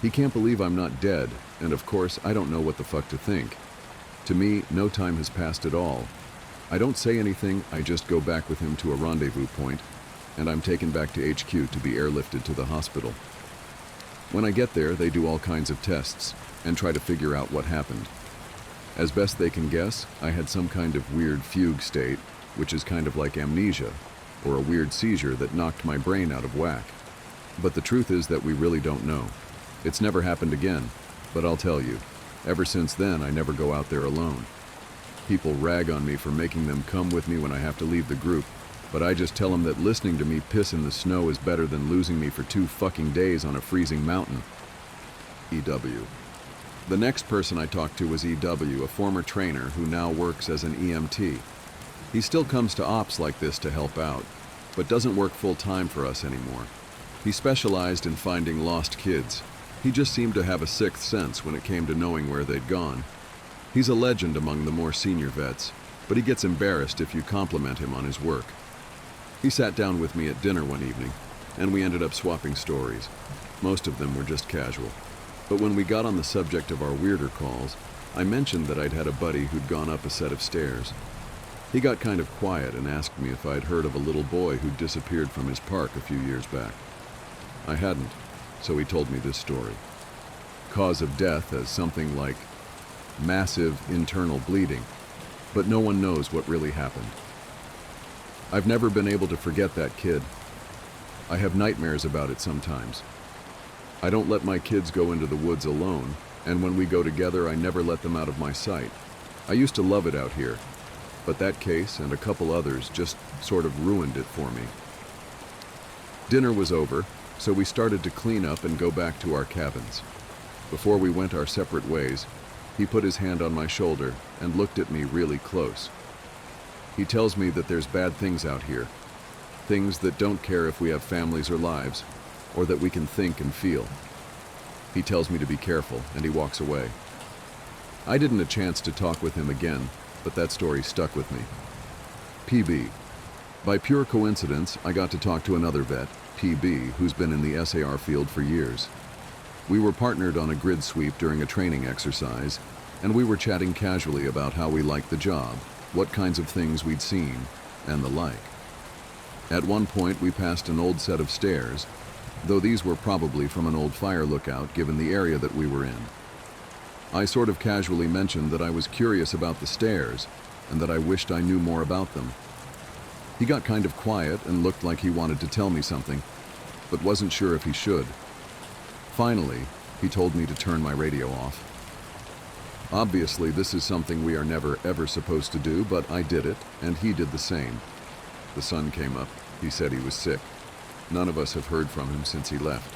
He can't believe I'm not dead, and of course, I don't know what the fuck to think. To me, no time has passed at all. I don't say anything, I just go back with him to a rendezvous point, and I'm taken back to HQ to be airlifted to the hospital. When I get there, they do all kinds of tests and try to figure out what happened. As best they can guess, I had some kind of weird fugue state, which is kind of like amnesia, or a weird seizure that knocked my brain out of whack. But the truth is that we really don't know. It's never happened again, but I'll tell you, ever since then I never go out there alone. People rag on me for making them come with me when I have to leave the group, but I just tell them that listening to me piss in the snow is better than losing me for 2 fucking days on a freezing mountain. EW. The next person I talked to was EW, a former trainer who now works as an EMT. He still comes to ops like this to help out, but doesn't work full-time for us anymore. He specialized in finding lost kids. He just seemed to have a sixth sense when it came to knowing where they'd gone. He's a legend among the more senior vets, but he gets embarrassed if you compliment him on his work. He sat down with me at dinner one evening, and we ended up swapping stories. Most of them were just casual. But when we got on the subject of our weirder calls, I mentioned that I'd had a buddy who'd gone up a set of stairs. He got kind of quiet and asked me if I'd heard of a little boy who'd disappeared from his park a few years back. I hadn't, so he told me this story. Cause of death as something like massive internal bleeding, but no one knows what really happened. I've never been able to forget that kid. I have nightmares about it sometimes. I don't let my kids go into the woods alone, and when we go together, I never let them out of my sight. I used to love it out here, but that case and a couple others just sort of ruined it for me. Dinner was over, so we started to clean up and go back to our cabins. Before we went our separate ways, he put his hand on my shoulder and looked at me really close. He tells me that there's bad things out here, things that don't care if we have families or lives, or that we can think and feel. He tells me to be careful, and he walks away. I didn't have a chance to talk with him again, but that story stuck with me. PB. By pure coincidence, I got to talk to another vet, PB, who's been in the SAR field for years. We were partnered on a grid sweep during a training exercise, and we were chatting casually about how we liked the job, what kinds of things we'd seen, and the like. At one point, we passed an old set of stairs, though these were probably from an old fire lookout given the area that we were in. I sort of casually mentioned that I was curious about the stairs, and that I wished I knew more about them. He got kind of quiet and looked like he wanted to tell me something, but wasn't sure if he should. Finally, he told me to turn my radio off. Obviously, this is something we are never ever supposed to do, but I did it, and he did the same. The sun came up. He said he was sick. None of us have heard from him since he left.